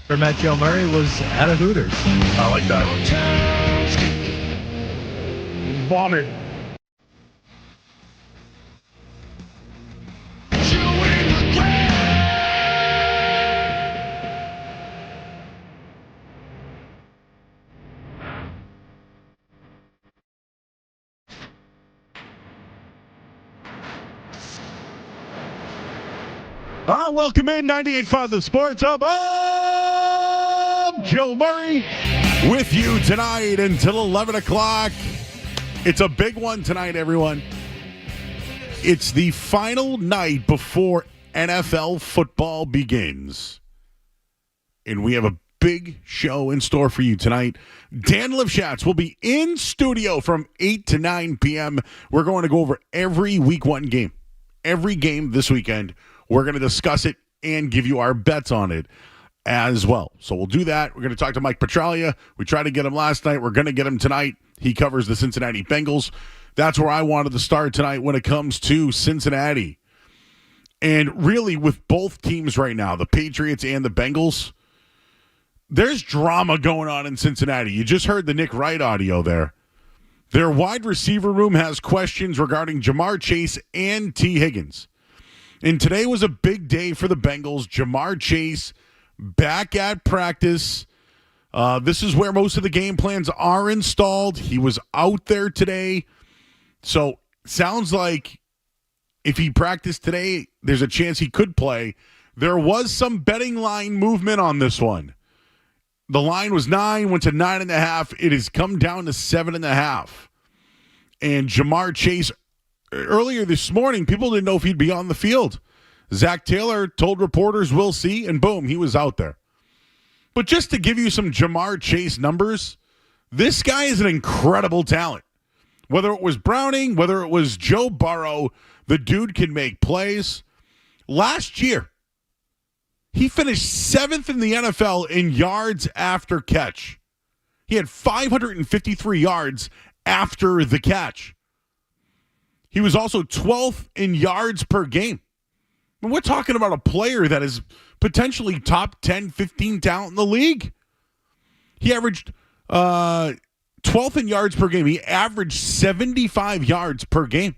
Never met Joe Murray was at a Hooters. I like that. Vomit. Welcome in 98.5 The Sports Hub. I'm Joe Murray with you tonight until 11 o'clock. It's a big one tonight, everyone. It's the final night before NFL football begins. And we have a big show in store for you tonight. Dan Lifshatz will be in studio from 8 to 9 p.m. We're going to go over every week one game. Every game this weekend. We're going to discuss it and give you our bets on it as well. So we'll do that. We're going to talk to Mike Petraglia. We tried to get him last night. We're going to get him tonight. He covers the Cincinnati Bengals. That's where I wanted to start tonight when it comes to Cincinnati. And really, with both teams right now, the Patriots and the Bengals, there's drama going on in Cincinnati. You just heard the Nick Wright audio there. Their wide receiver room has questions regarding Jamar Chase and T. Higgins. And today was a big day for the Bengals. Jamar Chase back at practice. This is where most of the game plans are installed. He was out there today. So sounds like if he practiced today, there's a chance he could play. There was some betting line movement on this one. The line was 9, went to 9.5. It has come down to 7.5. And Jamar Chase, earlier this morning, people didn't know if he'd be on the field. Zach Taylor told reporters, we'll see, and boom, he was out there. But just to give you some Jamar Chase numbers, this guy is an incredible talent. Whether it was Browning, whether it was Joe Burrow, the dude can make plays. Last year, he finished 7th in the NFL in yards after catch. He had 553 yards after the catch. He was also 12th in yards per game. And we're talking about a player that is potentially top 10, 15 talent in the league. He averaged 12th in yards per game. He averaged 75 yards per game.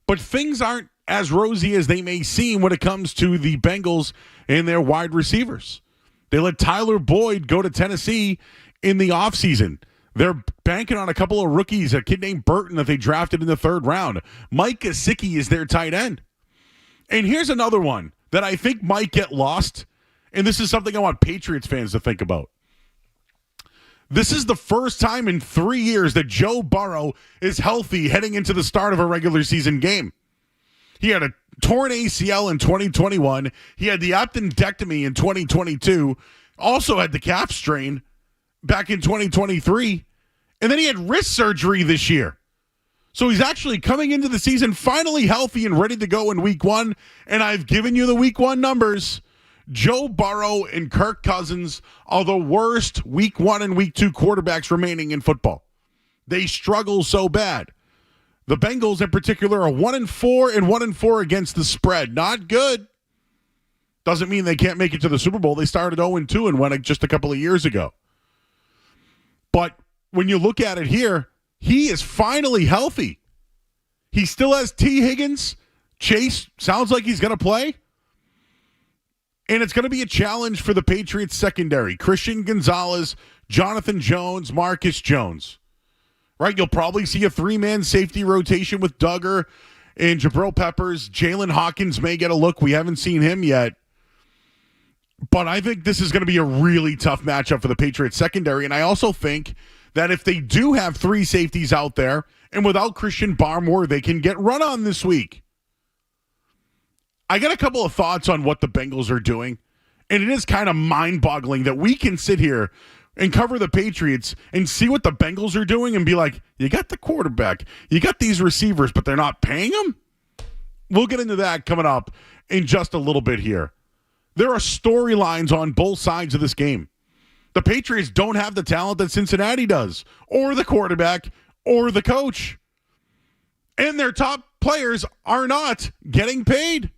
But things aren't as rosy as they may seem when it comes to the Bengals and their wide receivers. They let Tyler Boyd go to Tennessee in the offseason. They're banking on a couple of rookies, a kid named Burton that they drafted in the 3rd round. Mike Gesicki is their tight end. And here's another one that I think might get lost, and this is something I want Patriots fans to think about. This is the first time in 3 years that Joe Burrow is healthy heading into the start of a regular season game. He had a torn ACL in 2021. He had the appendectomy in 2022. Also had the calf strain back in 2023. And then he had wrist surgery this year. So he's actually coming into the season finally healthy and ready to go in week 1. And I've given you the week 1 numbers. Joe Burrow and Kirk Cousins are the worst week 1 and week 2 quarterbacks remaining in football. They struggle so bad. The Bengals in particular are 1-4 and 1-4 against the spread. Not good. Doesn't mean they can't make it to the Super Bowl. They started 0-2 and won it just a couple of years ago. But when you look at it here, he is finally healthy. He still has T. Higgins. Chase sounds like he's going to play. And it's going to be a challenge for the Patriots secondary. Christian Gonzalez, Jonathan Jones, Marcus Jones. Right? You'll probably see a 3-man safety rotation with Duggar and Jabril Peppers. Jalen Hawkins may get a look. We haven't seen him yet. But I think this is going to be a really tough matchup for the Patriots secondary. And I also think that if they do have 3 safeties out there, and without Christian Barmore, they can get run on this week. I got a couple of thoughts on what the Bengals are doing. And it is kind of mind-boggling that we can sit here and cover the Patriots and see what the Bengals are doing and be like, you got the quarterback, you got these receivers, but they're not paying them? We'll get into that coming up in just a little bit here. There are storylines on both sides of this game. The Patriots don't have the talent that Cincinnati does, or the quarterback, or the coach. And their top players are not getting paid.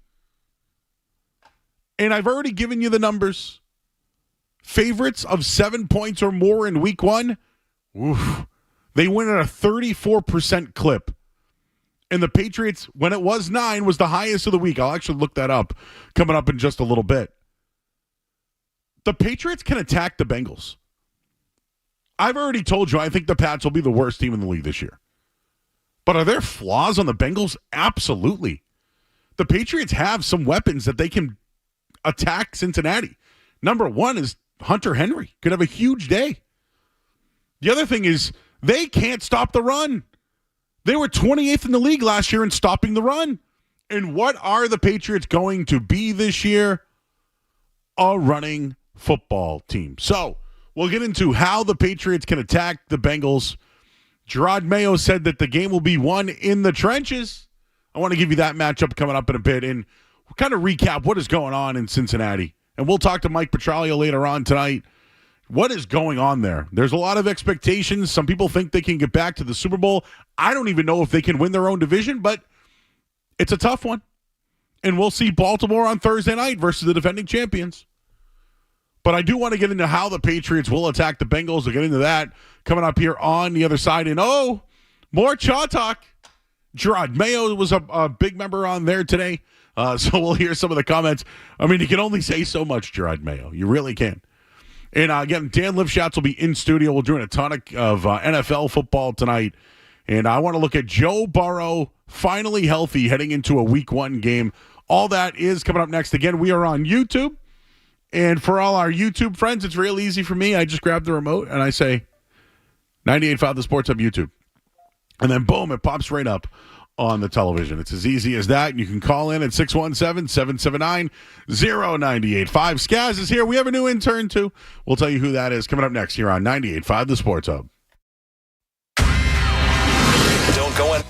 And I've already given you the numbers. favorites of 7 points or more in week one, oof, they win at a 34% clip. And the Patriots, when it was 9, was the highest of the week. I'll actually look that up coming up in just a little bit. The Patriots can attack the Bengals. I've already told you I think the Pats will be the worst team in the league this year. But are there flaws on the Bengals? Absolutely. The Patriots have some weapons that they can attack Cincinnati. Number one is Hunter Henry. Could have a huge day. The other thing is they can't stop the run. They were 28th in the league last year in stopping the run. And what are the Patriots going to be this year? A running football team. So we'll get into how the Patriots can attack the Bengals. Gerard Mayo said that the game will be won in the trenches. I want to give you that matchup coming up in a bit and kind of recap what is going on in Cincinnati. And we'll talk to Mike Petraglia later on tonight. What is going on there? There's a lot of expectations. Some people think they can get back to the Super Bowl. I don't even know if they can win their own division, but it's a tough one. And we'll see Baltimore on Thursday night versus the defending champions. But I do want to get into how the Patriots will attack the Bengals. We'll get into that coming up here on the other side. And more Chaw Talk. Gerard Mayo was a big member on there today. So we'll hear some of the comments. I mean, you can only say so much, Gerard Mayo. You really can. And again, Dan Lifshatz will be in studio. We're doing a ton of NFL football tonight. And I want to look at Joe Burrow finally healthy heading into a week one game. All that is coming up next. Again, we are on YouTube. And for all our YouTube friends, it's real easy for me. I just grab the remote and I say 98.5 The Sports Hub YouTube. And then boom, it pops right up on the television. It's as easy as that. You can call in at 617-779-0985. Skaz is here. We have a new intern, too. We'll tell you who that is coming up next here on 98.5 The Sports Hub. Don't go in.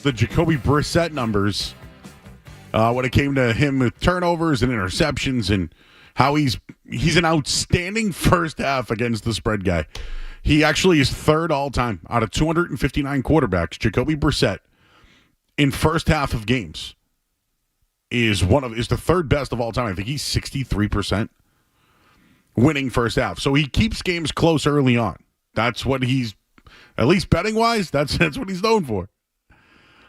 the Jacoby Brissett numbers when it came to him with turnovers and interceptions and how he's an outstanding first half against the spread guy. He actually is third all time out of 259 quarterbacks. Jacoby Brissett in first half of games is the third best of all time. I think he's 63% winning first half. So he keeps games close early on. That's what he's, at least betting wise, that's what he's known for.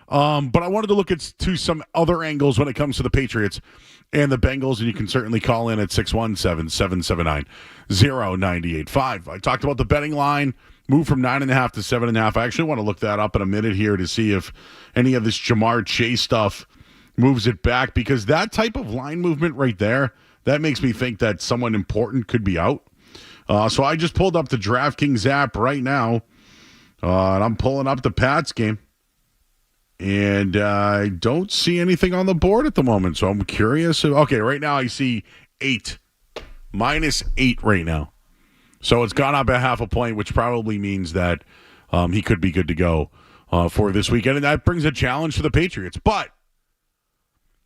But I wanted to look to some other angles when it comes to the Patriots and the Bengals, and you can certainly call in at 617-779-0985. I talked about the betting line, moved from 9.5 to 7.5. I actually want to look that up in a minute here to see if any of this Jamar Chase stuff moves it back, because that type of line movement right there, that makes me think that someone important could be out. So I just pulled up the DraftKings app right now, and I'm pulling up the Pats game. And I don't see anything on the board at the moment, so I'm curious. Okay, right now I see 8. -8 right now. So it's gone up a half a point, which probably means that he could be good to go for this weekend. And that brings a challenge to the Patriots. But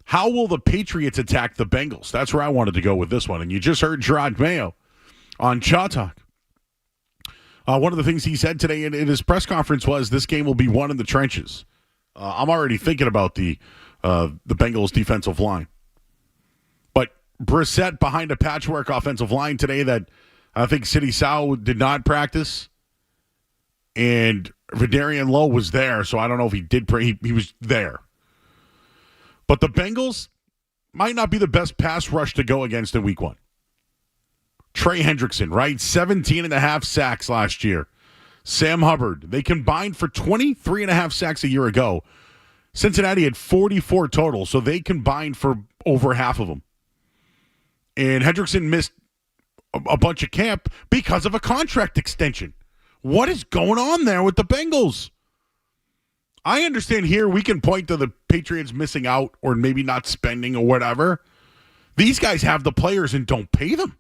how will the Patriots attack the Bengals? That's where I wanted to go with this one. And you just heard Gerard Mayo on Chaw Talk. One of the things he said today in his press conference was this game will be won in the trenches. I'm already thinking about the Bengals defensive line. But Brissett behind a patchwork offensive line today that I think City Sau did not practice. And Vidarian Lowe was there, so I don't know if he did he was there. But the Bengals might not be the best pass rush to go against in week 1. Trey Hendrickson, right? 17.5 sacks last year. Sam Hubbard, they combined for 23.5 sacks a year ago. Cincinnati had 44 total, so they combined for over half of them. And Hendrickson missed a bunch of camp because of a contract extension. What is going on there with the Bengals? I understand here we can point to the Patriots missing out or maybe not spending or whatever. These guys have the players and don't pay them.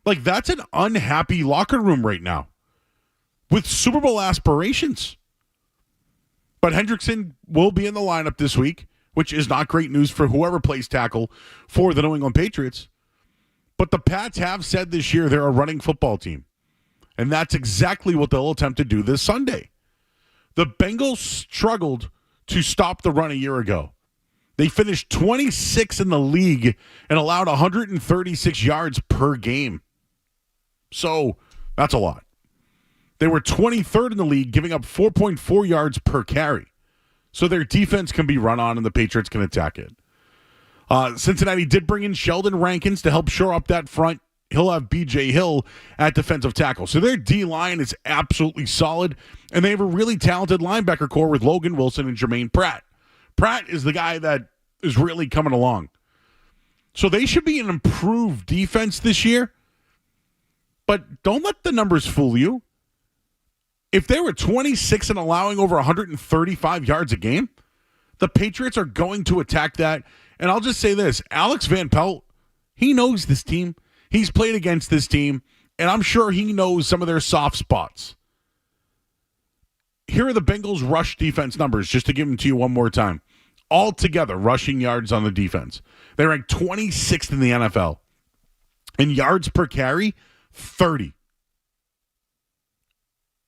Like, that's an unhappy locker room right now with Super Bowl aspirations. But Hendrickson will be in the lineup this week, which is not great news for whoever plays tackle for the New England Patriots. But the Pats have said this year they're a running football team. And that's exactly what they'll attempt to do this Sunday. The Bengals struggled to stop the run a year ago. They finished 26 in the league and allowed 136 yards per game. So that's a lot. They were 23rd in the league, giving up 4.4 yards per carry. So their defense can be run on and the Patriots can attack it. Cincinnati did bring in Sheldon Rankins to help shore up that front. He'll have B.J. Hill at defensive tackle. So their D-line is absolutely solid, and they have a really talented linebacker core with Logan Wilson and Jermaine Pratt. Pratt is the guy that is really coming along. So they should be an improved defense this year, but don't let the numbers fool you. If they were 26 and allowing over 135 yards a game, the Patriots are going to attack that. And I'll just say this, Alex Van Pelt, he knows this team. He's played against this team, and I'm sure he knows some of their soft spots. Here are the Bengals' rush defense numbers, just to give them to you one more time. Altogether, rushing yards on the defense. They rank 26th in the NFL. In yards per carry, 30.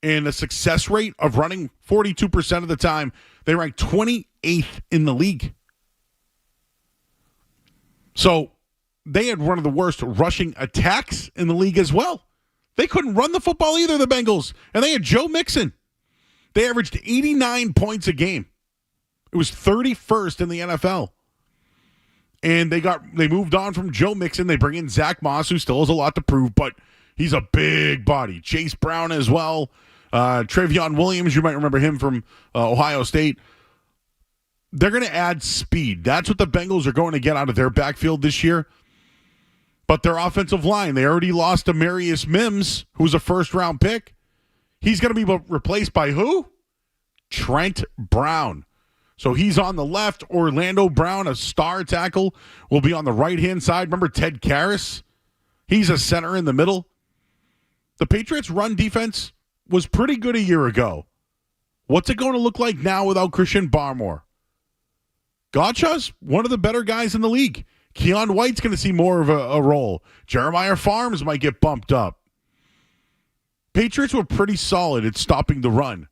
And a success rate of running 42% of the time, they rank 28th in the league. So they had one of the worst rushing attacks in the league as well. They couldn't run the football either, the Bengals. And they had Joe Mixon. They averaged 89 points a game. It was 31st in the NFL. And they moved on from Joe Mixon. They bring in Zach Moss, who still has a lot to prove, but he's a big body. Chase Brown as well. Travion Williams, you might remember him from Ohio State. They're going to add speed. That's what the Bengals are going to get out of their backfield this year. But their offensive line, they already lost to Marius Mims, who's a first-round pick. He's going to be replaced by who? Trent Brown. So he's on the left. Orlando Brown, a star tackle, will be on the right-hand side. Remember Ted Karras? He's a center in the middle. The Patriots' run defense was pretty good a year ago. What's it going to look like now without Christian Barmore? Gotcha's one of the better guys in the league. Keon White's going to see more of a role. Jeremiah Farms might get bumped up. Patriots were pretty solid at stopping the run.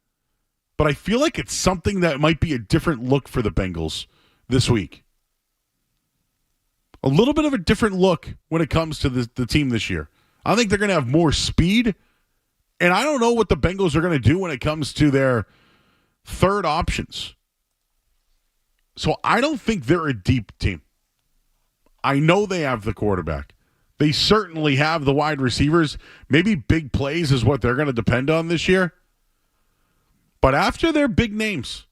But I feel like it's something that might be a different look for the Bengals this week. A little bit of a different look when it comes to the team this year. I think they're going to have more speed. And I don't know what the Bengals are going to do when it comes to their third options. So I don't think they're a deep team. I know they have the quarterback. They certainly have the wide receivers. Maybe big plays is what they're going to depend on this year. But after their big names,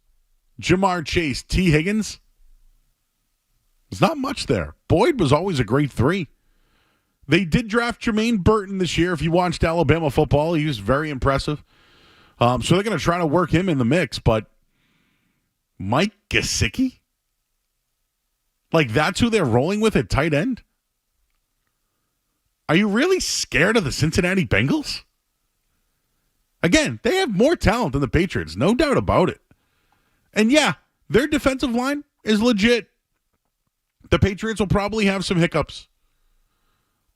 Jamar Chase, T. Higgins, there's not much there. Boyd was always a great 3. They did draft Jermaine Burton this year. If you watched Alabama football, he was very impressive. So they're going to try to work him in the mix. But Mike Gesicki? Like, that's who they're rolling with at tight end? Are you really scared of the Cincinnati Bengals? Again, they have more talent than the Patriots, no doubt about it. And yeah, their defensive line is legit. The Patriots will probably have some hiccups.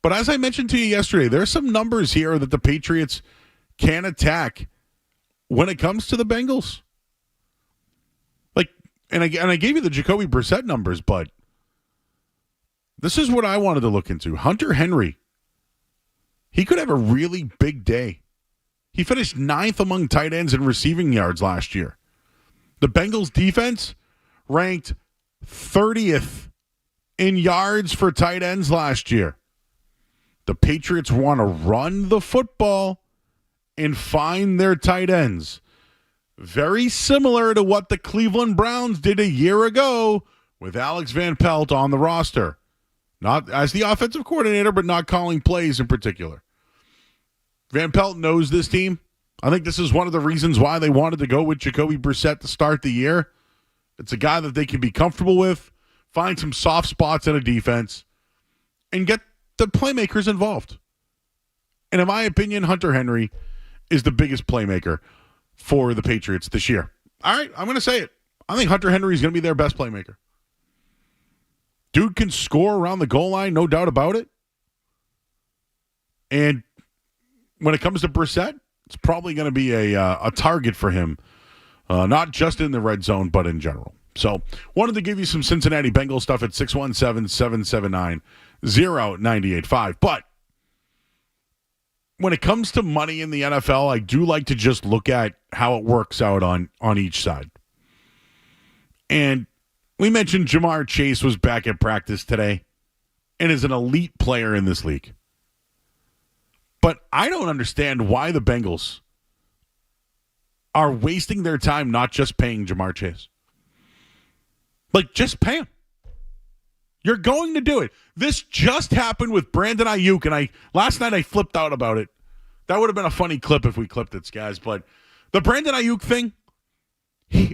But as I mentioned to you yesterday, there's some numbers here that the Patriots can attack when it comes to the Bengals. Like, and I gave you the Jacoby Brissett numbers, but this is what I wanted to look into. Hunter Henry, he could have a really big day. He finished 9th among tight ends in receiving yards last year. The Bengals defense ranked 30th in yards for tight ends last year. The Patriots want to run the football and find their tight ends. Very similar to what the Cleveland Browns did a year ago with Alex Van Pelt on the roster. Not as the offensive coordinator, but not calling plays in particular. Van Pelt knows this team. I think this is one of the reasons why they wanted to go with Jacoby Brissett to start the year. It's a guy that they can be comfortable with, find some soft spots in a defense, and get the playmakers involved. And in my opinion, Hunter Henry is the biggest playmaker for the Patriots this year. All right, I'm going to say it. I think Hunter Henry is going to be their best playmaker. Dude can score around the goal line, no doubt about it. And when it comes to Brissett, it's probably going to be a target for him, not just in the red zone, but in general. So, wanted to give you some Cincinnati Bengals stuff at 617-779-0985. But when it comes to money in the NFL, I do like to just look at how it works out on each side. And we mentioned Jamar Chase was back at practice today and is an elite player in this league. But I don't understand why the Bengals are wasting their time not just paying Jamar Chase. Like, just pay him. You're going to do it. This just happened with Brandon Ayuk, and last night I flipped out about it. That would have been a funny clip if we clipped it, guys. But the Brandon Ayuk thing,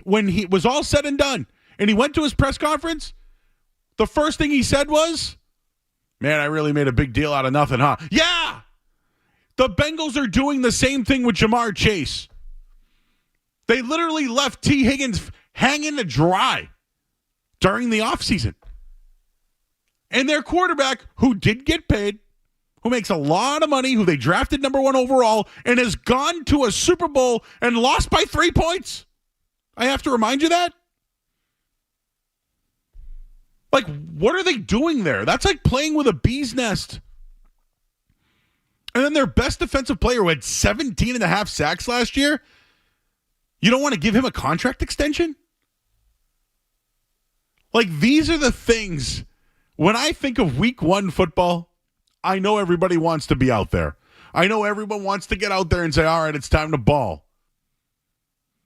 when he was all said and done, and he went to his press conference, the first thing he said was, "Man, I really made a big deal out of nothing, huh?" Yeah! The Bengals are doing the same thing with Jamar Chase. They literally left T. Higgins hanging to dry during the offseason. And their quarterback, who did get paid, who makes a lot of money, who they drafted number 1 overall, and has gone to a Super Bowl and lost by 3 points. I have to remind you that. Like, what are they doing there? That's like playing with a bee's nest. And then their best defensive player who had 17 and a half sacks last year, you don't want to give him a contract extension? Like, these are the things. When I think of week 1 football, I know everybody wants to be out there. I know everyone wants to get out there and say, all right, it's time to ball.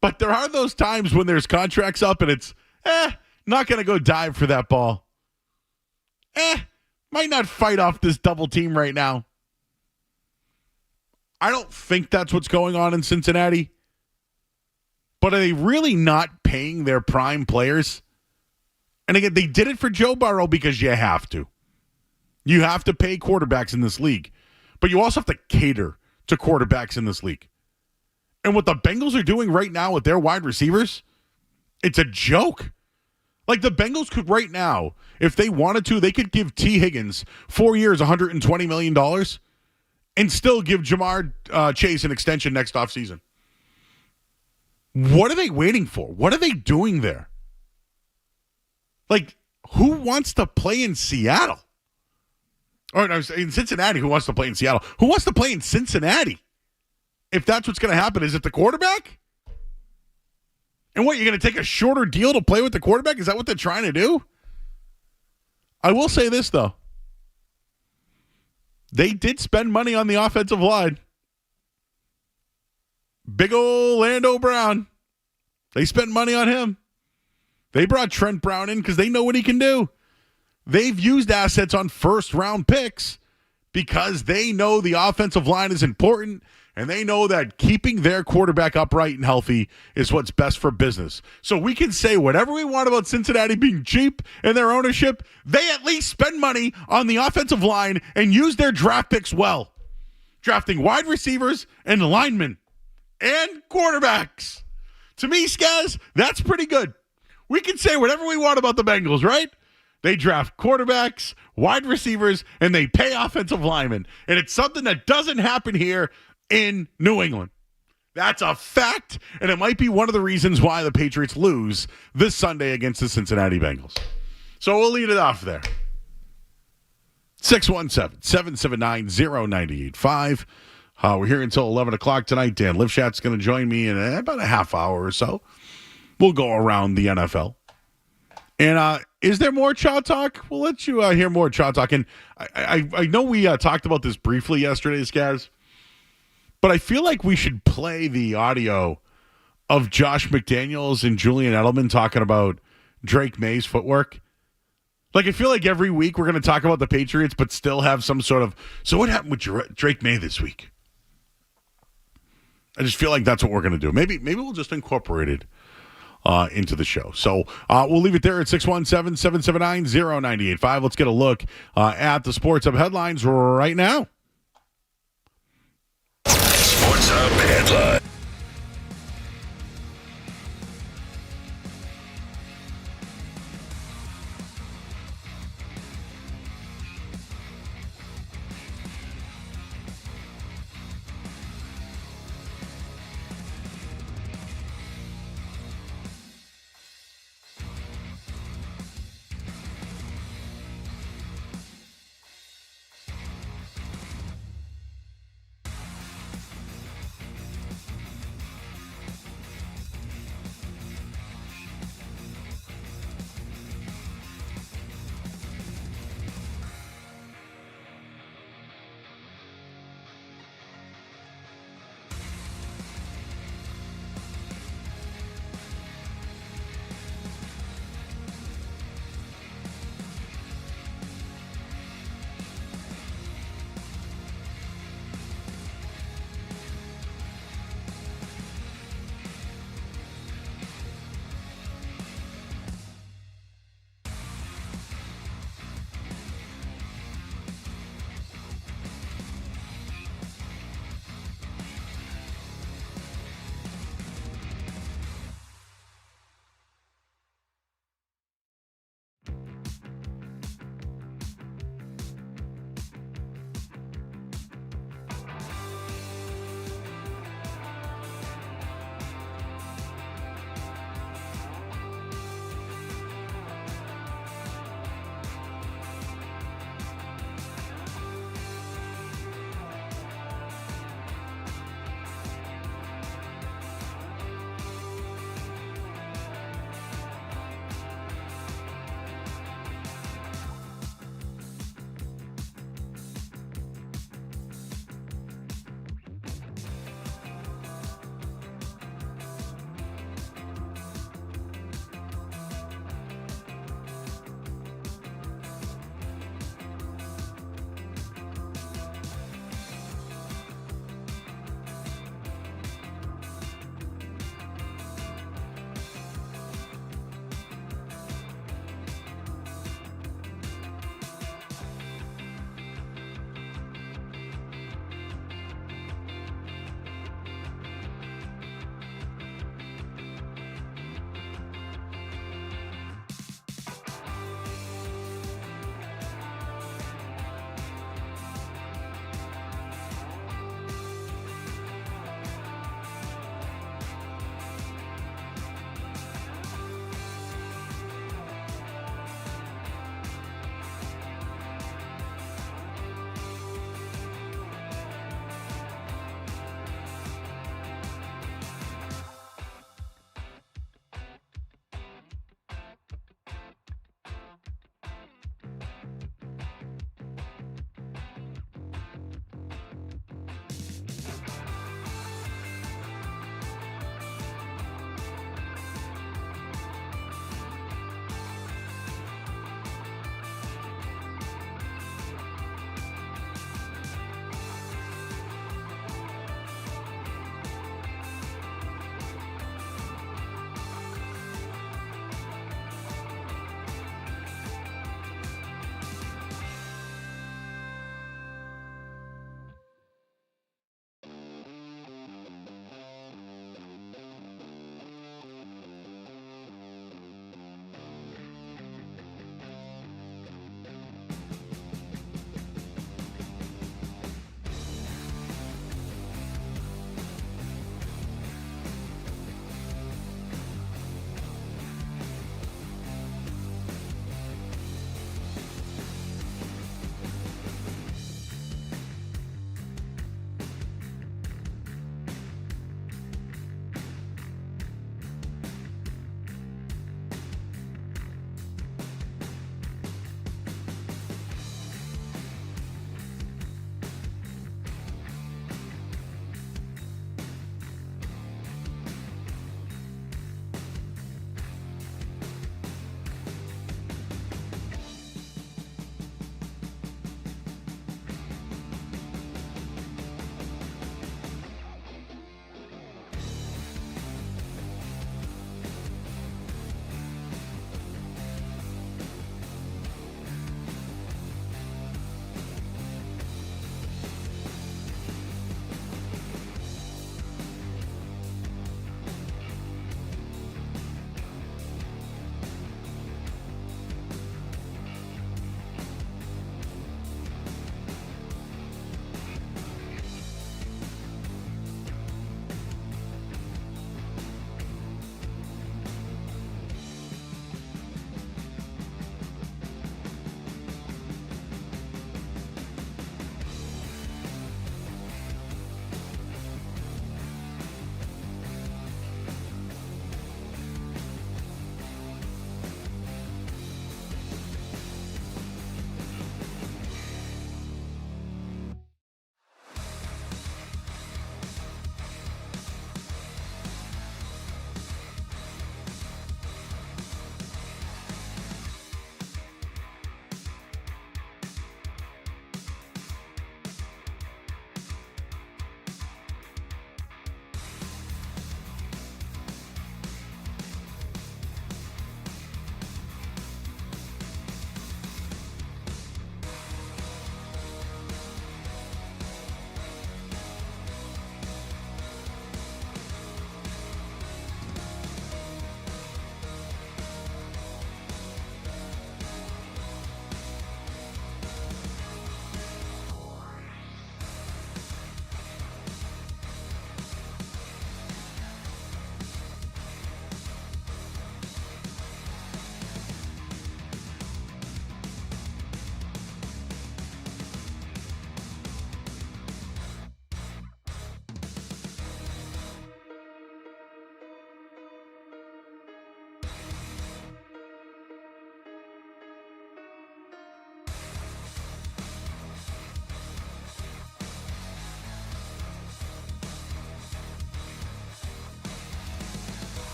But there are those times when there's contracts up and it's, not going to go dive for that ball. Might not fight off this double team right now. I don't think that's what's going on in Cincinnati. But are they really not paying their prime players? And again, they did it for Joe Burrow because you have to. You have to pay quarterbacks in this league. But you also have to cater to quarterbacks in this league. And what the Bengals are doing right now with their wide receivers, it's a joke. Like the Bengals could right now, if they wanted to, they could give T. Higgins 4 years, $120 million and still give Jamar Chase an extension next offseason. What are they waiting for? What are they doing there? Like, who wants to play in Seattle? Or no, in Cincinnati, who wants to play in Seattle? Who wants to play in Cincinnati? If that's what's going to happen, is it the quarterback? And what, you're going to take a shorter deal to play with the quarterback? Is that what they're trying to do? I will say this, though. They did spend money on the offensive line. Big ol' Lando Brown. They spent money on him. They brought Trent Brown in because they know what he can do. They've used assets on first-round picks because they know the offensive line is important, and they know that keeping their quarterback upright and healthy is what's best for business. So we can say whatever we want about Cincinnati being cheap and their ownership. They at least spend money on the offensive line and use their draft picks well, drafting wide receivers and linemen and quarterbacks. To me, Skaz, that's pretty good. We can say whatever we want about the Bengals, right? They draft quarterbacks, wide receivers, and they pay offensive linemen. And it's something that doesn't happen here in New England. That's a fact, and it might be one of the reasons why the Patriots lose this Sunday against the Cincinnati Bengals. So we'll lead it off there. 617-779-0985. We're here until 11 o'clock tonight. Dan Lifshatz going to join me in about a half hour or so. We'll go around the NFL. And is there more Chaw Talk? We'll let you hear more Chaw Talk. And I know we talked about this briefly yesterday, guys, but I feel like we should play the audio of Josh McDaniels and Julian Edelman talking about Drake May's footwork. Like, I feel like every week we're going to talk about the Patriots, but still have some sort of, so what happened with Drake May this week? I just feel like that's what we're going to do. Maybe we'll just incorporate it into the show. So we'll leave it there at 617-779-0985. Let's get a look at the Sports Hub headlines right now. Sports Hub headline.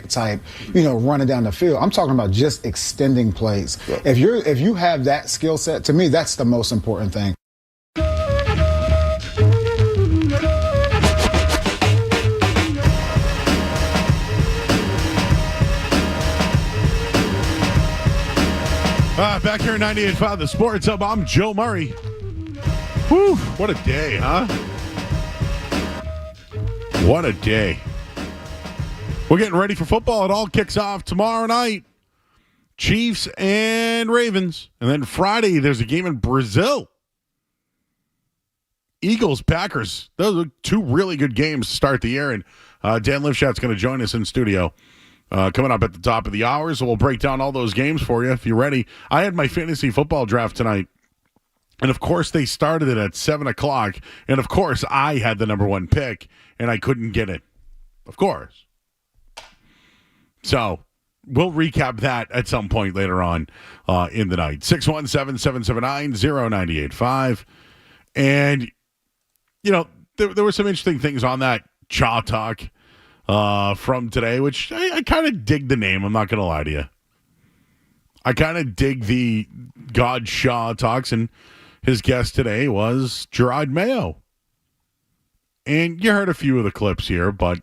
type, running down the field. I'm talking about just extending plays. If you have that skill set, to me, that's the most important thing. Back here in 98.5 The Sports Hub, I'm Joe Murray. Whew, what a day, huh? What a day. We're getting ready for football. It all kicks off tomorrow night. Chiefs and Ravens. And then Friday, there's a game in Brazil. Eagles, Packers. Those are two really good games to start the year. And Dan Lifshatz going to join us in studio. Coming up at the top of the hour, so we'll break down all those games for you if you're ready. I had my fantasy football draft tonight, and of course they started it at 7 o'clock, and of course I had the number one pick, and I couldn't get it. Of course. So we'll recap that at some point later on in the night. 617-779-0985. And, there were some interesting things on that Chaw Talk from today, which I kind of dig the name. I'm not going to lie to you. I kind of dig the God Shaw Talks, and his guest today was Gerard Mayo. And you heard a few of the clips here, but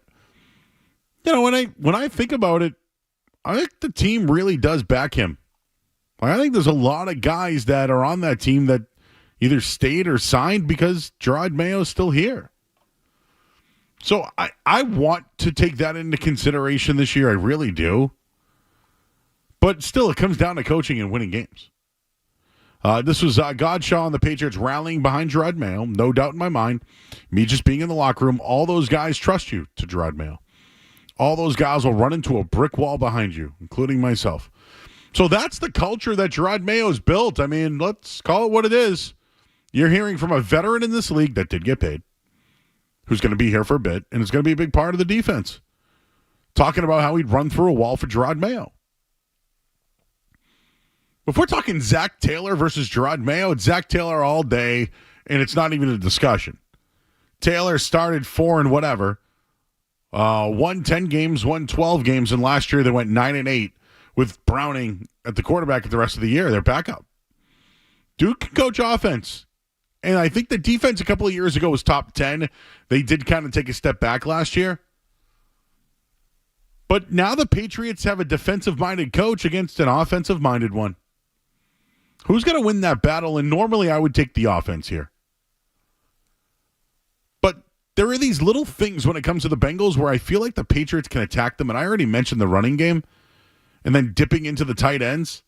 when I think about it, I think the team really does back him. I think there's a lot of guys that are on that team that either stayed or signed because Gerard Mayo is still here. So I want to take that into consideration this year. I really do. But still, it comes down to coaching and winning games. This was Godshaw and the Patriots rallying behind Gerard Mayo. No doubt in my mind. Me just being in the locker room, all those guys trust you to Gerard Mayo. All those guys will run into a brick wall behind you, including myself. So that's the culture that Gerard Mayo's built. I mean, let's call it what it is. You're hearing from a veteran in this league that did get paid, who's going to be here for a bit, and it's going to be a big part of the defense. Talking about how he'd run through a wall for Gerard Mayo. If we're talking Zach Taylor versus Gerard Mayo, it's Zach Taylor all day, and it's not even a discussion. Taylor started 4 and whatever, won 10 games, won 12 games, and last year they went 9-8 with Browning at the quarterback the rest of the year, their backup. Duke can coach offense. And I think the defense a couple of years ago was top 10. They did kind of take a step back last year. But now the Patriots have a defensive-minded coach against an offensive-minded one. Who's going to win that battle? And normally I would take the offense here. But there are these little things when it comes to the Bengals where I feel like the Patriots can attack them. And I already mentioned the running game and then dipping into the tight ends.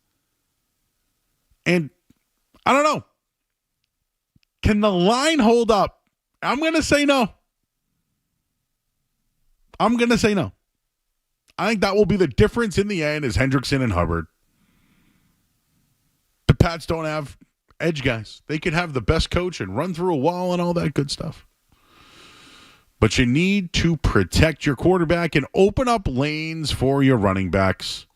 And I don't know. Can the line hold up? I'm going to say no. I think that will be the difference in the end is Hendrickson and Hubbard. The Pats don't have edge guys. They could have the best coach and run through a wall and all that good stuff. But you need to protect your quarterback and open up lanes for your running backs.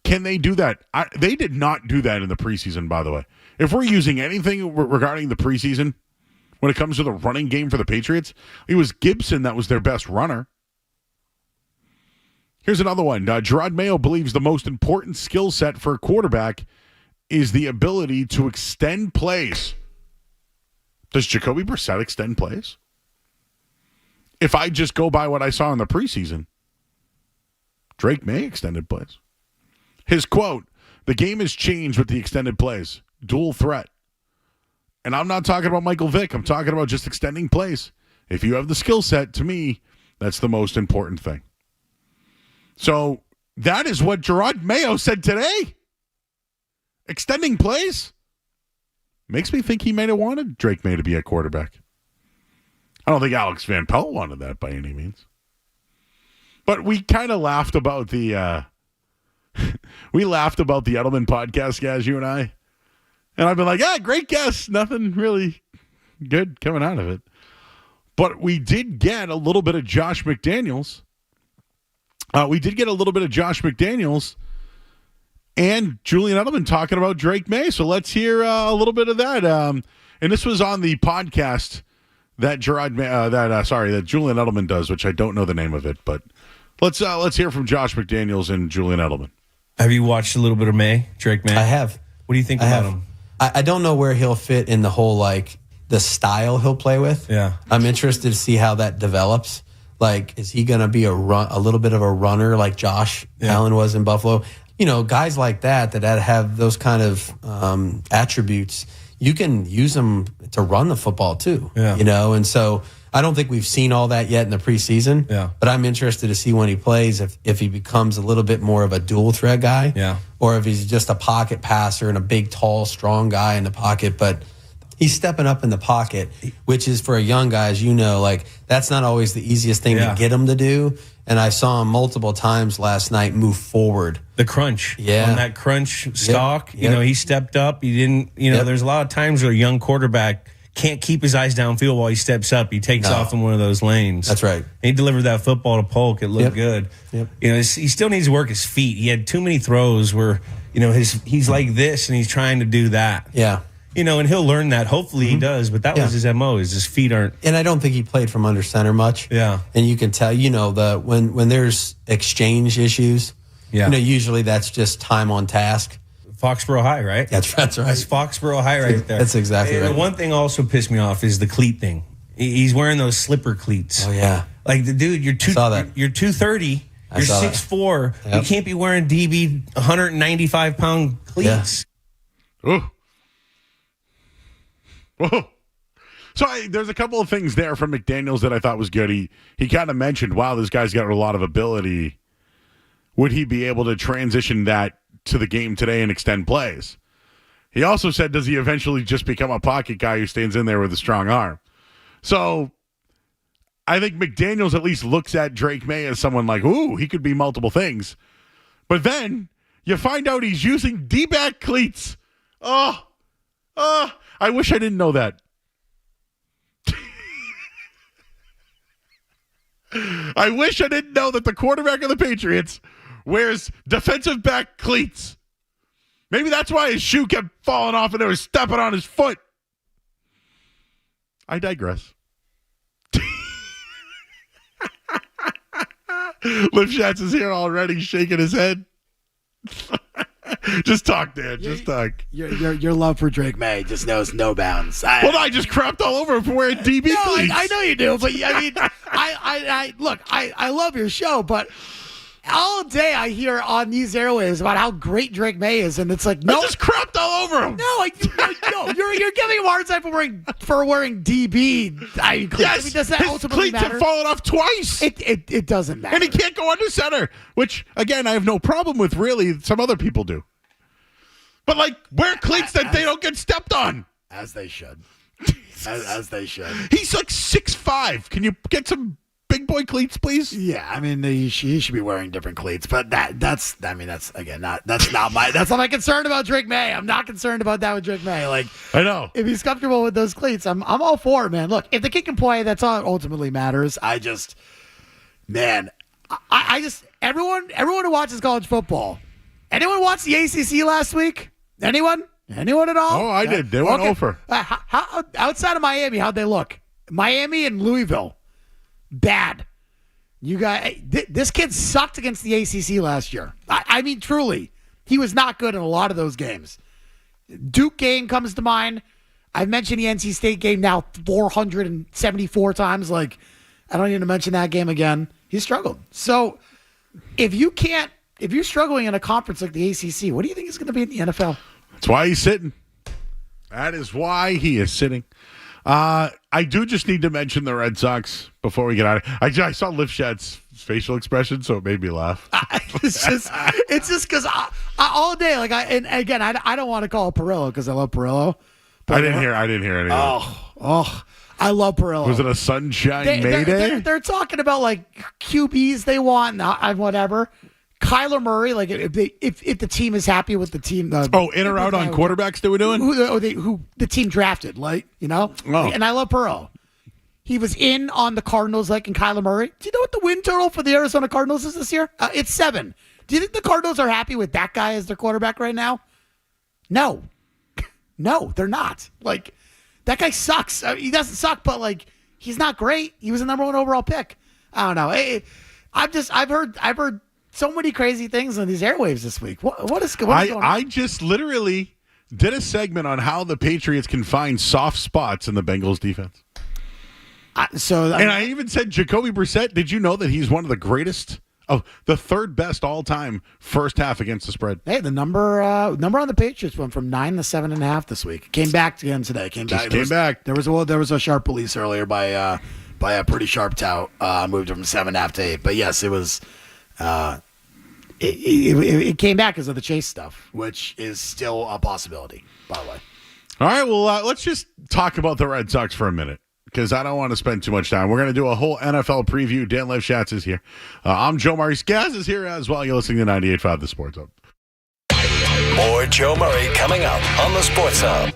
Can they do that? They did not do that in the preseason, by the way. If we're using anything regarding the preseason, when it comes to the running game for the Patriots, it was Gibson that was their best runner. Here's another one. Gerard Mayo believes the most important skill set for a quarterback is the ability to extend plays. Does Jacoby Brissett extend plays? If I just go by what I saw in the preseason, Drake May extended plays. His quote, "The game has changed with the extended plays. Dual threat." And I'm not talking about Michael Vick. I'm talking about just extending plays. If you have the skill set, to me, that's the most important thing. So that is what Gerard Mayo said today. Extending plays makes me think he may have wanted Drake May to be a quarterback. I don't think Alex Van Pelt wanted that by any means. But we kind of laughed about the we laughed about the Edelman podcast, guys, you and I. And I've been like, great guess. Nothing really good coming out of it. But we did get a little bit of Josh McDaniels. And Julian Edelman talking about Drake May. So let's hear a little bit of that. And this was on the podcast that Julian Edelman does, which I don't know the name of it, but Let's hear from Josh McDaniels and Julian Edelman. Have you watched a little bit of Drake May? I have. What do you think about him? I don't know where he'll fit in the whole, the style he'll play with. Yeah. I'm interested to see how that develops. Is he going to be a little bit of a runner like Josh Allen was in Buffalo? Guys like that have those kind of attributes, you can use them to run the football too. Yeah. And so I don't think we've seen all that yet in the preseason. Yeah. But I'm interested to see when he plays if he becomes a little bit more of a dual threat guy. Yeah. Or if he's just a pocket passer and a big, tall, strong guy in the pocket. But he's stepping up in the pocket, which is for a young guy, as you know, that's not always the easiest thing to get him to do. And I saw him multiple times last night move forward. The crunch. Yeah. On that crunch stalk, Yep. he stepped up. He didn't, there's a lot of times where a young quarterback can't keep his eyes downfield while he steps up. He takes off in one of those lanes. That's right. He delivered that football to Polk. It looked good. Yep. He still needs to work his feet. He had too many throws where, he's like this and he's trying to do that. Yeah. And he'll learn that. Hopefully he does, but that was his MO, is his feet aren't. And I don't think he played from under center much. Yeah. And you can tell, when there's exchange issues, usually that's just time on task. Foxborough High, right? That's right. That's Foxborough High right there. That's exactly right. The one thing also pissed me off is the cleat thing. He's wearing those slipper cleats. Oh, yeah. The dude, you're 230, you're 6'4". Yep. You can't be wearing DB 195-pound cleats. Yeah. Ooh. Whoa. So there's a couple of things there from McDaniels that I thought was good. He kind of mentioned, wow, this guy's got a lot of ability. Would he be able to transition that to the game today and extend plays? He also said, does he eventually just become a pocket guy who stands in there with a strong arm? So I think McDaniels at least looks at Drake May as someone like, ooh, he could be multiple things. But then you find out he's using D-back cleats. I wish I didn't know that. I wish I didn't know that the quarterback of the Patriots wears defensive back cleats. Maybe that's why his shoe kept falling off and it was stepping on his foot. I digress. Lifshatz is here already shaking his head. Just talk, Dan. Just talk. Your love for Drake May just knows no bounds. I just crapped all over him for wearing DB cleats. I know you do, but I mean, I love your show, but all day I hear on these airwaves about how great Drake May is, and it's like, no, I just crapped all over him. no, you're giving him a hard time for wearing DB. Yes, I mean, does that his ultimately cleats matter? have fallen off twice. It doesn't matter. And he can't go under center, which, again, I have no problem with, really. Some other people do. But, wear cleats that they don't get stepped on. As they should. As they should. He's 6'5". Can you get some big boy cleats, please? Yeah, I mean, he should be wearing different cleats, but that's not my concern about Drake May. I'm not concerned about that with Drake May. I know. If he's comfortable with those cleats, I'm all for it, man. Look, if the kid can play, that's all that ultimately matters. Everyone who watches college football, anyone watch the ACC last week? Anyone at all? Oh, I did. They went over. How outside of Miami, how'd they look? Miami and Louisville, bad. You guys, this kid sucked against the ACC last year. I mean, truly, he was not good in a lot of those games. Duke game comes to mind. I've mentioned the NC State game now 474 times. I don't need to mention that game again. He struggled. So if you're struggling in a conference like the ACC, what do you think is going to be in the NFL? That's why he's sitting. That is why he is sitting. I do just need to mention the Red Sox before we get out of here. I saw Lifshatz's facial expression, so it made me laugh. It's just because all day, I don't want to call it Perillo because I love Perillo. I didn't hear anything. Oh, I love Perillo. Was it a sunshine Mayday? They're talking about QBs they want and whatever. Kyler Murray, if the team is happy with the team. In or out on quarterbacks they were doing? Who the team drafted, Oh. And I love Pearl. He was in on the Cardinals, and Kyler Murray. Do you know what the win total for the Arizona Cardinals is this year? It's 7. Do you think the Cardinals are happy with that guy as their quarterback right now? No. No, they're not. That guy sucks. He doesn't suck, but he's not great. He was a number 1 overall pick. I don't know. I've heard so many crazy things on these airwaves this week. What is going on? I just literally did a segment on how the Patriots can find soft spots in the Bengals defense. And I even said Jacoby Brissett. Did you know that he's one of the greatest, the third best all time first half against the spread? Hey, the number on the Patriots went from 9 to 7.5 this week. Came back again today. Came back. There was a sharp release earlier by a pretty sharp tout. Moved from 7.5 to 8. But yes, it was. It came back because of the Chase stuff, which is still a possibility, by the way. All right, well, let's just talk about the Red Sox for a minute, because I don't want to spend too much time. We're going to do a whole NFL preview. Dan Lifshatz is here. I'm Joe Murray. Skaz is here as well. You're listening to 98.5 The Sports Hub. More Joe Murray coming up on the Sports Hub.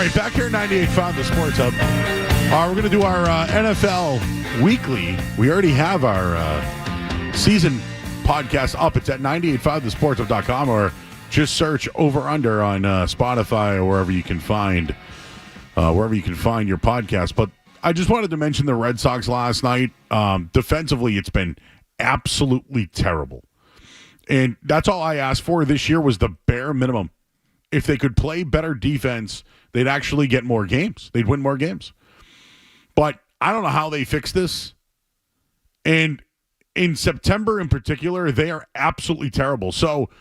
right, back here at 98.5, the Sports Hub. We're going to do our NFL Weekly. We already have our season podcast up. It's at 98.5thesportshub.com, or just search Over Under on Spotify or wherever you can find your podcast. But I just wanted to mention the Red Sox last night. Defensively, it's been absolutely terrible. And that's all I asked for this year was the bare minimum. If they could play better defense, they'd actually get more games. They'd win more games. But I don't know how they fix this. And in September in particular, they are absolutely terrible. So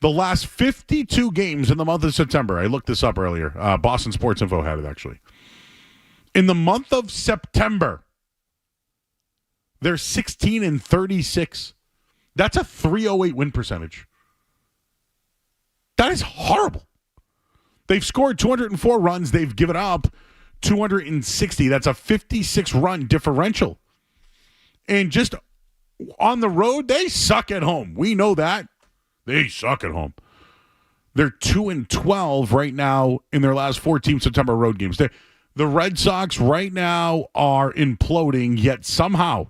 the last 52 games in the month of September, I looked this up earlier. Boston Sports Info had it, actually. In the month of September, they're 16-36. That's a .308 win percentage. That is horrible. They've scored 204 runs. They've given up 260. That's a 56-run differential. And just on the road, they suck at home. We know that. They suck at home. They're 2-12 right now in their last 14 September road games. The Red Sox right now are imploding, yet somehow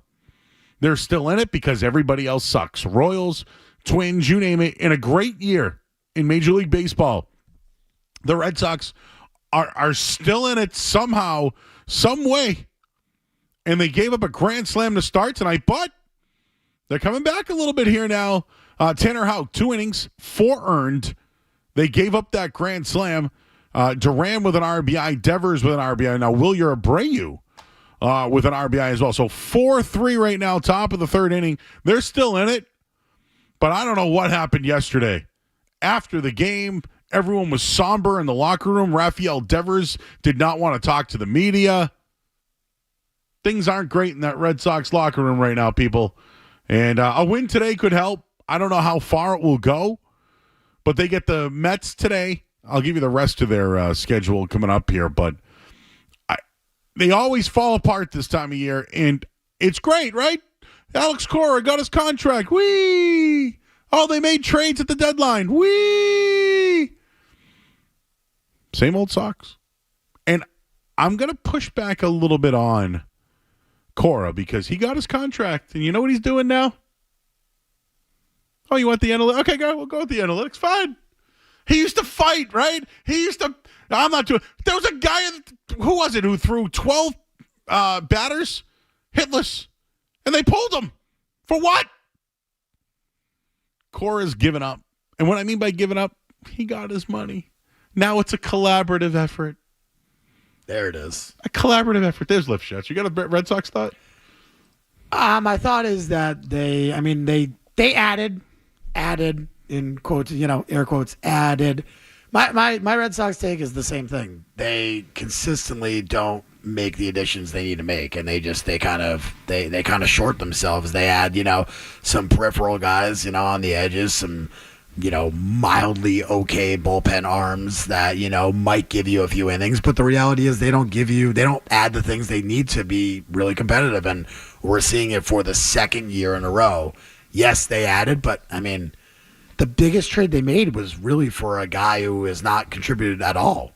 they're still in it because everybody else sucks. Royals, Twins, you name it. In a great year in Major League Baseball, the Red Sox are still in it somehow, some way. And they gave up a grand slam to start tonight, but they're coming back a little bit here now. Tanner Houck, 2 innings, 4 earned. They gave up that grand slam. Duran with an RBI, Devers with an RBI. Now, Wilyer Abreu with an RBI as well. So 4-3 right now, top of the third inning. They're still in it, but I don't know what happened yesterday. After the game, everyone was somber in the locker room. Rafael Devers did not want to talk to the media. Things aren't great in that Red Sox locker room right now, people. And a win today could help. I don't know how far it will go, but they get the Mets today. I'll give you the rest of their schedule coming up here, but they always fall apart this time of year, and it's great, right? Alex Cora got his contract. Whee! Oh, they made trades at the deadline. Whee! Same old Sox. And I'm going to push back a little bit on Cora because he got his contract, and you know what he's doing now? Oh, you want the analytics? Okay, we'll go with the analytics. Fine. He used to fight, right? I'm not doing. There was a guy, who was it, who threw 12 batters hitless, and they pulled him. For what? Cora's given up. And what I mean by giving up, he got his money. Now it's a collaborative effort. There it is. A collaborative effort. There's Lifshatz. You got a Red Sox thought? My thought is that they added in quotes, air quotes, added. My Red Sox take is the same thing. They consistently don't make the additions they need to make, and they kind of short themselves. They add, some peripheral guys, on the edges, some, mildly okay bullpen arms that, might give you a few innings, but the reality is they don't add the things they need to be really competitive, and we're seeing it for the second year in a row. Yes, they added, but the biggest trade they made was really for a guy who has not contributed at all.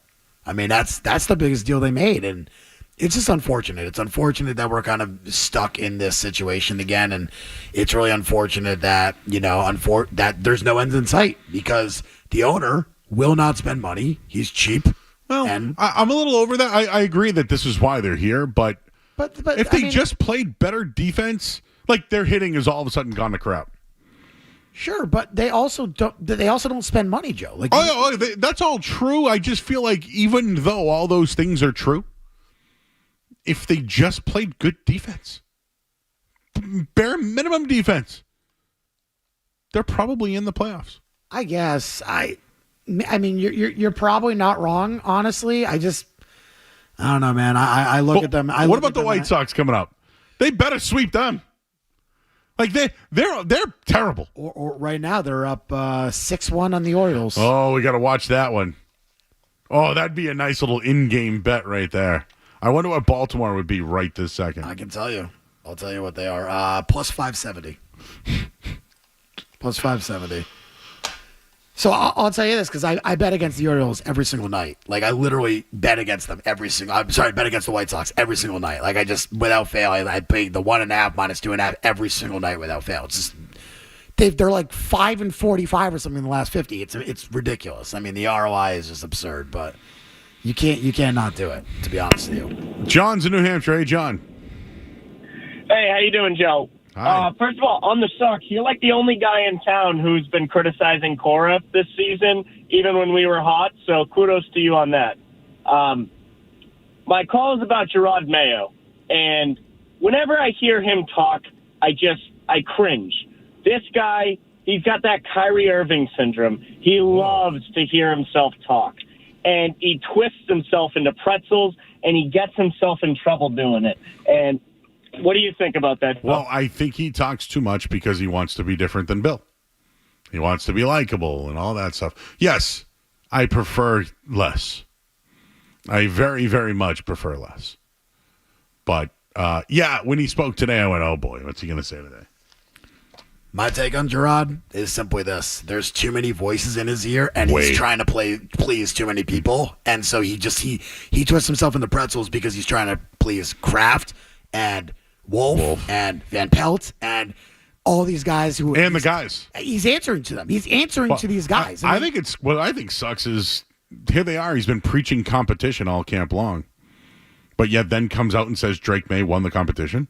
That's the biggest deal they made, and it's just unfortunate. It's unfortunate that we're kind of stuck in this situation again, and it's really unfortunate that that there's no end in sight because the owner will not spend money. He's cheap. Well, and I'm a little over that. I agree that this is why they're here, but if they just played better defense, like their hitting is all of a sudden gone to crap. Sure, but they also don't spend money, Joe. That's all true. I just feel like even though all those things are true, if they just played good defense, bare minimum defense, they're probably in the playoffs. I guess. You're probably not wrong. Honestly, I don't know, man. I look at them. What about the White Sox coming up? They better sweep them. Like they're terrible. Or right now they're up 6-1 on the Orioles. Oh, we got to watch that one. Oh, that'd be a nice little in-game bet right there. I wonder what Baltimore would be right this second. I can tell you. I'll tell you what they are. Plus 570. Plus 570. So I'll tell you this, because I bet against the Orioles every single night. Like, I literally bet against them bet against the White Sox every single night. Like, I just, without fail, I pay the 1.5 -2.5 every single night without fail. It's just, they're like 5-45 or something in the last 50. It's ridiculous. I mean, the ROI is just absurd, but you can't not do it, to be honest with you. John's in New Hampshire. Hey, John. Hey, how you doing, Joe? Hi. First of all, on the Sox, you're like the only guy in town who's been criticizing Cora this season, even when we were hot, so kudos to you on that. My call is about Gerard Mayo, and whenever I hear him talk, I cringe. This guy, he's got that Kyrie Irving syndrome. He loves to hear himself talk, and he twists himself into pretzels, and he gets himself in trouble doing it, and what do you think about that? Well, I think he talks too much because he wants to be different than Bill. He wants to be likable and all that stuff. Yes, I prefer less. I very, very much prefer less. But, when he spoke today, I went, oh, boy, what's he going to say today? My take on Gerard is simply this. There's too many voices in his ear, and he's trying to please too many people. And so he twists himself into pretzels because he's trying to please Kraft and Wolf and Van Pelt and all these guys who and the guys. He's answering to them. He's answering to these guys. I think it's what I think sucks is here they are. He's been preaching competition all camp long, but yet then comes out and says Drake May won the competition.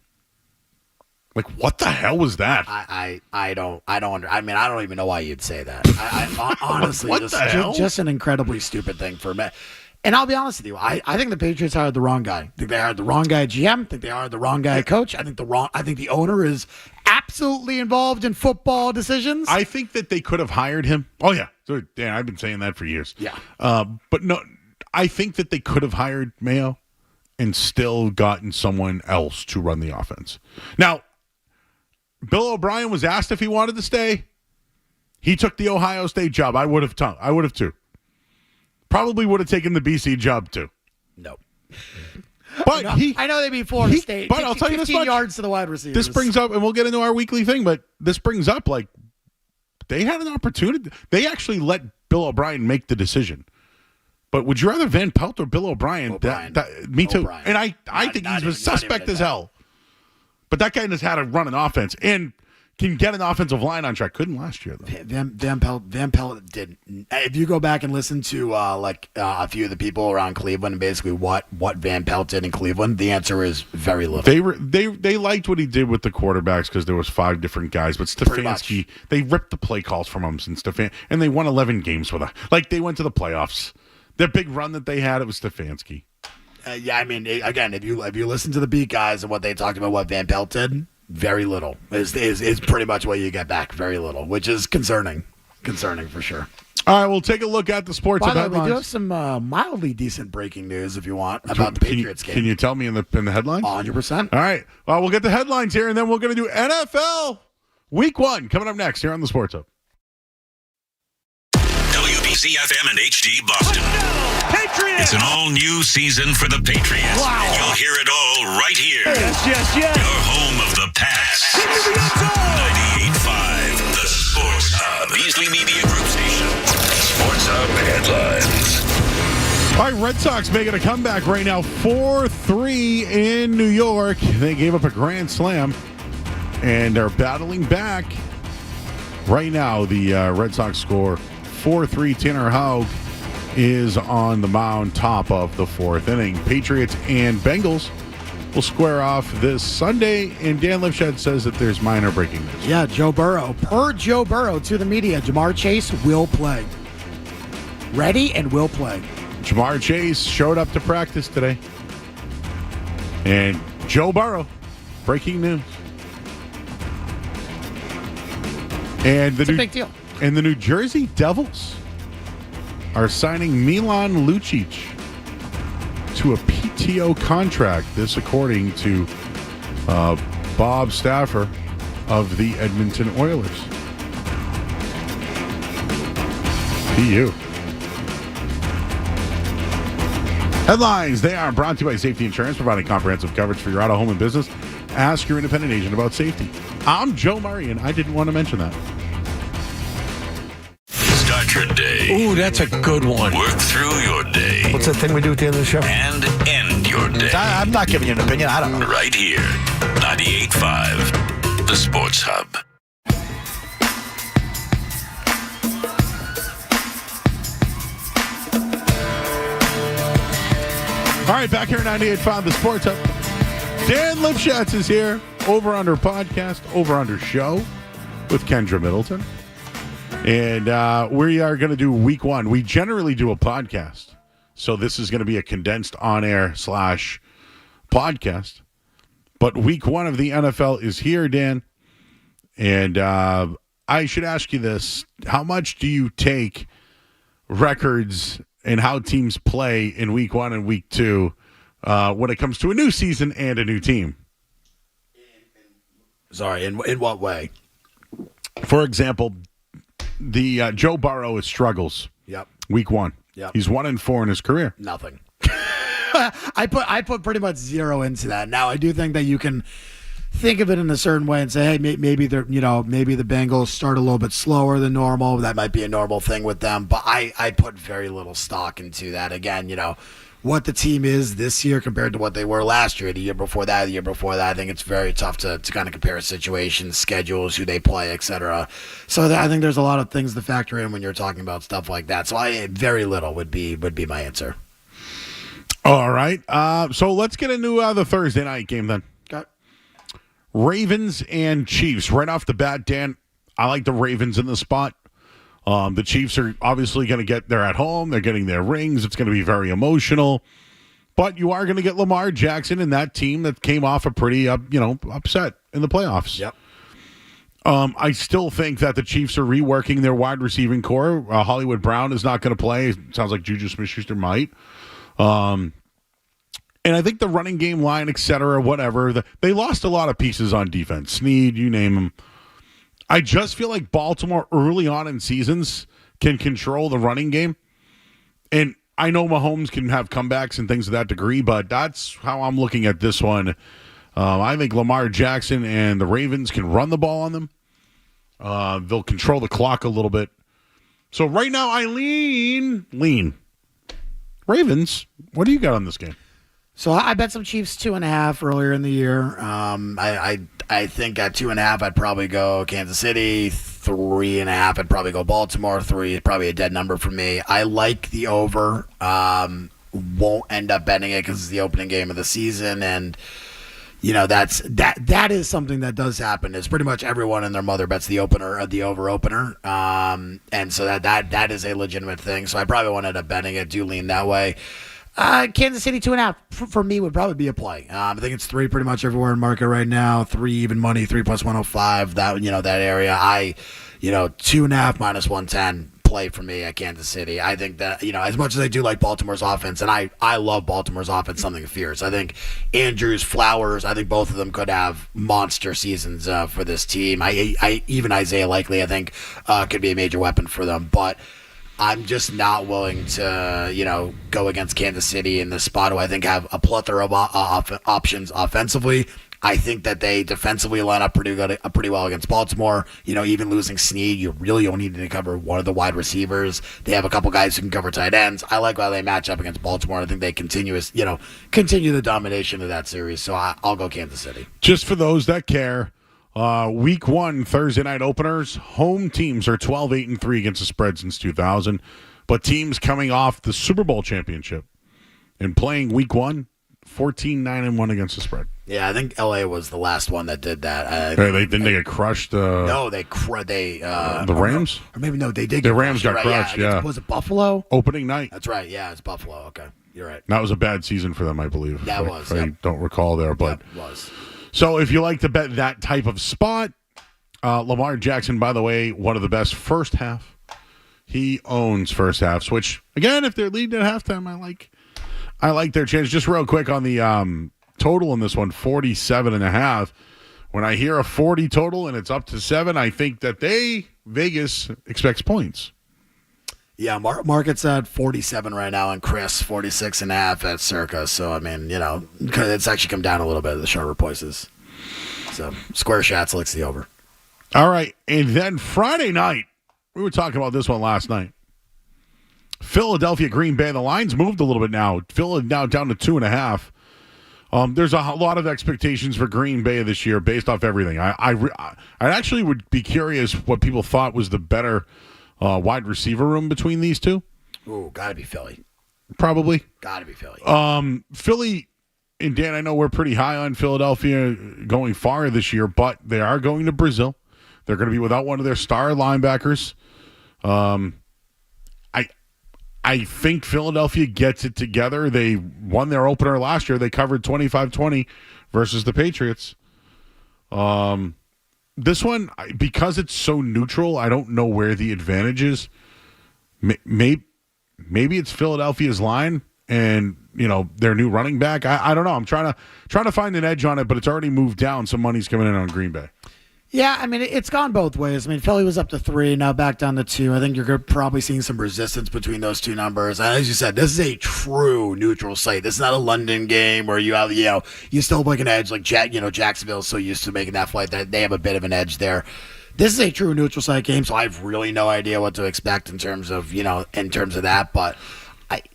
Like, what the hell was that? I don't even know why you'd say that. I honestly, what the hell? Just an incredibly stupid thing for me. And I'll be honest with you, I think the Patriots hired the wrong guy. I think they hired the wrong guy at GM. I think they hired the wrong guy at coach. I think the owner is absolutely involved in football decisions. I think that they could have hired him. Oh yeah, so, Dan, I've been saying that for years. Yeah, but no, I think that they could have hired Mayo and still gotten someone else to run the offense. Now, Bill O'Brien was asked if he wanted to stay. He took the Ohio State job. I would have too. Probably would have taken the BC job too. No. But I know they beat Florida State. But I'll tell you this much. 15 yards to the wide receivers. This brings up, and we'll get into our weekly thing, but this brings up, like, they had an opportunity. They actually let Bill O'Brien make the decision. But would you rather Van Pelt or Bill O'Brien? Me too. O'Brien. And I think he's suspect as hell. But that guy has had to run an offense and can get an offensive line on track. Couldn't last year, though. Van Pelt didn't. If you go back and listen to a few of the people around Cleveland and basically what Van Pelt did in Cleveland, the answer is very little. They liked what he did with the quarterbacks because there was 5 different guys. But Stefanski, they ripped the play calls from him and they won 11 games with him. Like, they went to the playoffs. Their big run that they had, it was Stefanski. I mean, again, if you listen to the beat guys and what they talked about what Van Pelt did, very little is pretty much what you get back. Very little, which is concerning for sure. All right, we'll take a look at the sports. By the way, we do have some mildly decent breaking news if you want about the Patriots game. Can you tell me in the headlines? 100%. All right. Well, we'll get the headlines here, and then we're going to do NFL Week 1 coming up next here on the Sports Hub. WBZ-FM and HD Boston. Patriots! It's an all-new season for the Patriots. Wow. And you'll hear it all right here. Yes. Your home of the pass. 98.5, the Sports Hub. Beasley Media Group Station. Sports Hub headlines. All right, Red Sox making a comeback right now. 4-3 in New York. They gave up a grand slam and are battling back. Right now, the Red Sox score 4-3. Tanner Houck is on the mound, top of the 4th inning. Patriots and Bengals will square off this Sunday, and Dan Lifshatz says that there's minor breaking news. Yeah, Joe Burrow. Per Joe Burrow to the media, Jamar Chase will play. Ready and will play. Jamar Chase showed up to practice today. And Joe Burrow, breaking news. And It's a big deal. And the New Jersey Devils are signing Milan Lucic to a PTO contract. This according to Bob Stafford of the Edmonton Oilers. PU. Headlines. They are brought to you by Safety Insurance, providing comprehensive coverage for your auto, home, and business. Ask your independent agent about safety. I'm Joe Murray, and I didn't want to mention that. Start your day. Ooh, that's a good one. Work through your day. What's that thing we do at the end of the show? And end your day. I'm not giving you an opinion. I don't know. Right here. 98.5. The Sports Hub. All right, back here at 98.5, the Sports Hub. Dan Lifshatz is here. Over Under podcast, Over Under show with Kendra Middleton. And we are going to do week one. We generally do a podcast. So this is going to be a condensed on-air / podcast. But week one of the NFL is here, Dan. And I should ask you this. How much do you take records and how teams play in week one and week two when it comes to a new season and a new team? Sorry, in what way? For example, the Joe Burrow struggles. Yep. Week one. Yep. He's 1-4 in his career. Nothing. I put pretty much 0 into that. Now I do think that you can think of it in a certain way and say, hey, maybe they're maybe the Bengals start a little bit slower than normal. That might be a normal thing with them. But I put very little stock into that. Again, what the team is this year compared to what they were last year, the year before that, the year before that. I think it's very tough to kind of compare situations, schedules, who they play, etc. So I think there's a lot of things to factor in when you're talking about stuff like that. So very little would be my answer. All right. So let's get into the Thursday night game then. Okay. Ravens and Chiefs. Right off the bat, Dan, I like the Ravens in the spot. The Chiefs are obviously going to they're at home. They're getting their rings. It's going to be very emotional. But you are going to get Lamar Jackson and that team that came off a pretty, upset in the playoffs. Yep. I still think that the Chiefs are reworking their wide receiving core. Hollywood Brown is not going to play. Sounds like Juju Smith-Schuster might. And I think the running game line, et cetera, whatever, they lost a lot of pieces on defense. Snead, you name them. I just feel like Baltimore early on in seasons can control the running game. And I know Mahomes can have comebacks and things to that degree, but that's how I'm looking at this one. I think Lamar Jackson and the Ravens can run the ball on them. They'll control the clock a little bit. So right now I lean. Ravens, what do you got on this game? So I bet some Chiefs 2.5 earlier in the year. I think at 2.5 I'd probably go Kansas City. 3.5 I'd probably go Baltimore. 3 is probably a dead number for me. I like the over. Won't end up betting it because it's the opening game of the season, and that is something that does happen. Is pretty much everyone and their mother bets the over opener, and so that is a legitimate thing. So I probably won't end up betting it. Do lean that way. Kansas City 2.5 for me would probably be a play. I think it's 3 pretty much everywhere in market right now. 3 even money, 3 plus 105. That area. 2.5 minus 110 play for me at Kansas City. I think that as much as I do like Baltimore's offense, and I love Baltimore's offense, something fierce. I think Andrews, Flowers, I think both of them could have monster seasons for this team. I even Isaiah Likely I think could be a major weapon for them, but I'm just not willing to, go against Kansas City in this spot who I think have a plethora of options offensively. I think that they defensively line up pretty well against Baltimore. Even losing Snead, you really only need to cover one of the wide receivers. They have a couple guys who can cover tight ends. I like how they match up against Baltimore. I think they continue the domination of that series. So I'll go Kansas City. Just for those that care. Week one, Thursday night openers. Home teams are 12-8-3 against the spread since 2000, but teams coming off the Super Bowl championship and playing week one, 14-9-1 against the spread. Yeah, I think LA was the last one that did that. They get crushed. No, they the Rams, or maybe no, they did. The Rams got crushed. Yeah, was it Buffalo opening night? That's right. Yeah, it's Buffalo. Okay, you're right. That was a bad season for them, I believe. That was. I don't recall there, but it was. So if you like to bet that type of spot, Lamar Jackson, by the way, one of the best first half. He owns first halves, which, again, if they're leading at halftime, I like their chance. Just real quick on the total in this one, 47.5. When I hear a 40 total and it's up to 7, I think that Vegas expects points. Yeah, market's at 47 right now, and Chris 46.5 at Circa. So it's actually come down a little bit of the sharper prices. So Square Shots licks the over. All right, and then Friday night, we were talking about this one last night. Philadelphia, Green Bay. The line's moved a little bit now. Philly now down to 2.5. There's a lot of expectations for Green Bay this year based off everything. I actually would be curious what people thought was the better wide receiver room between these two. Ooh, gotta be Philly. Probably. Gotta be Philly. Philly, and Dan, I know we're pretty high on Philadelphia going far this year, but they are going to Brazil. They're going to be without one of their star linebackers. I think Philadelphia gets it together. They won their opener last year. They covered 25-20 versus the Patriots. This one, because it's so neutral, I don't know where the advantage is. Maybe it's Philadelphia's line and their new running back. I don't know. I'm trying to find an edge on it, but it's already moved down. Some money's coming in on Green Bay. Yeah, I mean, it's gone both ways. I mean, Philly was up to 3, now back down to 2. I think you're probably seeing some resistance between those two numbers. As you said, this is a true neutral site. This is not a London game where you have, you still have like an edge. Like Jacksonville's so used to making that flight that they have a bit of an edge there. This is a true neutral site game, so I have really no idea what to expect in terms of that. But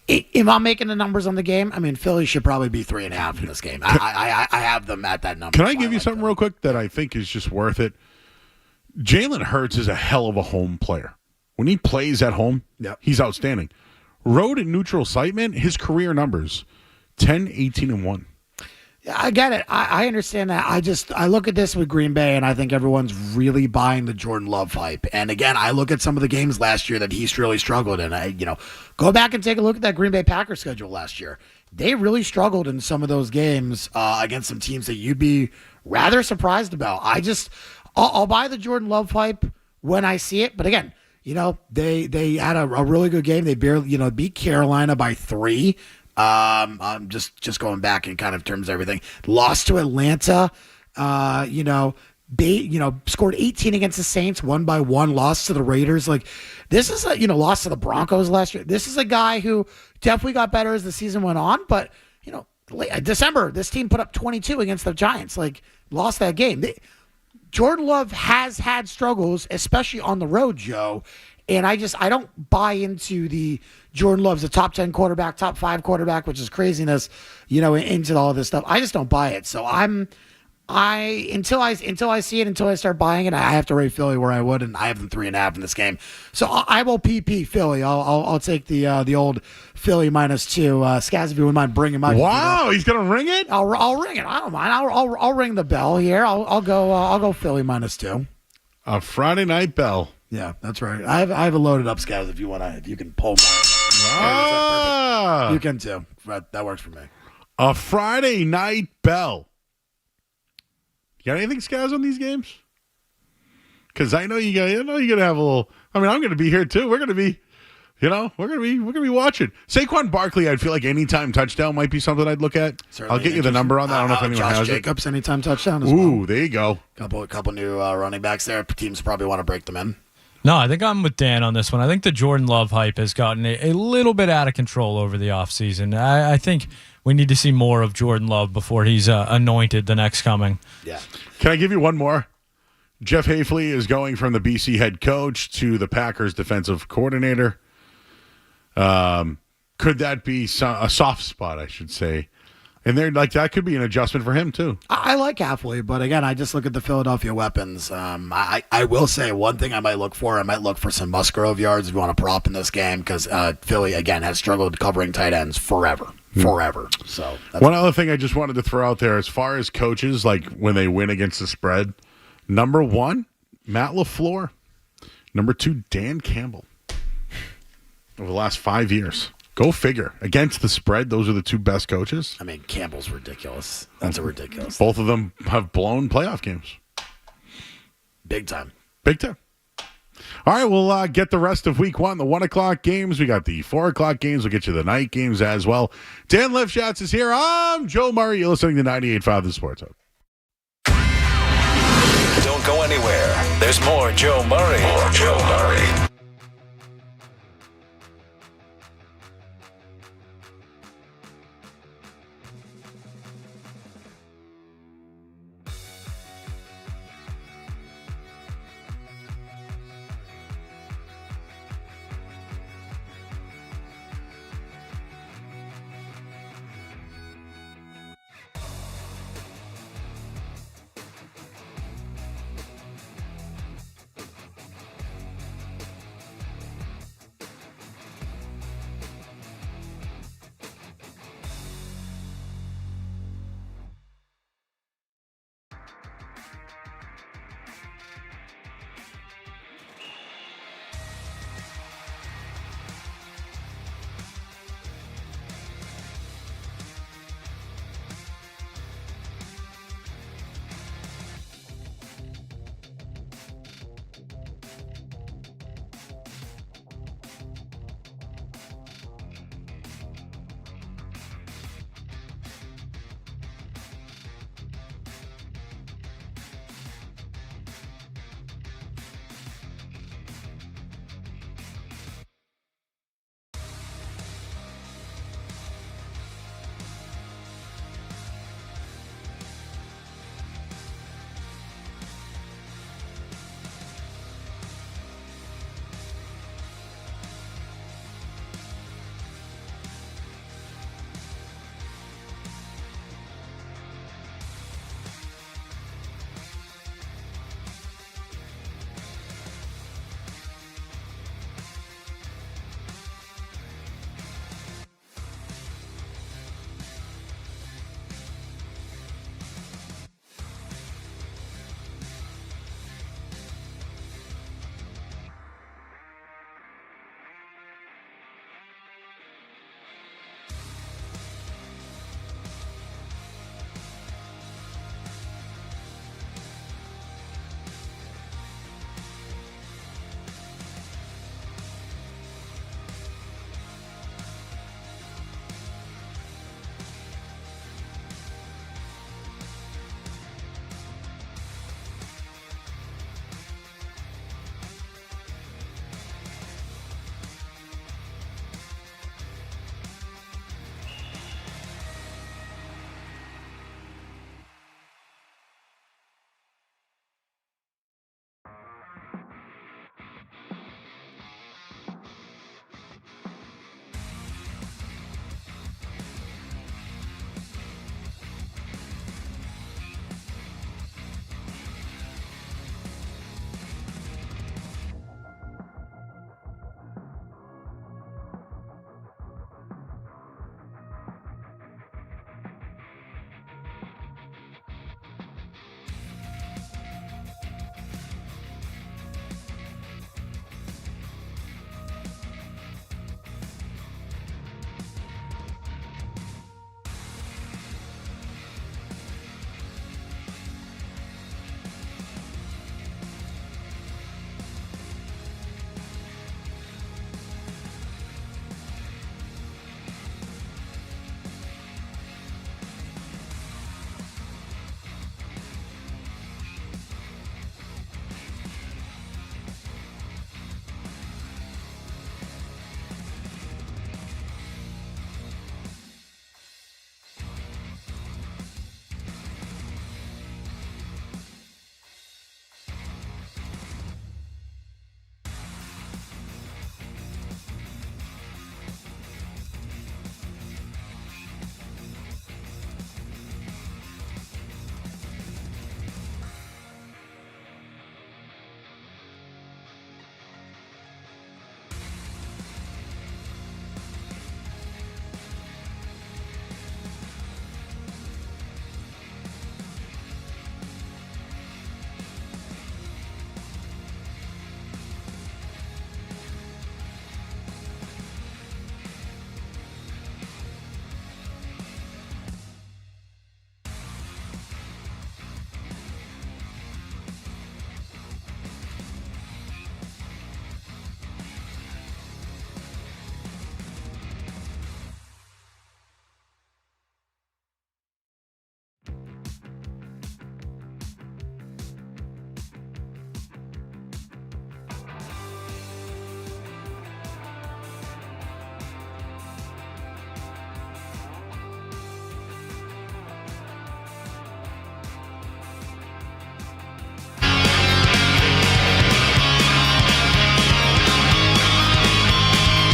if I'm making the numbers on the game, I mean, Philly should probably be 3.5 in this game. I have them at that number. Can I give you something real quick that I think is just worth it? Jalen Hurts is a hell of a home player. When he plays at home, he's outstanding. Road and neutral site, man, his career numbers, 10, 18, and 1. I get it. I understand that. I look at this with Green Bay, and I think everyone's really buying the Jordan Love hype. And again, I look at some of the games last year that he's really struggled in. Go back and take a look at that Green Bay Packers schedule last year. They really struggled in some of those games against some teams that you'd be rather surprised about. I'll buy the Jordan Love hype when I see it. But again, they had a really good game. They barely, beat Carolina by 3. I'm just going back in kind of terms of everything. Lost to Atlanta, scored 18 against the Saints, 1-1, lost to the Raiders. Like, this is lost to the Broncos last year. This is a guy who definitely got better as the season went on, but December, this team put up 22 against the Giants, like lost that game. Jordan Love has had struggles, especially on the road, Joe. And I don't buy into the Jordan Love's a top 10 quarterback, top 5 quarterback, which is craziness, into all of this stuff. I just don't buy it. So until I see it, until I start buying it, I have to rate Philly where I would, and I have them 3.5 in this game. So I will PP Philly. I'll take the old Philly -2. Skaz, if you wouldn't mind bringing my. Wow, he's gonna ring it. I'll ring it. I don't mind. I'll ring the bell here. I'll go Philly -2. A Friday night bell. Yeah, that's right. I have a loaded up, Scouts. If you can pull mine. You can too. That works for me. A Friday night bell. You got anything, Scouts, on these games? Because I know you're gonna have a little. I mean, I'm gonna be here too. We're gonna be, we're gonna be watching. Saquon Barkley. I'd feel like anytime touchdown might be something I'd look at. Certainly I'll get you the number on that. I don't know if anyone Josh has Jacobs, it. anytime touchdown as well. There you go. Couple new running backs there. Teams probably want to break them in. No, I think I'm with Dan on this one. I think the Jordan Love hype has gotten a little bit out of control over the offseason. I think we need to see more of Jordan Love before he's anointed the next coming. Yeah. Can I give you one more? Jeff Hafley is going from the BC head coach to the Packers defensive coordinator. Could that be a soft spot, I should say? And that could be an adjustment for him, too. I like Hafley, but again, I just look at the Philadelphia weapons. I will say one thing I might look for some Musgrove yards if you want to prop in this game, because Philly, again, has struggled covering tight ends forever. So one other thing I just wanted to throw out there, as far as coaches, like when they win against the spread, number 1, Matt LaFleur. Number 2, Dan Campbell. Over the last 5 years. Go figure. Against the spread, those are the 2 best coaches. I mean, Campbell's ridiculous. That's ridiculous. Both of them have blown playoff games. Big time. All right, we'll get the rest of week 1, the 1 o'clock games. We got the 4 o'clock games. We'll get you the night games as well. Dan Lifshatz is here. I'm Joe Murray. You're listening to 98.5 The Sports Hub. Don't go anywhere. There's more Joe Murray.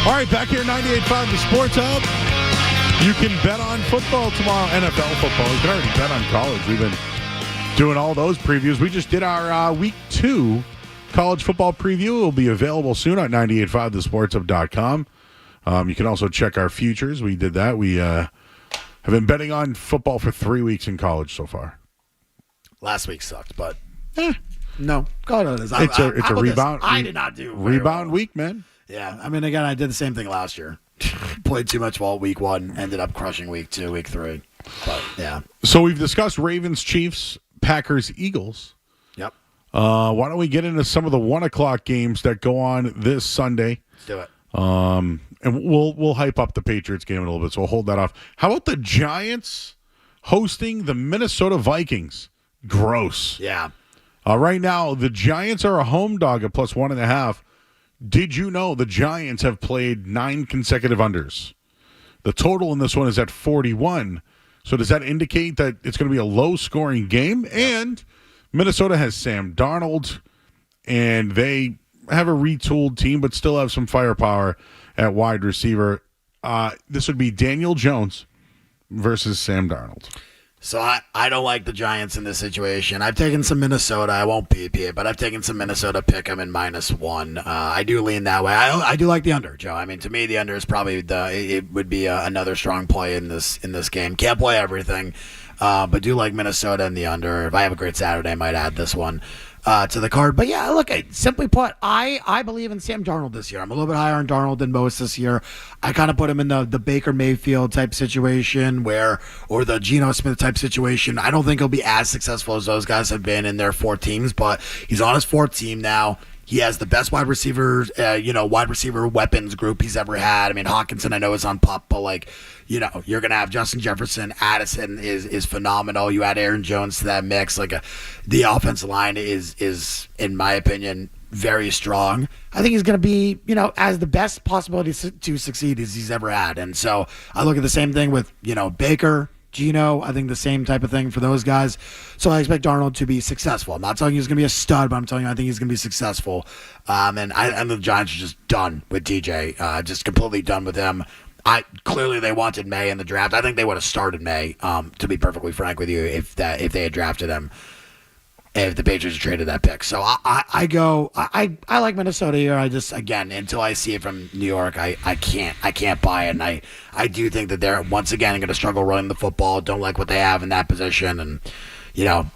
All right, back here, 98.5 The Sports Hub. You can bet on football tomorrow, NFL football. You can already bet on college. We've been doing all those previews. We just did our Week 2 college football preview. It will be available soon at 98.5thesportshub.com. You can also check our futures. We did that. We have been betting on football for 3 weeks in college so far. Last week sucked, but no. God knows. It's a rebound. I did not do rebound week, man. Yeah, I mean, again, I did the same thing last year. Played too much ball week 1, ended up crushing week 2, week 3. But yeah. So we've discussed Ravens, Chiefs, Packers, Eagles. Yep. Why don't we get into some of the 1:00 games that go on this Sunday? Let's do it. And we'll hype up the Patriots game a little bit, so we'll hold that off. How about the Giants hosting the Minnesota Vikings? Gross. Yeah. Right now, the Giants are a home dog at +1.5. Did you know the Giants have played 9 consecutive unders? The total in this one is at 41. So does that indicate that it's going to be a low-scoring game? And Minnesota has Sam Darnold, and they have a retooled team but still have some firepower at wide receiver. This would be Daniel Jones versus Sam Darnold. So I don't like the Giants in this situation. I've taken some Minnesota. I won't PP it, but I've taken some Minnesota pick them in -1. I do lean that way. I do like the under, Joe. I mean, to me, the under is probably it would be another strong play in this game. Can't play everything, but do like Minnesota in the under. If I have a great Saturday, I might add this one to the card. But yeah, look, simply put, I believe in Sam Darnold this year. I'm a little bit higher on Darnold than most this year. I kind of put him in the Baker Mayfield type situation or the Geno Smith type situation. I don't think he'll be as successful as those guys have been in their 4 teams, but he's on his 4th team now. He has the best wide receivers, wide receiver weapons group he's ever had. I mean, Hawkinson, I know is on PUP, but you're going to have Justin Jefferson. Addison is phenomenal. You add Aaron Jones to that mix. The offensive line is, in my opinion, very strong. I think he's going to be, as the best possibility to succeed as he's ever had. And so I look at the same thing with, Baker, Geno. I think the same type of thing for those guys. So I expect Darnold to be successful. I'm not telling you he's going to be a stud, but I'm telling you I think he's going to be successful. And the Giants are just done with DJ, just completely done with him. Clearly they wanted May in the draft. I think they would have started May, to be perfectly frank with you, if they had drafted him, if the Patriots had traded that pick. So I like Minnesota here. I just, again, until I see it from New York, I can't buy it. And I do think that they're once again going to struggle running the football. Don't like what they have in that position. And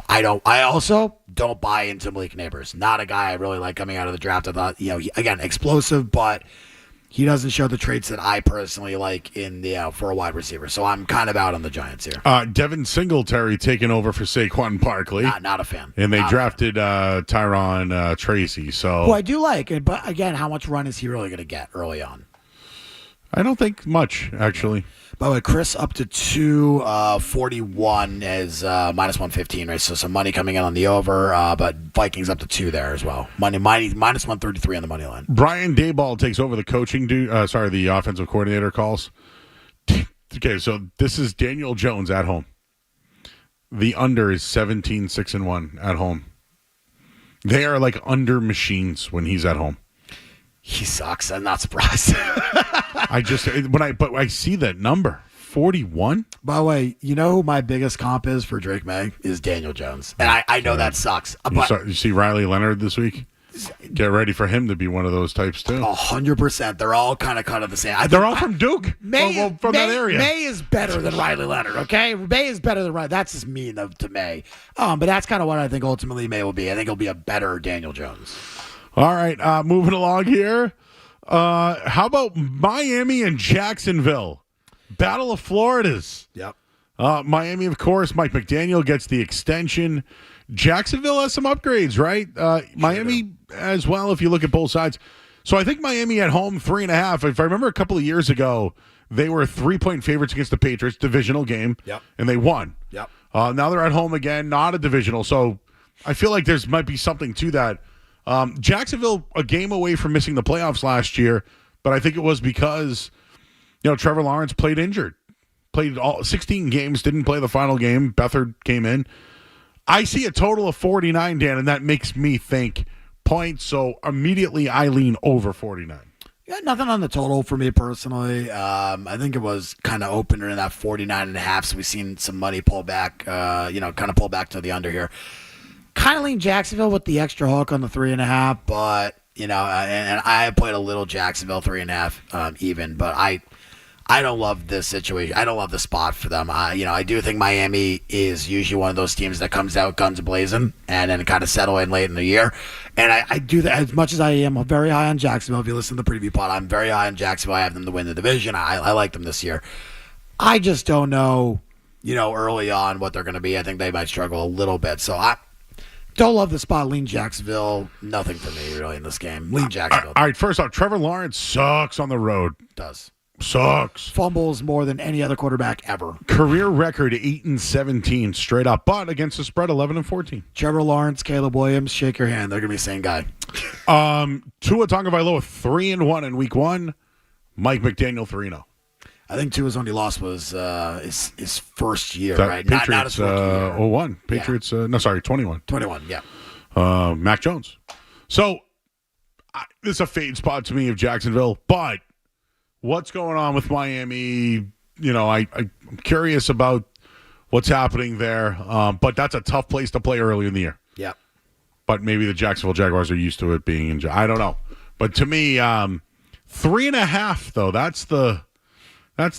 I also don't buy into Malik Neighbors. Not a guy I really like coming out of the draft. I thought, again, explosive, but he doesn't show the traits that I personally like for a wide receiver. So I'm kind of out on the Giants here. Devin Singletary taking over for Saquon Barkley. Not a fan. And they drafted Tyron Tracy. So who I do like, but again, how much run is he really going to get early on? I don't think much, actually. By the way, Chris up to 241 is -115, right? So some money coming in on the over, but Vikings up to 2 there as well. Money -133 on the money line. Brian Daboll takes over the the offensive coordinator calls. Okay, so this is Daniel Jones at home. The under is 17-6-1 at home. They are like under machines when he's at home. He sucks. I'm not surprised. I see that number 41. By the way, you know who my biggest comp is for Drake May is Daniel Jones, and I know that sucks. You see Riley Leonard this week. Get ready for him to be one of those types too. 100%. They're all kind of the same. They're all from Duke. From that area. May is better than Riley Leonard. Okay, May is better than Riley. That's just mean to May. But that's kind of what I think ultimately May will be. I think he'll be a better Daniel Jones. All right, moving along here. How about Miami and Jacksonville? Battle of Floridas. Yep. Miami, of course. Mike McDaniel gets the extension. Jacksonville has some upgrades, right? Miami as well, if you look at both sides. So I think Miami at home, 3.5. If I remember a couple of years ago, they were 3-point favorites against the Patriots, divisional game, and they won. Yep. Now they're at home again, not a divisional. So I feel like there might be something to that. Jacksonville, a game away from missing the playoffs last year, but I think it was because, Trevor Lawrence played injured. Played all 16 games, didn't play the final game. Beathard came in. I see a total of 49, Dan, and that makes me think points, so immediately I lean over 49. Yeah, nothing on the total for me personally. I think it was kind of opener in that 49.5, so we've seen some money pull back, kind of pull back to the under here. Kind of lean Jacksonville with the extra hook on the 3.5, but, and I played a little Jacksonville 3.5 even, but I don't love this situation. I don't love the spot for them. I do think Miami is usually one of those teams that comes out guns blazing and then kind of settle in late in the year. And I do that as much as I am very high on Jacksonville. If you listen to the preview pod, I'm very high on Jacksonville. I have them to win the division. I like them this year. I just don't know, early on what they're going to be. I think they might struggle a little bit. So I don't love the spot. Lean Jacksonville. Nothing for me really in this game. Lean Jacksonville. All right, first off, Trevor Lawrence sucks on the road. Does. Sucks. Fumbles more than any other quarterback ever. Career record 8-17 straight up, but against the spread 11-14. Trevor Lawrence, Caleb Williams, shake your hand. They're gonna be the same guy. Tua Tagovailoa 3-1 in week 1. Mike McDaniel 3-0. I think Tua's only loss was his first year, right? Patriots, not his rookie year. 01. Patriots, 21. 21, yeah. Mac Jones. So this is a fade spot to me of Jacksonville, but what's going on with Miami? I'm curious about what's happening there. But that's a tough place to play early in the year. Yeah. But maybe the Jacksonville Jaguars are used to it being in. I don't know. But to me, 3.5 though. That's the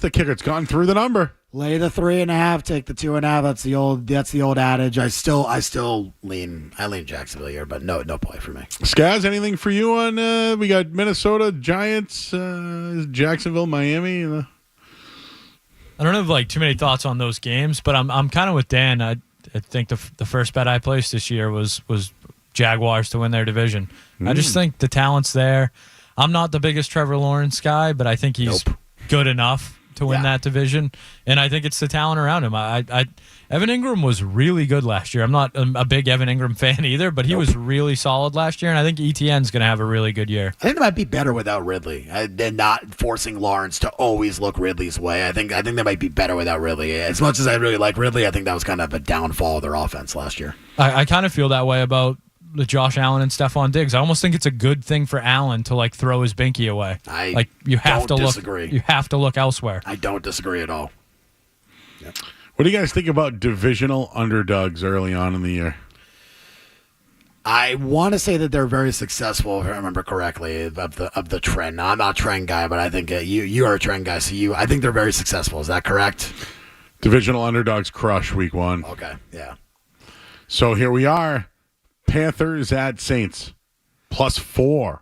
kicker. It's gone through the number. Lay the 3.5, take the 2.5. That's the old adage. I still lean Jacksonville here, but no play for me. Skaz, anything for you on? We got Minnesota Giants, Jacksonville, Miami. I don't have too many thoughts on those games, but I'm kind of with Dan. I think the first bet I placed this year was Jaguars to win their division. I just think the talent's there. I'm not the biggest Trevor Lawrence guy, but I think he's good enough to win that division, and I think it's the talent around him. Evan Ingram was really good last year. I'm not a big Evan Ingram fan either, but he was really solid last year, and I think ETN's going to have a really good year. I think they might be better without Ridley. They're not forcing Lawrence to always look Ridley's way. I think they might be better without Ridley. As much as I really like Ridley, I think that was kind of a downfall of their offense last year. I kind of feel that way about the Josh Allen and Stephon Diggs. I almost think it's a good thing for Allen to throw his binky away. You have to look elsewhere. I don't disagree at all. Yep. What do you guys think about divisional underdogs early on in the year? I want to say that they're very successful, if I remember correctly, of the trend. Now, I'm not a trend guy, but I think you are a trend guy, so I think they're very successful. Is that correct? Divisional underdogs crush week 1. Okay, yeah. So here we are. Panthers at Saints, +4.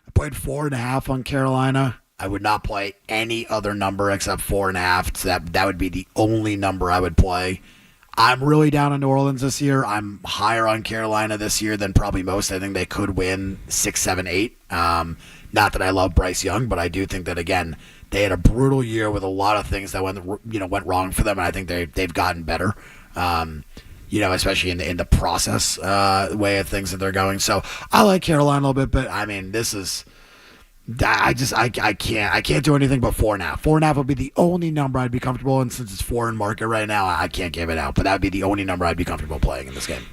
I played 4.5 on Carolina. I would not play any other number except 4.5. So that would be the only number I would play. I'm really down on New Orleans this year. I'm higher on Carolina this year than probably most. I think they could win 6, 7, 8. Not that I love Bryce Young, but I do think that, again, they had a brutal year with a lot of things that went wrong for them, and I think they've gotten better. Especially in the process way of things that they're going. So I like Carolina a little bit, but I mean, this is I can't do anything but 4.5. 4.5 would be the only number I'd be comfortable in, since it's foreign market right now. I can't give it out, but that would be the only number I'd be comfortable playing in this game.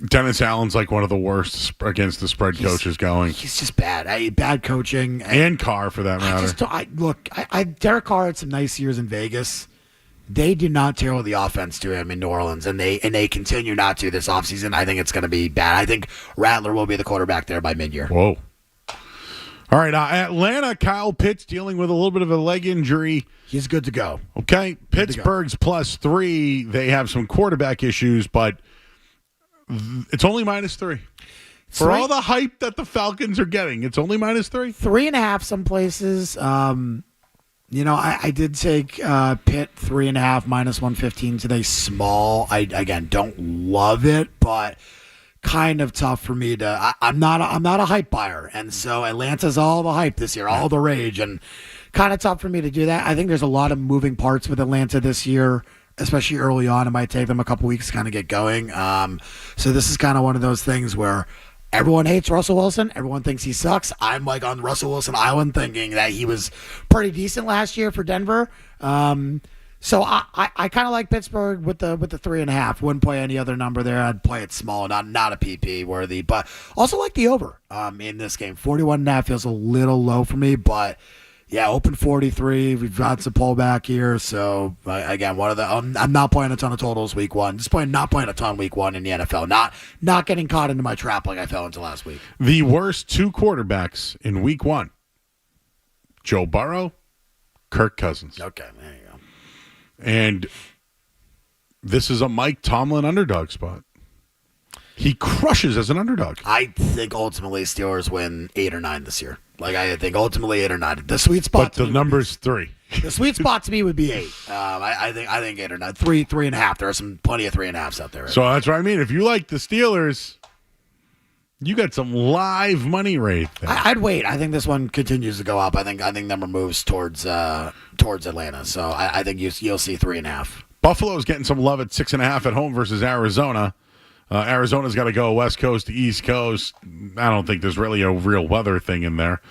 Dennis Allen's one of the worst against the spread coaches going. He's just bad. Bad coaching. And Carr, for that matter. Derek Carr had some nice years in Vegas. They did not tailor the offense to him in New Orleans, and they continue not to this offseason. I think it's going to be bad. I think Rattler will be the quarterback there by mid-year. Whoa. All right, Atlanta, Kyle Pitts dealing with a little bit of a leg injury. He's good to go. Okay, Pittsburgh's +3. They have some quarterback issues, but it's only -3. For all the hype that the Falcons are getting, it's only -3. 3.5 some places. I did take Pitt 3.5 -115 today. Small. I again don't love it, but kind of tough for me to. I'm not a hype buyer, and so Atlanta's all the hype this year, all the rage, and kind of tough for me to do that. I think there's a lot of moving parts with Atlanta this year, especially early on. It might take them a couple weeks to kind of get going. So this is kind of one of those things where everyone hates Russell Wilson. Everyone thinks he sucks. I'm on Russell Wilson Island thinking that he was pretty decent last year for Denver. So I kind of like Pittsburgh with the 3.5. Wouldn't play any other number there. I'd play it small, not a PP worthy, but also like the over in this game. 41.5 feels a little low for me, but yeah, open 43. We've got some pullback here. So again, one of the I'm not playing a ton of totals week one. Not playing a ton week one in the NFL. Not getting caught into my trap like I fell into last week. The worst two quarterbacks in week one: Joe Burrow, Kirk Cousins. Okay, there you go. And this is a Mike Tomlin underdog spot. He crushes as an underdog. I think ultimately Steelers win 8 or 9 this year. Like I think ultimately 8 or 9. The sweet spot. But the number's 3. The sweet spot to me would be 8. I think 8 or 9. 3.5. There are plenty of 3.5s out there. Right so that's what I mean. If you like the Steelers, you got some live money right there. I'd wait. I think this one continues to go up. I think number moves towards Atlanta. So I think you'll see 3.5. Buffalo's getting some love at 6.5 at home versus Arizona. Arizona's got to go West Coast to East Coast. I don't think there's really a real weather thing in there.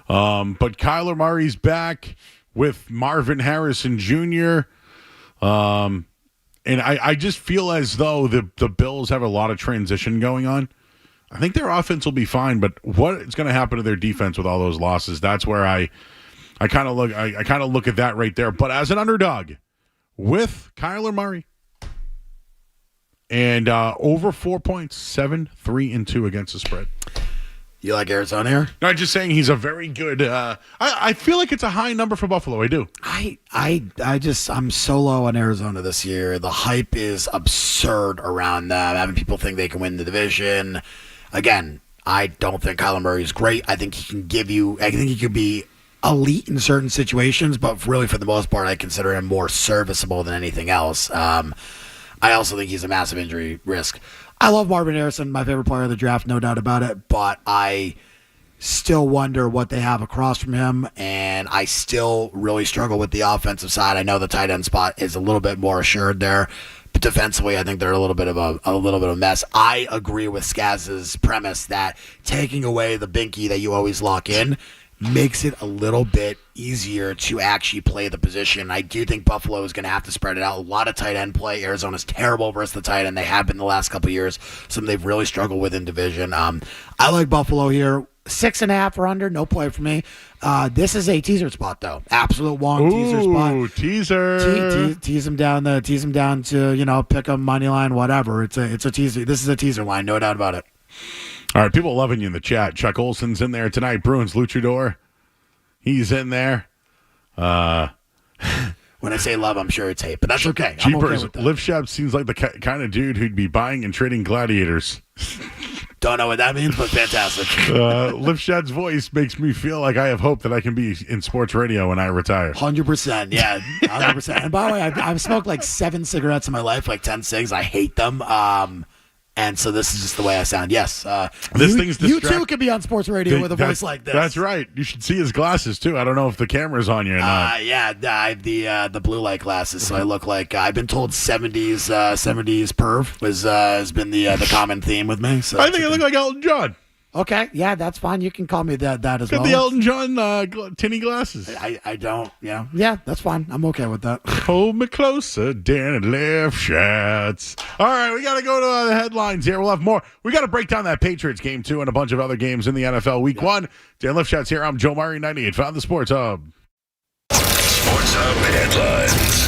But Kyler Murray's back with Marvin Harrison Jr. And I just feel as though the Bills have a lot of transition going on. I think their offense will be fine, but what is going to happen to their defense with all those losses? That's where I kind of look at that right there. But as an underdog with Kyler Murray and over 4 points, 7, 3, and 2 against the spread. You like Arizona here? No, I'm just saying he's a very good. I feel like it's a high number for Buffalo. I do. I'm so low on Arizona this year. The hype is absurd around them. Having people think they can win the division. Again, I don't think Kyler Murray is great. I think he can he could be elite in certain situations, but really for the most part, I consider him more serviceable than anything else. I also think he's a massive injury risk. I love Marvin Harrison, my favorite player of the draft, no doubt about it, but I still wonder what they have across from him, and I still really struggle with the offensive side. I know the tight end spot is a little bit more assured there, but defensively, I think they're a little bit of a mess. I agree with Skaz's premise that taking away the binky that you always lock in makes it a little bit easier to actually play the position. I do think Buffalo is going to have to spread it out. A lot of tight end play. Arizona's terrible versus the tight end. They have been the last couple of years. Something they've really struggled with in division. I like Buffalo here. 6.5 or under, no play for me. This is a teaser spot though. Absolute long teaser spot. Teaser. Tease them down to pick a money line, whatever. It's a teaser. This is a teaser line, no doubt about it. All right, people loving you in the chat. Chuck Olson's in there tonight. Bruins Luchador. He's in there. When I say love, I'm sure it's hate, but that's okay. Jeepers, I'm okay with that. Lifshatz seems like the kind of dude who'd be buying and trading gladiators. Don't know what that means, but fantastic. Lifshat's voice makes me feel like I have hope that I can be in sports radio when I retire. 100%, yeah, 100%. And by the way, I've smoked like 7 cigarettes in my life, like 10 cigs. I hate them. And so this is just the way I sound. Yes. You too could be on sports radio with a voice like this. That's right. You should see his glasses, too. I don't know if the camera's on you or not. Yeah, I have the blue light glasses, so I look like I've been told 70s perv has been the common theme with me. So I think I look like Elton John. Okay, yeah, that's fine. You can call me that as well. Got the Elton John tinny glasses. I don't, yeah, that's fine. I'm okay with that. Hold me closer, Dan Lifshatz. All right, we got to go to the headlines here. We'll have more. We got to break down that Patriots game, too, and a bunch of other games in the NFL Week 1. Dan Lifshatz here. I'm Joe Murray, 98.5 The Sports Hub. Sports Hub headlines.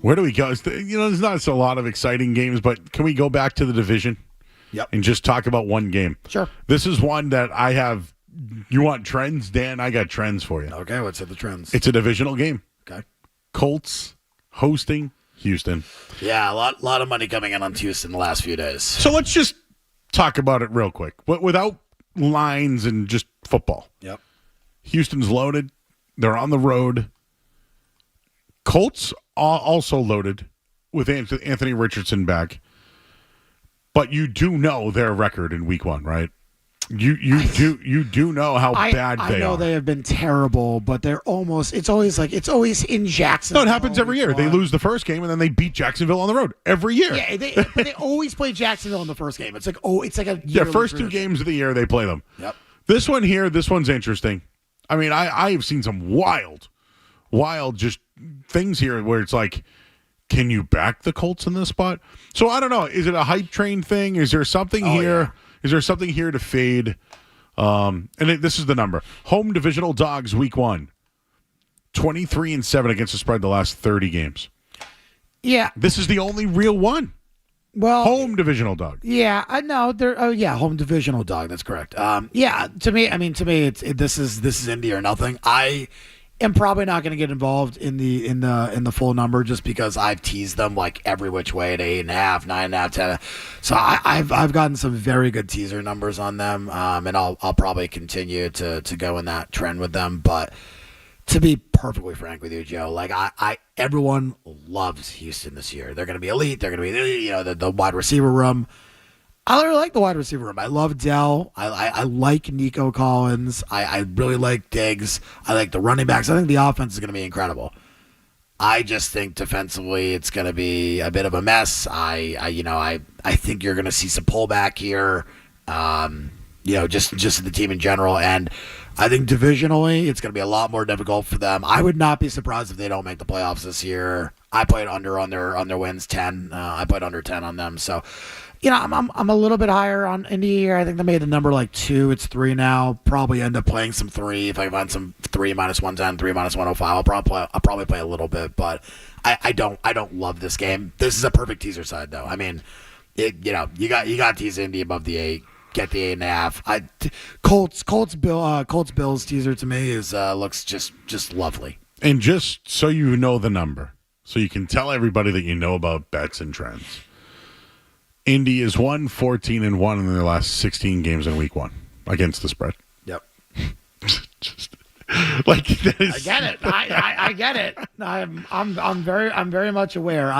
Where do we go? There's not a lot of exciting games, but can we go back to the division? Yep. And just talk about one game? Sure. This is one that I have. You want trends, Dan? I got trends for you. Okay, what's the trends? It's a divisional game. Okay. Colts hosting Houston. Yeah, a lot of money coming in on Houston the last few days. So let's just talk about it real quick, without lines and just football. Yep. Houston's loaded. They're on the road. Colts are also loaded with Anthony Richardson back. But you do know their record in week 1, right? You do know how bad they are. I know they have been terrible, but they're almost. It's always in Jacksonville. No, it happens every year. They lose the first game and then they beat Jacksonville on the road every year. Yeah, but they always play Jacksonville in the first game. It's like a first 2 games of the year they play them. Yep. This one's interesting. I mean, I've seen some wild just things here where it's like, can you back the Colts in this spot? So I don't know. Is it a hype train thing? Is there something here? Yeah. Is there something here to fade? This is the number. Home divisional dogs week 1. 23-7 against the spread the last 30 games. Yeah. This is the only real one. Well, home divisional dog. Yeah, I know. Home divisional dog. That's correct. To me, this is Indy or nothing. I am probably not going to get involved in the full number just because I've teased them like every which way at 8.5, 9.5, 10. So I've gotten some very good teaser numbers on them, and I'll probably continue to go in that trend with them. But to be perfectly frank with you, Joe, like everyone loves Houston this year. They're going to be elite. They're going to be the wide receiver room. I really like the wide receiver room. I love Dell. I like Nico Collins. I really like Diggs. I like the running backs. I think the offense is going to be incredible. I just think defensively it's going to be a bit of a mess. I think you're going to see some pullback here. Just the team in general, and I think divisionally it's going to be a lot more difficult for them. I would not be surprised if they don't make the playoffs this year. I played under on their wins 10. I put under 10 on them. So, I'm a little bit higher on Indy here. I think they made the number like 2. It's 3 now. Probably end up playing some 3. If I find some 3 minus 110, 3 minus 105, I'll probably play a little bit. But I don't love this game. This is a perfect teaser side though. I mean, you got tease Indy above the 8. Get the 8.5. Colts Bills teaser to me is looks just lovely. And just so you know the number, so you can tell everybody that you know about bets and trends. Indy is 14-1 in their last 16 games in week 1 against the spread. Yep. Like that is, I get it. I get it. I'm very much aware.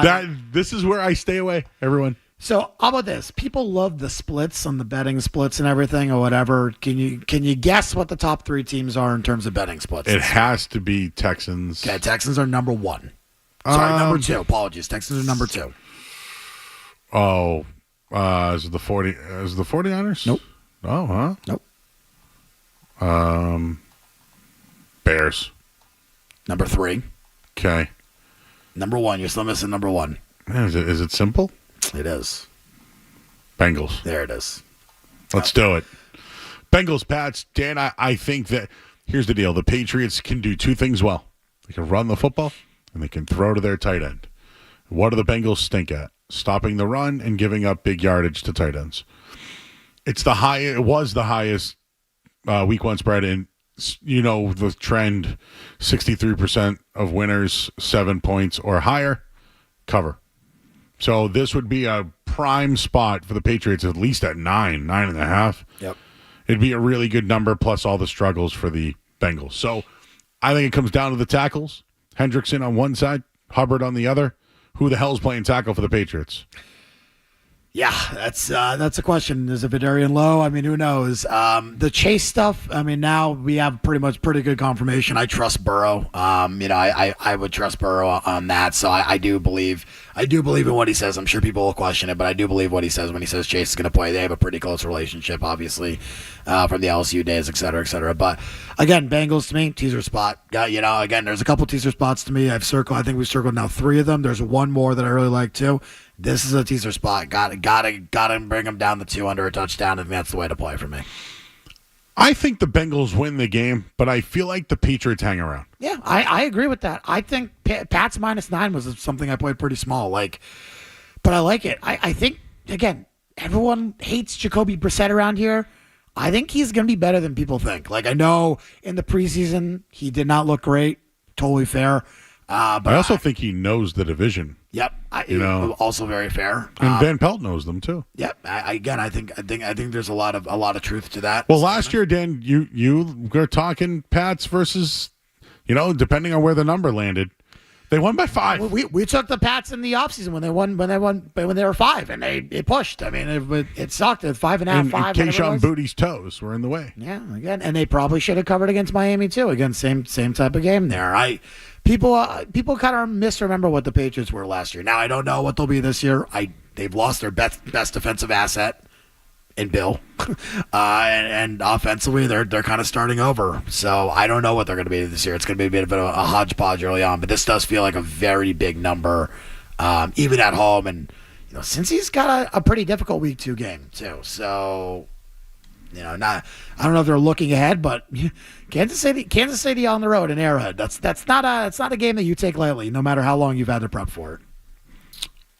This is where I stay away, everyone. So how about this? People love the splits on the betting splits and everything or whatever. Can you guess what the top 3 teams are in terms of betting splits? It has to be Texans. Okay, Texans are number 1. Sorry, number 2. Apologies. Texans are number 2. Oh, is it the 49ers? Nope. Oh, huh? Nope. Bears. Number 3. Okay. Number 1. You're still missing number 1. Man, is it simple? It is. Bengals. There it is. Let's do it. Bengals, Pats. Dan, I think that here's the deal. The Patriots can do 2 things well. They can run the football, and they can throw to their tight end. What do the Bengals stink at? Stopping the run and giving up big yardage to tight ends. It was the highest week 1 spread, and the trend, 63% of winners, 7 points or higher, cover. So this would be a prime spot for the Patriots, at least at 9.5. Yep. It'd be a really good number, plus all the struggles for the Bengals. So I think it comes down to the tackles. Hendrickson on one side, Hubbard on the other. Who the hell's playing tackle for the Patriots? Yeah, that's a question. Is it Vidarian Lowe? I mean, who knows? The Chase stuff, I mean, now we have pretty good confirmation. I trust Burrow. I would trust Burrow on that. So I do believe in what he says. I'm sure people will question it, but I do believe what he says when he says Chase is going to play. They have a pretty close relationship, obviously, from the LSU days, et cetera, et cetera. But again, Bengals to me, teaser spot. Again, there's a couple teaser spots to me. I think we've circled now 3 of them. There's one more that I really like too. This is a teaser spot. Got to bring them down the 2 under a touchdown, and that's the way to play for me. I think the Bengals win the game, but I feel like the Patriots hang around. Yeah, I agree with that. I think Pats -9 was something I played pretty small, but I like it. I think, again, everyone hates Jacoby Brissett around here. I think he's going to be better than people think. I know in the preseason he did not look great. Totally fair. But I also think he knows the division. Yep. Also very fair. And Van Pelt knows them too. Yep. I think there's a lot of truth to that. Well, last year, Dan, you were talking Pats versus, depending on where the number landed, they won by 5. We took the Pats in the offseason when they were 5, and it pushed. I mean, it sucked at 5.5, 5. Keyshawn Booty's toes were in the way. Yeah, again, and they probably should have covered against Miami too. Again, same type of game there. People kind of misremember what the Patriots were last year. Now I don't know what they'll be this year. They've lost their best defensive asset in Bill, and offensively they're kind of starting over. So I don't know what they're going to be this year. It's going to be a bit of a hodgepodge early on, but this does feel like a very big number, even at home. And since he's got a pretty difficult week 2 game too, so. I don't know if they're looking ahead, but Kansas City on the road in Arrowhead. That's not a game that you take lightly, no matter how long you've had to prep for it.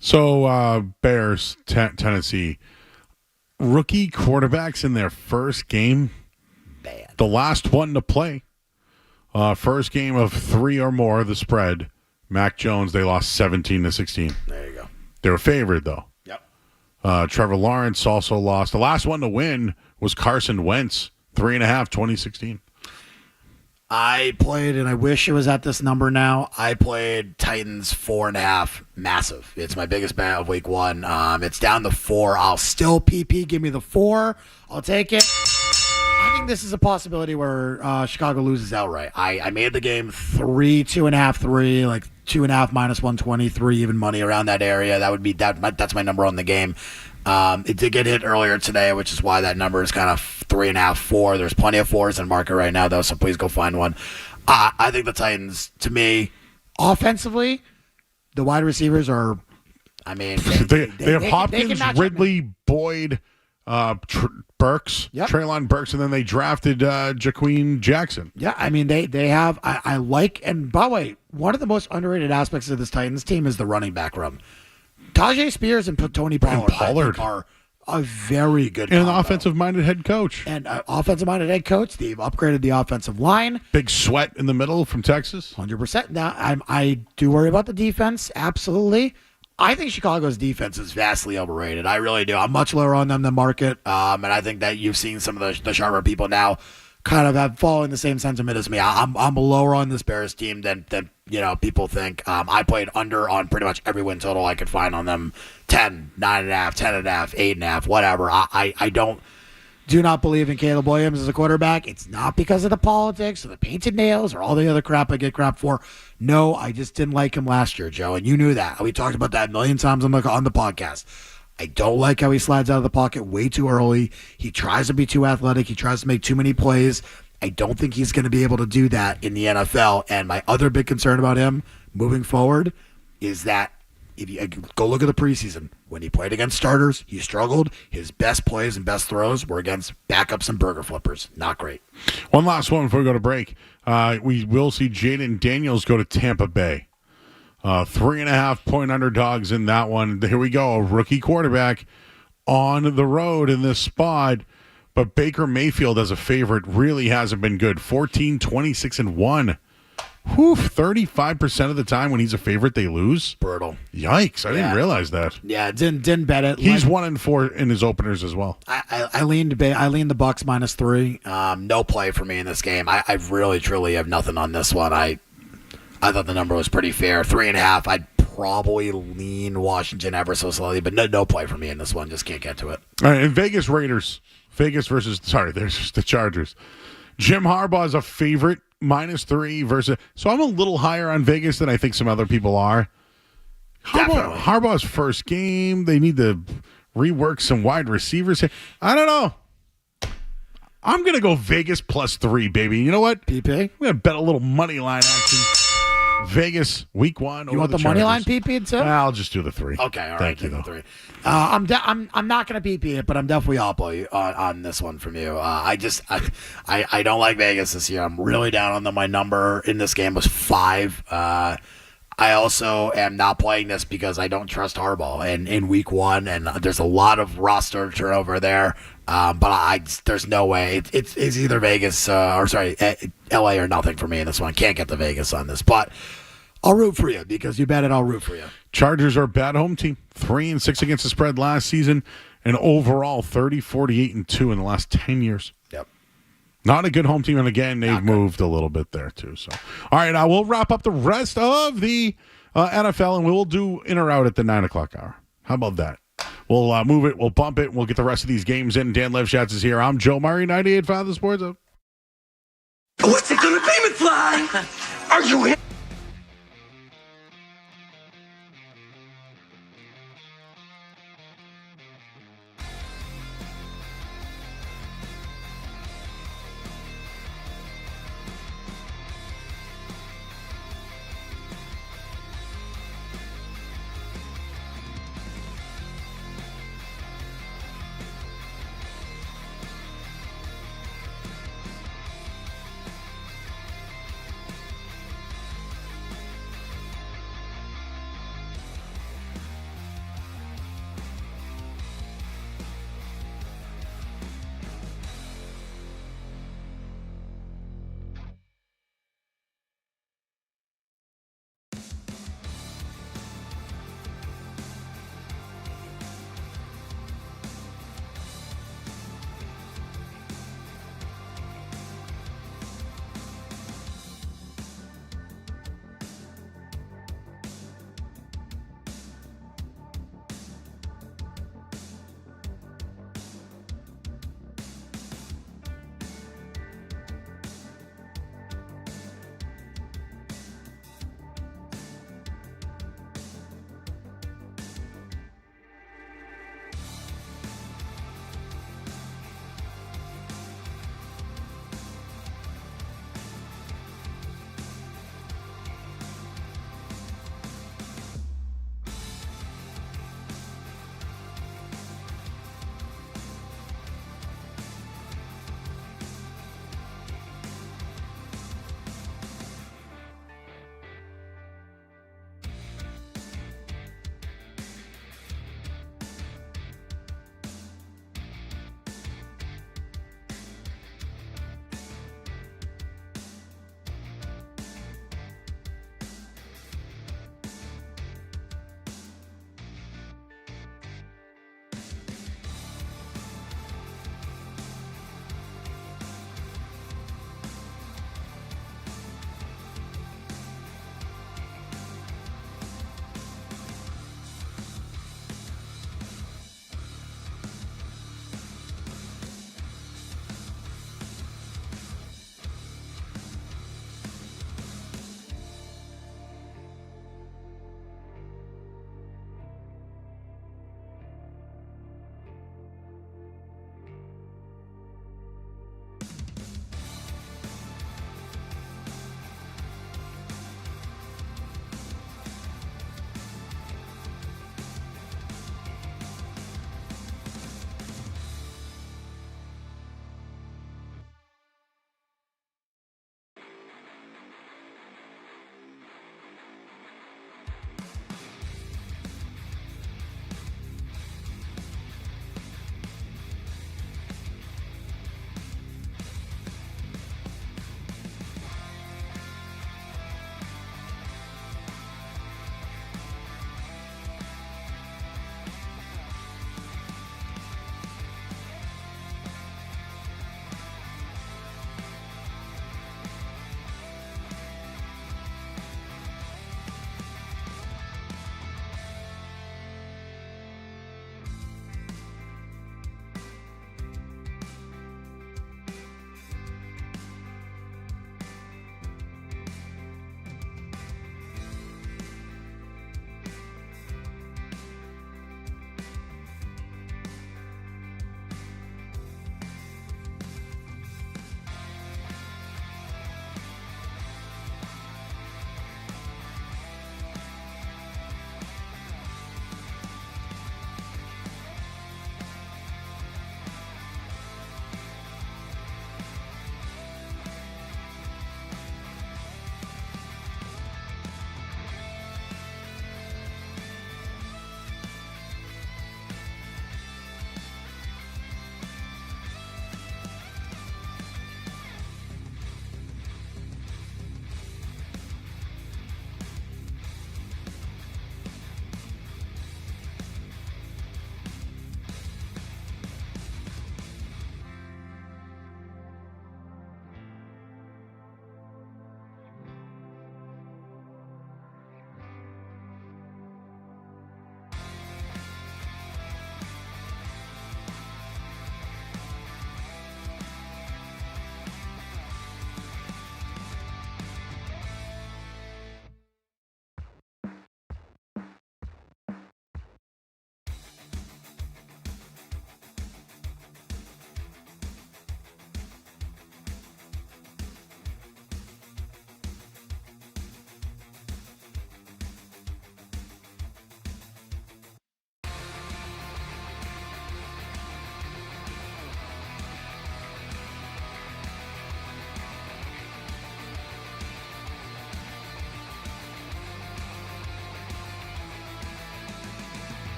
So Bears, Tennessee, rookie quarterbacks in their first game, bad. The last one to play, first game of 3 or more, the spread. Mac Jones, they lost 17-16. There you go. They were favored though. Yep. Trevor Lawrence also lost. The last one to win was Carson Wentz, 3.5, 2016. I played, and I wish it was at this number now. I played Titans 4.5, massive. It's my biggest bet of week 1. It's down to 4. I'll still PP. Give me the 4. I'll take it. I think this is a possibility where Chicago loses outright. I made the game 3, 2.5, 3, 2.5 minus 120, 3 even money around that area. That's my number on the game. It did get hit earlier today, which is why that number is kind of 3.5, 4. There's plenty of 4s in the market right now, though, so please go find one. I think the Titans, to me, offensively, the wide receivers are, they have Hopkins, Ridley, Boyd, Burks, Treylon Burks, and then they drafted Jaqueen Jackson. Yeah, they have, I like, and by the way, one of the most underrated aspects of this Titans team is the running back room. Tajay Spears and Tony Pollard are a very good and an offensive-minded head coach. And offensive-minded head coach. They've upgraded the offensive line. Big Sweat in the middle from Texas. 100%. Now, I do worry about the defense, absolutely. I think Chicago's defense is vastly overrated. I really do. I'm much lower on them than market, and I think that you've seen some of the sharper people now kind of have fallen the same sentiment as me. I'm lower on this Bears team than people think. I played under on pretty much every win total I could find on them. 10, 9.5, 10.5, 8.5, whatever. I do not believe in Caleb Williams as a quarterback. It's not because of the politics or the painted nails or all the other crap I get crap for. No, I just didn't like him last year, Joe, and you knew that. We talked about that a million times on the podcast. I don't like how he slides out of the pocket way too early. He tries to be too athletic. He tries to make too many plays. I don't think he's going to be able to do that in the NFL. And my other big concern about him moving forward is that if you go look at the preseason, when he played against starters, he struggled. His best plays and best throws were against backups and burger flippers. Not great. One last one before we go to break. We will see Jaden Daniels go to Tampa Bay. 3.5 point underdogs in that one. Here we go. A rookie quarterback on the road in this spot. But Baker Mayfield as a favorite really hasn't been good. 14, 26, and 1. 35% of the time when he's a favorite, they lose. Brutal. Yikes. I didn't realize that. Yeah, didn't bet it. He's 1-4 in his openers as well. I leaned the Bucks -3. No play for me in this game. I really, truly have nothing on this one. I thought the number was pretty fair. 3.5. I'd probably lean Washington ever so slightly, but no play for me in this one. Just can't get to it. All right, and Vegas Raiders. There's the Chargers. Jim Harbaugh is a favorite, -3 versus. So I'm a little higher on Vegas than I think some other people are. Harbaugh's first game. They need to rework some wide receivers. I don't know. I'm going to go Vegas +3, baby. You know what? PP? We're going to bet a little money line action. Vegas week 1. You want the money line PP too? I'll just do the 3. Okay, all right. Thank you, do the though. 3. I'm not going to PP it, but I'm definitely up on this one from you. I don't like Vegas this year. I'm really down on them. My number in this game was 5. I also am not playing this because I don't trust Harbaugh and in week 1, and there's a lot of roster turnover there. But there's no way it's either Vegas LA or nothing for me in this one. Can't get the Vegas on this, but I'll root for you because you bet it. I'll root for you. Chargers are a bad home team. 3-6 against the spread last season, and overall 30, 48-2 in the last 10 years. Yep. Not a good home team, and again, they've moved a little bit there too. So, all right, we'll wrap up the rest of the NFL, and we will do in or out at the 9 o'clock hour. How about that? We'll move it, we'll bump it, and we'll get the rest of these games in. Dan Lifshatz is here. I'm Joe Murray, 98.5 The Sports Hub. What's it gonna be, McFly? Are you in?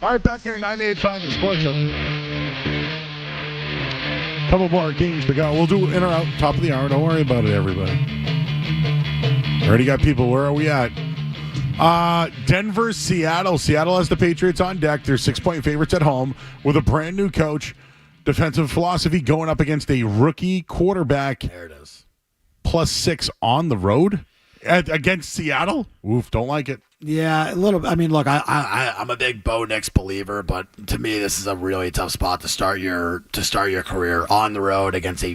All right, back here, 98.5 The Sports Show. Couple more games to go. We'll do in or out, top of the hour. Don't worry about it, everybody. Already got people. Where are we at? Denver, Seattle. Seattle has the Patriots on deck. They're 6-point favorites at home with a brand new coach. Defensive philosophy going up against a rookie quarterback. There it is. +6 on the road against Seattle. Oof, don't like it. Yeah, a little. I mean, look, I'm a big Bo Nix believer, but to me, this is a really tough spot to start your career on the road against in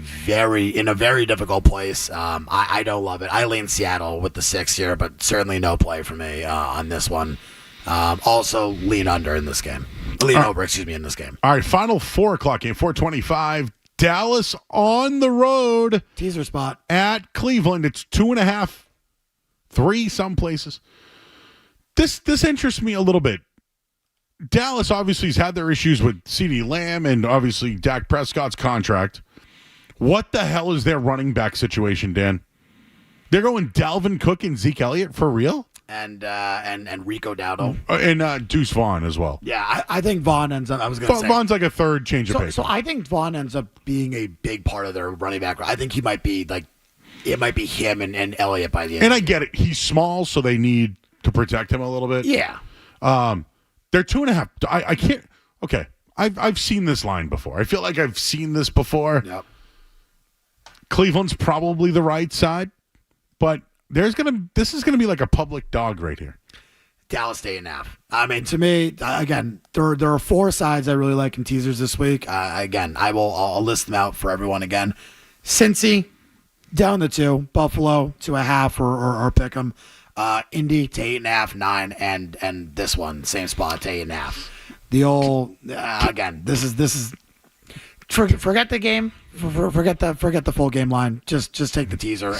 a very difficult place. I don't love it. I lean Seattle with the 6 here, but certainly no play for me on this one. Also, lean under in this game. Lean over, in this game. All right, final 4 o'clock game, 4:25. Dallas on the road. Teaser spot. At Cleveland. It's 2.5, 3 some places. This interests me a little bit. Dallas obviously has had their issues with CeeDee Lamb and obviously Dak Prescott's contract. What the hell is their running back situation, Dan? They're going Dalvin Cook and Zeke Elliott for real? And Rico Dowdle. And Deuce Vaughn as well. Yeah, I think Vaughn ends up. I was going to say Vaughn's like a third change of pace. So I think Vaughn ends up being a big part of their running back. I think he might be like, it might be him and Elliott by the end. And I get it. He's small, so they need to protect him a little bit. Yeah. They're 2.5. I can't. Okay. I've seen this line before. I feel like I've seen this before. Yep. Cleveland's probably the right side, but this is gonna be like a public dog right here. Dallas 8.5. I mean, to me, again, there are 4 sides I really like in teasers this week. Again, I'll list them out for everyone again. Cincy down to 2, Buffalo 2.5 or pick 'em. Indy to 8.5, 9, and this one same spot to 8.5. The old again. This is forget the game. Forget the full game line. Just take the teaser.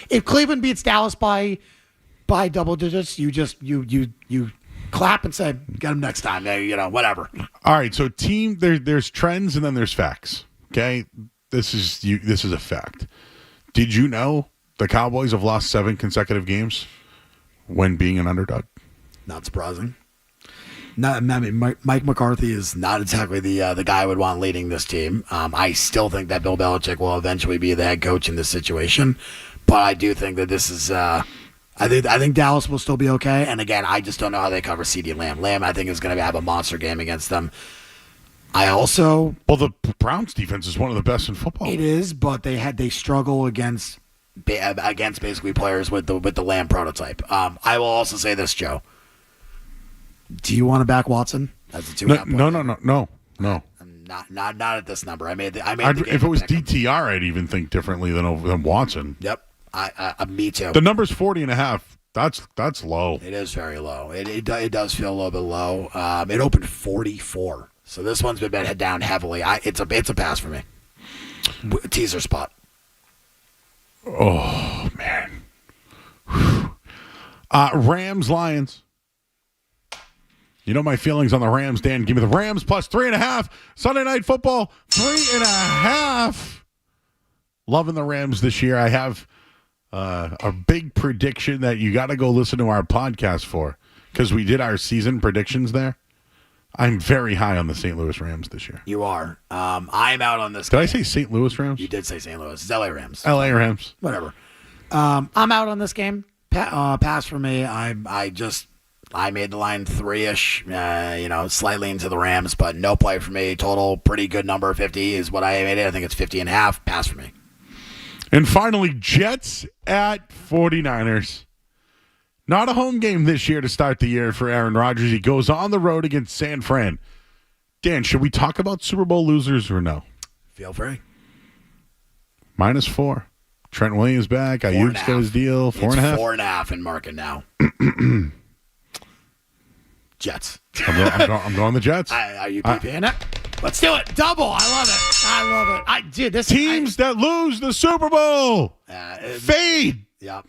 If Cleveland beats Dallas by double digits, you clap and say get them next time. Whatever. All right. So there's trends and then there's facts. Okay, this is a fact. Did you know the Cowboys have lost 7 consecutive games when being an underdog? Not surprising. Mike McCarthy is not exactly the guy I would want leading this team. I still think that Bill Belichick will eventually be the head coach in this situation, but I do think that this is. I think Dallas will still be okay. And again, I just don't know how they cover CeeDee Lamb. Lamb, I think, is going to have a monster game against them. The Browns defense is one of the best in football. It is, but they struggle against basically players with the Lamb prototype. I will also say this, Joe. Do you want to back Watson as a 2.5? No. Not at this number. I made the if it was DTR, I'd even think differently than Watson. Yep. Me too. The number's 40.5. That's low. It is very low. It does feel a little bit low. It opened 44, so this one's been head down heavily. It's a pass for me. Teaser spot. Oh man. Rams Lions. You know my feelings on the Rams, Dan. Give me the Rams plus 3.5. Sunday Night Football 3.5. Loving the Rams this year. I have a big prediction that you got to go listen to our podcast for because we did our season predictions there. I'm very high on the St. Louis Rams this year. You are. I'm out on this. Did I say St. Louis Rams? You did say St. Louis. It's LA Rams. LA Rams. Whatever. I'm out on this game. Pass for me. I made the line 3-ish, slightly into the Rams, but no play for me. Total pretty good number, 50 is what I made it. I think it's 50.5. Pass for me. And finally, Jets at 49ers. Not a home game this year to start the year for Aaron Rodgers. He goes on the road against San Fran. Dan, should we talk about Super Bowl losers or no? Feel free. -4. Trent Williams back. Ayuk's got his deal. 4.5. 4.5 in market now. Jets. I'm going the Jets. Are you PPing it? Let's do it. Double. I love it. Dude, this teams that lose the Super Bowl fade. Yeah.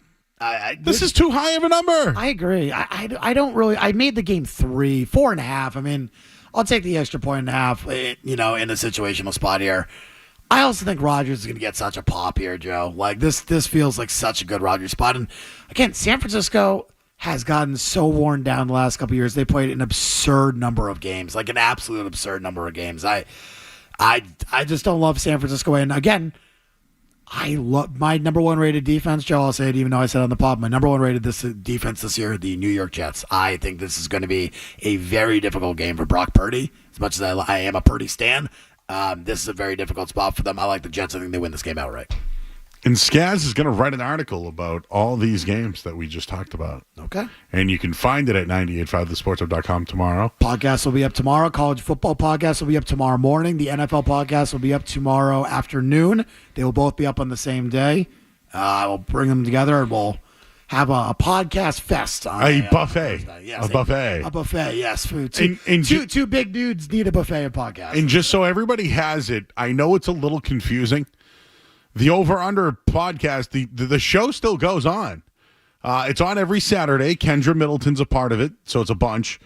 This is too high of a number. I agree. I don't really. I made the game 4.5. I mean, I'll take the extra 1.5. In a situational spot here. I also think Rodgers is going to get such a pop here, Joe. Like this feels like such a good Rodgers spot. And again, San Francisco has gotten so worn down the last couple of years. They played an absurd number of games, like an absolute absurd number of games. I just don't love San Francisco. And again, I love my number one rated defense, Joe. I'll say it even though I said it on the pod. My number one rated defense this year, the New York Jets. I think this is going to be a very difficult game for Brock Purdy. As much as I am a Purdy stan, this is a very difficult spot for them. I like the Jets. I think they win this game outright. And Skaz is going to write an article about all these games that we just talked about. Okay. And you can find it at 985thesportshub.com tomorrow. Podcast will be up tomorrow. College football podcast will be up tomorrow morning. The NFL podcast will be up tomorrow afternoon. They will both be up on the same day. I will bring them together and we'll have a podcast fest. A buffet. Yes, a buffet. A buffet, yes. Two big dudes need a buffet of podcasts. And just so everybody has it, I know it's a little confusing. The Over-Under podcast, the show still goes on. It's on every Saturday. Kendra Middleton's a part of it, so it's a bunch.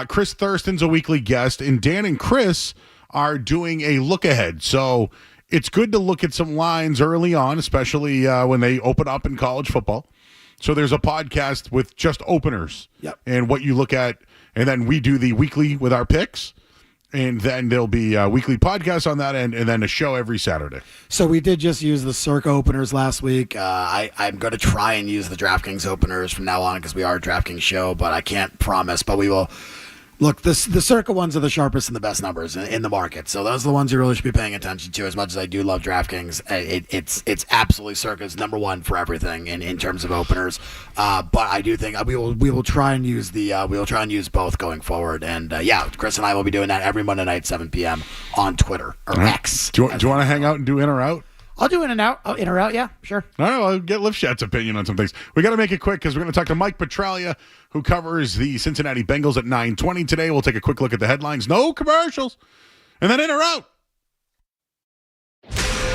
Chris Thurston's a weekly guest, and Dan and Chris are doing a look-ahead. So it's good to look at some lines early on, especially when they open up in college football. So there's a podcast with just openers and what you look at, and then we do the weekly with our picks. And then there'll be a weekly podcast on that end, and then a show every Saturday. So we did just use the Circa openers last week. I'm going to try and use the DraftKings openers from now on because we are a DraftKings show, but I can't promise. But we will. Look, the Circa ones are the sharpest and the best numbers in the market. So those are the ones you really should be paying attention to. As much as I do love DraftKings, it's absolutely Circa's number one for everything in terms of openers. But I do think we will try and use both going forward. And Chris and I will be doing that every Monday night, 7 p.m. on Twitter or X. Do you want to hang out and do in or out? I'll do in and out. In or out, yeah, sure. All right, I'll get Lifshat's opinion on some things. We got to make it quick because we're going to talk to Mike Petraglia, who covers the Cincinnati Bengals at 9:20 today. We'll take a quick look at the headlines. No commercials. And then in or out.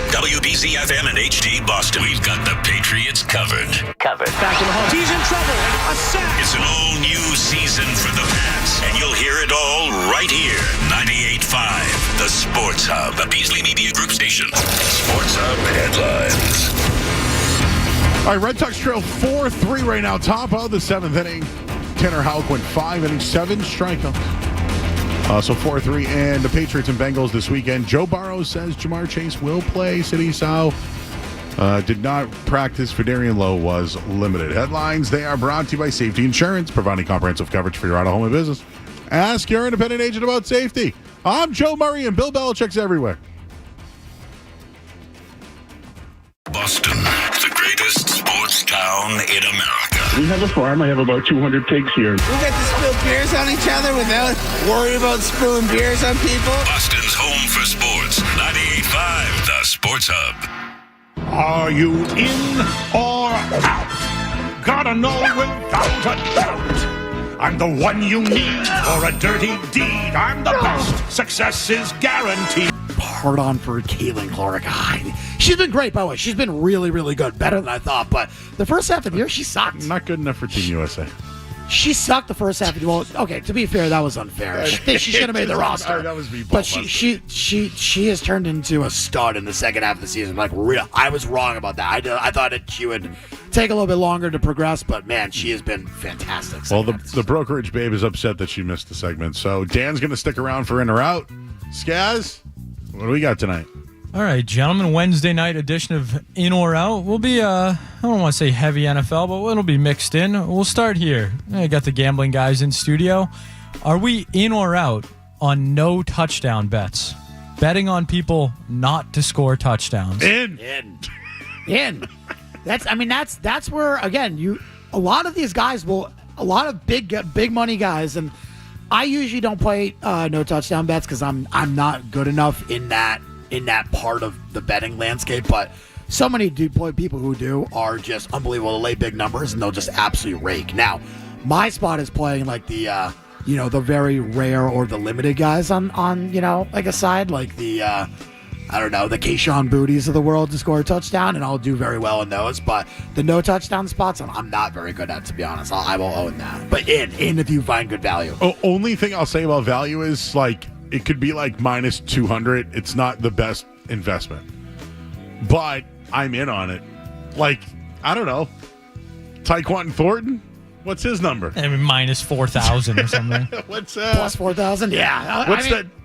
WBZ FM and HD Boston. We've got the Patriots covered. Back in the hole. He's in trouble. A sack. It's an all-new season for the Pats, and you'll hear it all right here. 98.5, the Sports Hub, the Beasley Media Group station. Sports Hub headlines. All right, Red Sox trail 4-3 right now. Top of the seventh inning. Tanner Houck went 5 innings, 7 strikeouts. So 4-3, and the Patriots and Bengals this weekend. Joe Burrow says Jamar Chase will play. Sidney Sow did not practice. Fedarian Lowe was limited. Headlines, they are brought to you by Safety Insurance, providing comprehensive coverage for your auto, home, and business. Ask your independent agent about safety. I'm Joe Murray, and Bill Belichick's everywhere. Boston, the greatest sports town in America. We have a farm. I have about 200 pigs here. We get to spill beers on each other without worrying about spilling beers on people. Boston's home for sports. 98.5, the Sports Hub. Are you in or out? Gotta know without a doubt. I'm the one you need for a dirty deed. I'm the best. Success is guaranteed. Hard on for Caitlin Clark. She's been great, by the way. She's been really, really good. Better than I thought. But the first half of the year, she sucked. Not good enough for Team USA. She sucked the first half of the year. Well, okay, to be fair, that was unfair. She should have made the roster. That was me. But she has turned into a stud in the second half of the season. Like, real, I was wrong about that. I thought she would take a little bit longer to progress, but man, she has been fantastic. Well, the brokerage babe is upset that she missed the segment. So Dan's going to stick around for in or out. Skaz, what do we got tonight? All right, gentlemen, Wednesday night edition of In or Out. We'll be, I don't want to say heavy NFL, but it'll be mixed in. We'll start here. I got the gambling guys in studio. Are we in or out on no touchdown bets? Betting on people not to score touchdowns. In. That's where, again, a lot of these guys a lot of big money guys, and I usually don't play no touchdown bets because I'm not good enough in that part of the betting landscape, but so many people who do are just unbelievable to lay big numbers, and they'll just absolutely rake. Now, my spot is playing like the the very rare or the limited guys on like a side, like the the Keyshawn Booties of the world to score a touchdown, and I'll do very well in those. But the no touchdown spots, I'm not very good at, to be honest. I will own that. But in if you find good value. Only thing I'll say about value is like, it could be like minus 200. It's not the best investment, but I'm in on it. Like, I don't know, Tyquan Thornton, What's his number? I mean, minus 4,000 or something. What's Plus 4,000? Yeah.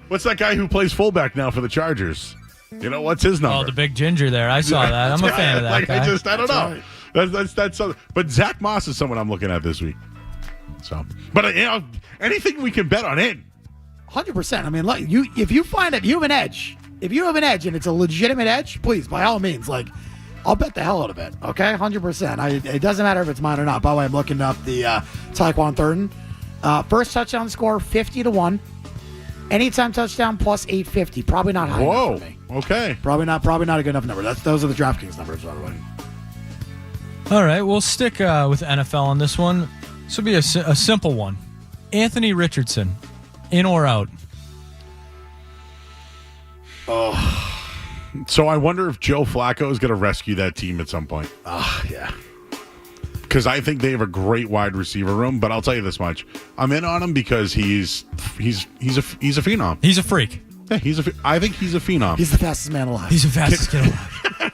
What's that guy who plays fullback now for the Chargers? You know, what's his number? Oh, the big ginger there. I saw that. I'm a fan of that guy. I don't know. Right. That's something. But Zach Moss is someone I'm looking at this week. So, but anything we can bet on in. 100%. I mean, look, if you find it, you have an edge. If you have an edge and it's a legitimate edge, please, by all means, I'll bet the hell out of it. Okay, 100%. It doesn't matter if it's mine or not. By the way, I'm looking up the Tyquan Thornton. First touchdown score 50-1. Anytime touchdown plus 850. Probably not high enough for me. Okay. Probably not a good enough number. Those are the DraftKings numbers, by the way. All right, we'll stick with NFL on this one. This will be a simple one. Anthony Richardson, in or out? Oh. So I wonder if Joe Flacco is going to rescue that team at some point. Yeah. Because I think they have a great wide receiver room, but I'll tell you this much: I'm in on him because he's a phenom. He's a freak. Yeah, I think he's a phenom. He's the fastest man alive. He's the fastest kid alive.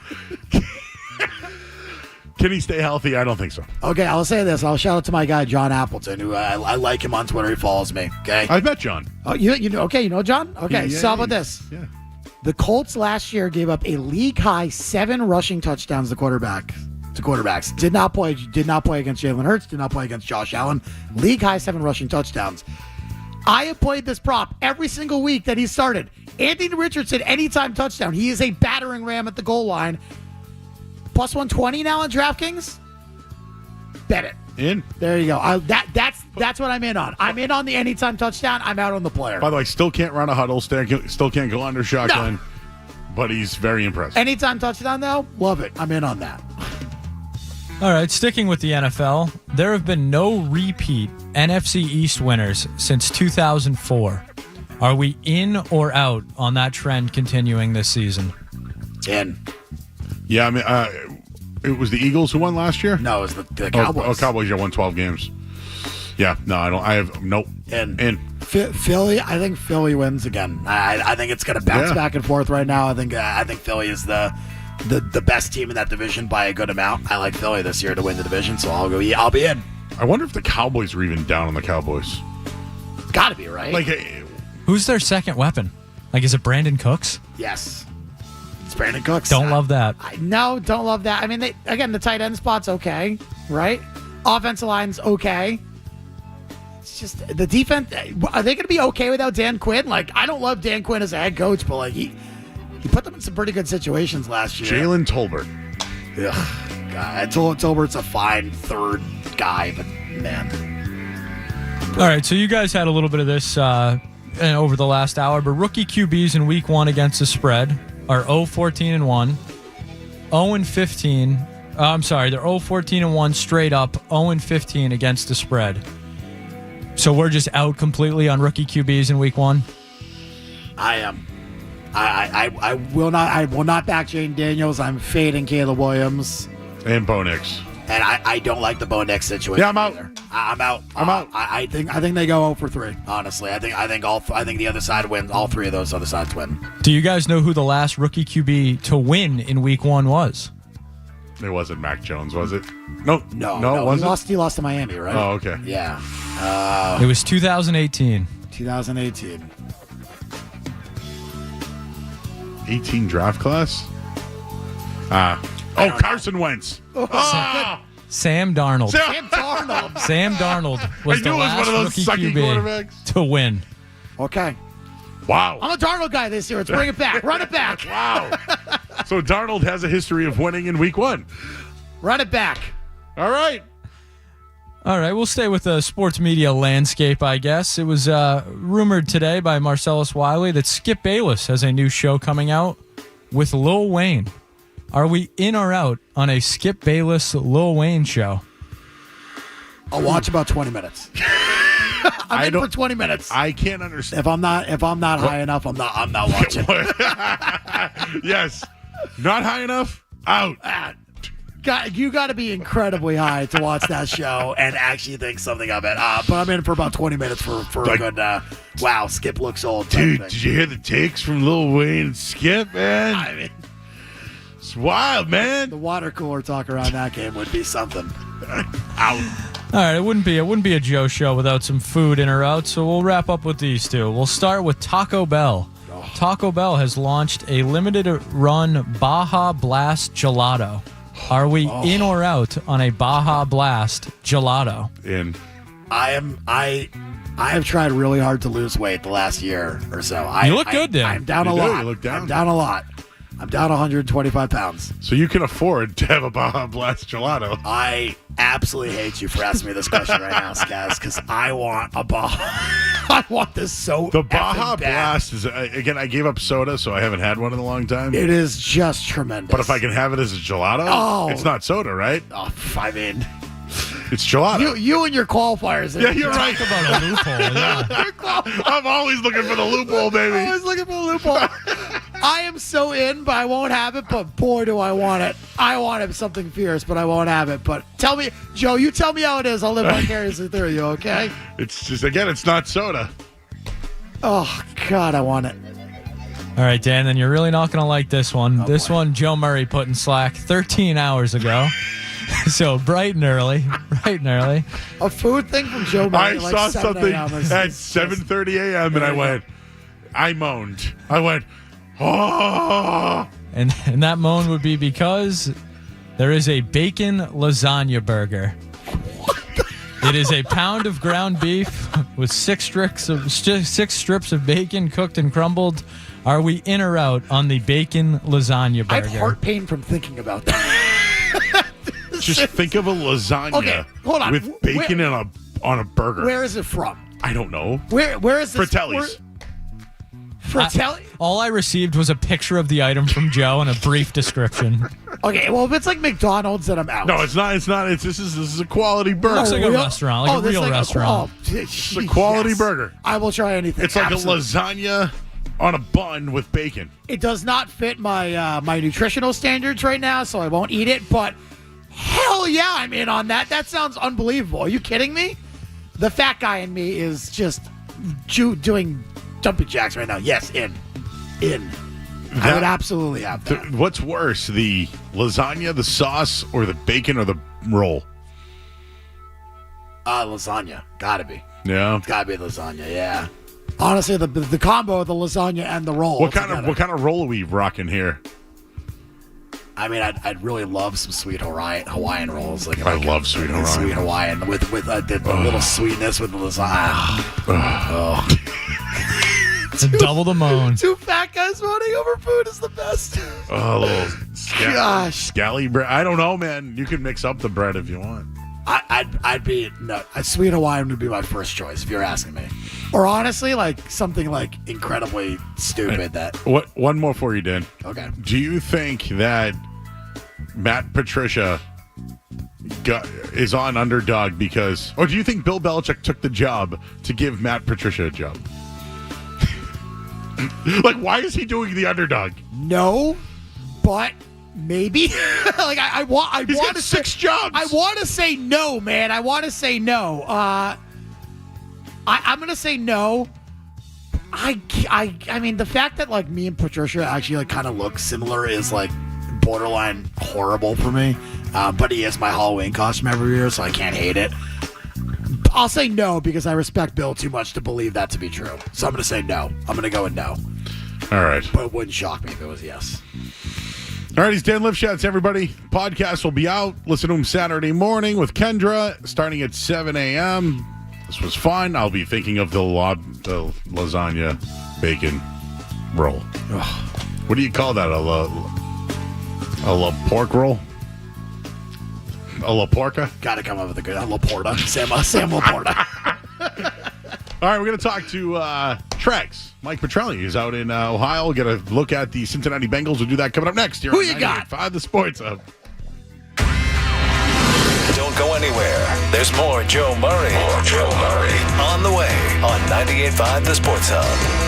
Can he stay healthy? I don't think so. Okay, I'll say this. I'll shout out to my guy John Appleton, who I like him on Twitter. He follows me. Okay, I bet John. Oh, you know? Okay, you know John. Okay, Yeah, so how about this? Yeah. The Colts last year gave up a league high 7 rushing touchdowns to quarterbacks. Did not play against Jalen Hurts. Did not play against Josh Allen. League high 7 rushing touchdowns. I have played this prop every single week that he started. Anthony Richardson, anytime touchdown. He is a battering ram at the goal line. Plus 120 now on DraftKings. Bet it. In. There you go. That's what I'm in on. I'm in on the anytime touchdown. I'm out on the player. By the way, still can't run a huddle. Still can't go under shotgun. No. But he's very impressive. Anytime touchdown, though, love it. I'm in on that. All right, sticking with the NFL, there have been no repeat NFC East winners since 2004. Are we in or out on that trend continuing this season? In. Yeah, I mean, it was the Eagles who won last year? No, it was the Cowboys. Cowboys, won 12 games. Yeah, no, I don't. I have, nope. In. Philly, I think Philly wins again. I think it's going to bounce back and forth right now. I think Philly is the best team in that division by a good amount. I like Philly this year to win the division, so I'll be in. I wonder if the Cowboys are even down on the Cowboys. Got to be, right? Who's their second weapon? Is it Brandon Cooks? Yes. It's Brandon Cooks. Don't love that. No, don't love that. I mean, the tight end spot's okay, right? Offensive line's okay. It's just the defense. Are they going to be okay without Dan Quinn? I don't love Dan Quinn as a head coach, but he put them in some pretty good situations last year. Jalen Tolbert. Ugh, God, Tolbert's a fine third guy, but man. All right, so you guys had a little bit of this over the last hour, but rookie QBs in week 1 against the spread are 0-14-1, 0-15. I'm sorry, they're 0-14-1 straight up, 0-15 against the spread. So we're just out completely on rookie QBs in week 1? I am. I will not back Jane Daniels. I'm fading Caleb Williams. And Bo Nix. And I don't like the Bo Nix situation. Yeah, I'm out. Either. I'm out. I think they go 0-3. Honestly, I think the other side wins. All 3 of those other sides win. Do you guys know who the last rookie QB to win in week 1 was? It wasn't Mac Jones, was it? No. He lost to Miami, right? Oh, okay. Yeah. It was 2018. 2018. 18 draft class? Carson Wentz. Sam Darnold. Sam Darnold was the last one of those rookie QB to win. Okay. Wow. I'm a Darnold guy this year. Let's bring it back. Run it back. Wow. So Darnold has a history of winning in week 1. Run it back. All right. We'll stay with the sports media landscape, I guess. It was rumored today by Marcellus Wiley that Skip Bayless has a new show coming out with Lil Wayne. Are we in or out on a Skip Bayless Lil Wayne show? I'll watch about 20 minutes. I'm in for 20 minutes. I can't understand. If I'm not high enough, I'm not watching. Yes. Not high enough? Out. You got to be incredibly high to watch that show and actually think something of it. But I'm in for about 20 minutes for a good, wow, Skip looks old. Dude, did you hear the takes from Lil Wayne and Skip, man? I mean, it's wild, man. The water cooler talk around that game would be something. Out. All right, it wouldn't be a Joe show without some food in or out, so we'll wrap up with these two. We'll start with Taco Bell. Taco Bell has launched a limited run Baja Blast gelato. Are we in or out on a Baja Blast gelato? In. I have tried really hard to lose weight the last year or so. You look good, Dan. I'm down a lot. You look down. I'm down a lot. I'm down 125 pounds. So you can afford to have a Baja Blast gelato. I absolutely hate you for asking me this question right now, Skaz, because I want a Baja. I want this so The Baja effing bad. Blast is, again, I gave up soda, so I haven't had one in a long time. It is just tremendous. But if I can have it as a gelato, it's not soda, right? Oh, I mean, it's gelato. You and your qualifiers. Yeah, you're right. Talk about a loophole. Yeah. I'm always looking for the loophole, baby. Always looking for the loophole. I am so in, but I won't have it. But boy, do I want it. I want it something fierce, but I won't have it. But tell me, Joe, you tell me how it is. I'll live vicariously through you, okay? It's just, again, it's not soda. Oh, God, I want it. All right, Dan, then you're really not going to like this one. This one, Joe Murray put in Slack 13 hours ago. So bright and early. A food thing from Joe Murray. I saw something at 7:30 a.m. and I moaned. I went, oh. And that moan would be because there is a bacon lasagna burger. It is a pound of ground beef with six strips of bacon cooked and crumbled. Are we in or out on the bacon lasagna burger? I have heart pain from thinking about that. Just think of a lasagna hold on. with bacon on a burger. Where is it from? I don't know. Where is this? Fratelli's. Fratelli? All I received was a picture of the item from Joe and a brief description. Okay, well, if it's like McDonald's, then I'm out. No, it's not. It's not. This is a quality burger. Looks like a restaurant, like a real restaurant. It's a quality burger. I will try anything. It's like a lasagna on a bun with bacon. It does not fit my my nutritional standards right now, so I won't eat it. But hell yeah, I'm in on that. That sounds unbelievable. Are you kidding me? The fat guy in me is just doing jumping jacks right now. Yes, in. I would absolutely have that. What's worse, the lasagna, the sauce, or the bacon, or the roll? Lasagna. Gotta be. Yeah. It's gotta be lasagna, yeah. Honestly, the combo of the lasagna and the roll. What kind of roll are we rocking here? I mean, I'd really love some sweet Hawaiian rolls. I love sweet Hawaiian. Sweet Hawaiian with the little sweetness with the lasagna. Double the moan. Two fat guys voting over food is the best. Oh, a little scally bread. I don't know, man. You can mix up the bread if you want. I'd be a sweet Hawaiian would be my first choice if you're asking me. Or honestly, like something like incredibly stupid One more for you, Dan. Okay. Do you think that Matt Patricia is on underdog because, or do you think Bill Belichick took the job to give Matt Patricia a job? Like, why is he doing the underdog? No, but maybe. Like I want to say 6 jobs. I want to say no, man. I want to say no. I'm gonna say no. I mean, the fact that like me and Patricia actually like kind of look similar is like borderline horrible for me. But he is my Halloween costume every year, so I can't hate it. I'll say no because I respect Bill too much to believe that to be true. So I'm going to say no. I'm going to go with no. All right. But it wouldn't shock me if it was yes. All right, he's Dan Lifshatz, everybody. Podcast will be out. Listen to him Saturday morning with Kendra starting at 7 a.m. This was fun. I'll be thinking of the lasagna bacon roll. Ugh. What do you call that? A pork roll? A La Porca? Got to come up with a good La Porta. Sam Laporta. All right, we're going to talk to Tregs. Mike Petraglia. He's out in Ohio. We'll get a look at the Cincinnati Bengals. We'll do that coming up next here. Who you got? 5 The Sports Hub. Don't go anywhere. There's more Joe Murray. On the way on 98.5 The Sports Hub.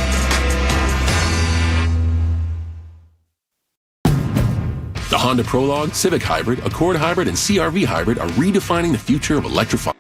The Honda Prologue, Civic Hybrid, Accord Hybrid, and CR-V Hybrid are redefining the future of electrifying.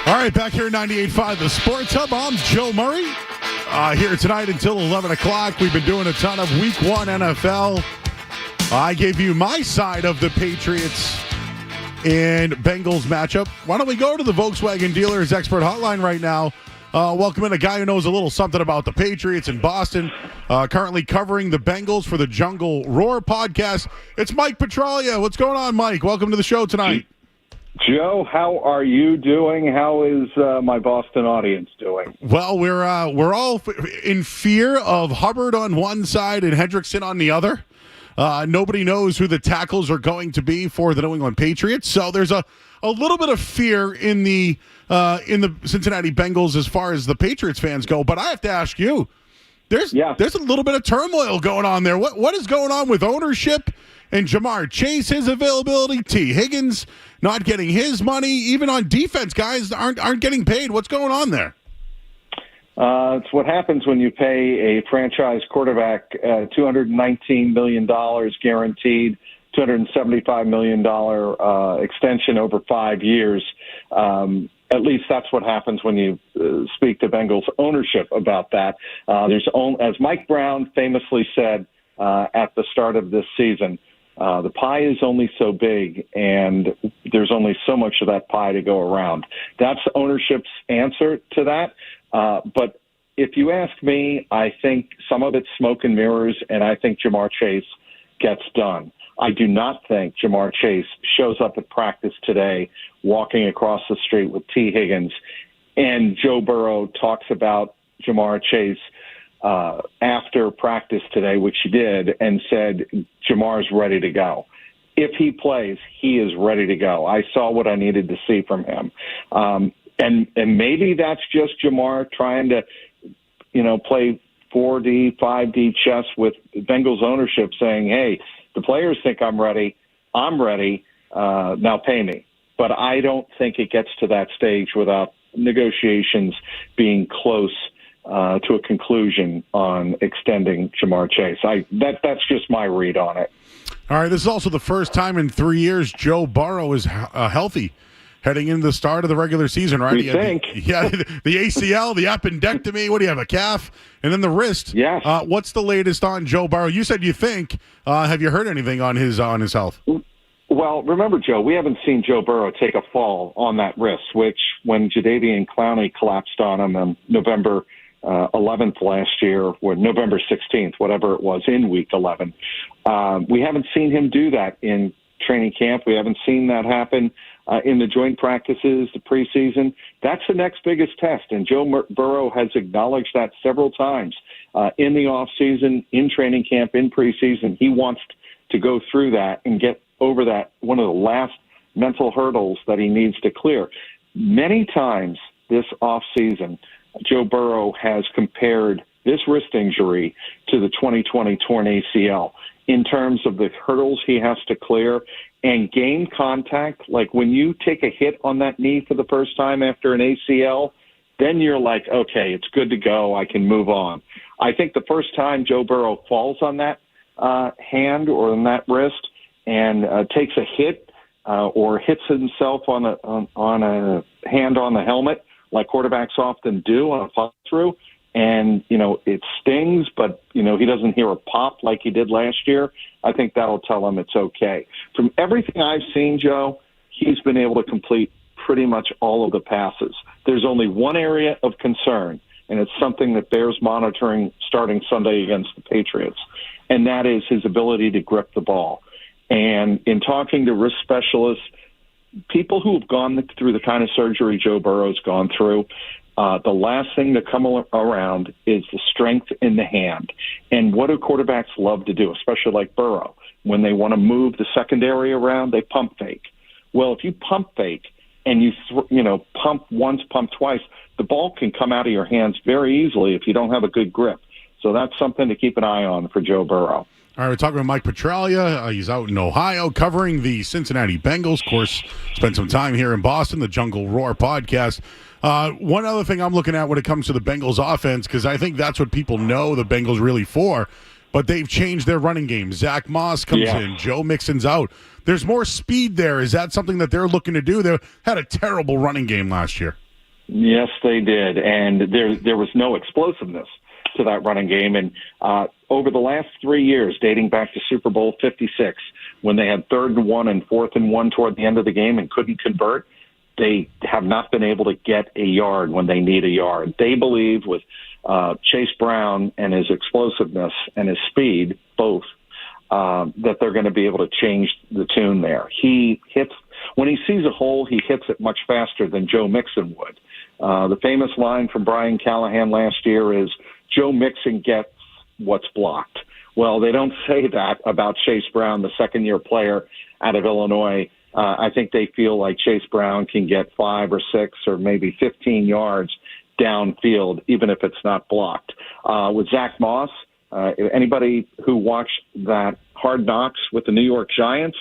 All right, back here at 98.5, the Sports Hub. I'm Joe Murray. Here tonight until 11 o'clock. We've been doing a ton of Week 1 NFL. I gave you my side of the Patriots and Bengals matchup. Why don't we go to the Volkswagen Dealers Expert Hotline right now? Welcome in a guy who knows a little something about the Patriots in Boston, currently covering the Bengals for the Jungle Roar podcast. It's Mike Petraglia. What's going on, Mike? Welcome to the show tonight. Joe, how are you doing? How is my Boston audience doing? Well, we're all in fear of Hubbard on one side and Hendrickson on the other. Nobody knows who the tackles are going to be for the New England Patriots, so there's a little bit of fear in the Cincinnati Bengals as far as the Patriots fans go. But I have to ask you, there's a little bit of turmoil going on there. What is going on with ownership and Jamar Chase, his availability, T. Higgins not getting his money, even on defense, guys aren't getting paid. What's going on there? It's what happens when you pay a franchise quarterback $219 million guaranteed, $275 million extension over 5 years. At least that's what happens when you speak to Bengals ownership about that. As Mike Brown famously said at the start of this season, the pie is only so big, and there's only so much of that pie to go around. That's ownership's answer to that. But if you ask me, I think some of it's smoke and mirrors, and I think Jamar Chase gets done. I do not think Jamar Chase shows up at practice today walking across the street with T. Higgins, and Joe Burrow talks about Jamar Chase after practice today, which he did, and said Jamar's ready to go. If he plays, he is ready to go. I saw what I needed to see from him. And maybe that's just Jamar trying to, play 4D, 5D chess with Bengals ownership saying, hey, the players think I'm ready. I'm ready. Now pay me. But I don't think it gets to that stage without negotiations being close to a conclusion on extending Jamar Chase. That's just my read on it. All right, this is also the first time in 3 years Joe Burrow is healthy heading into the start of the regular season, right? We think. The ACL, the appendectomy, what do you have, a calf? And then the wrist. Yes. What's the latest on Joe Burrow? You said you think. Have you heard anything on his health? Well, remember, Joe, we haven't seen Joe Burrow take a fall on that wrist, which when Jadeveon Clowney collapsed on him on November 11th last year, or November 16th, whatever it was, in Week 11. We haven't seen him do that in training camp. We haven't seen that happen in the joint practices, the preseason. That's the next biggest test, and Joe Burrow has acknowledged that several times in the offseason, in training camp, in preseason. He wants to go through that and get over that, one of the last mental hurdles that he needs to clear. Many times this offseason, Joe Burrow has compared this wrist injury to the 2020 torn ACL in terms of the hurdles he has to clear and gain contact. Like when you take a hit on that knee for the first time after an ACL, then you're like, okay, it's good to go. I can move on. I think the first time Joe Burrow falls on that hand or on that wrist and takes a hit or hits himself on a hand on the helmet, like quarterbacks often do on a follow-through, and, it stings, but, he doesn't hear a pop like he did last year, I think that'll tell him it's okay. From everything I've seen, Joe, he's been able to complete pretty much all of the passes. There's only one area of concern, and it's something that bears monitoring starting Sunday against the Patriots, and that is his ability to grip the ball. And in talking to wrist specialists, people who have gone through the kind of surgery Joe Burrow's gone through, the last thing to come around is the strength in the hand. And what do quarterbacks love to do, especially like Burrow? When they want to move the secondary around, they pump fake. Well, if you pump fake and you pump once, pump twice, the ball can come out of your hands very easily if you don't have a good grip. So that's something to keep an eye on for Joe Burrow. All right, we're talking with Mike Petraglia. He's out in Ohio covering the Cincinnati Bengals. Of course, spent some time here in Boston, the Jungle Roar podcast. One other thing I'm looking at when it comes to the Bengals offense, because I think that's what people know the Bengals really for, but they've changed their running game. Zach Moss comes in. Joe Mixon's out. There's more speed there. Is that something that they're looking to do? They had a terrible running game last year. Yes, they did, and there was no explosiveness to that running game. And over the last 3 years, dating back to Super Bowl 56, when they had 3rd and 1 and 4th and 1 toward the end of the game and couldn't convert, they have not been able to get a yard when they need a yard. They believe with Chase Brown and his explosiveness and his speed, both, that they're going to be able to change the tune there. He hits, when he sees a hole, he hits it much faster than Joe Mixon would. The famous line from Brian Callahan last year is, Joe Mixon gets what's blocked. Well, they don't say that about Chase Brown, the second-year player out of Illinois. I think they feel like Chase Brown can get 5 or 6 or maybe 15 yards downfield, even if it's not blocked. With Zach Moss, anybody who watched that Hard Knocks with the New York Giants,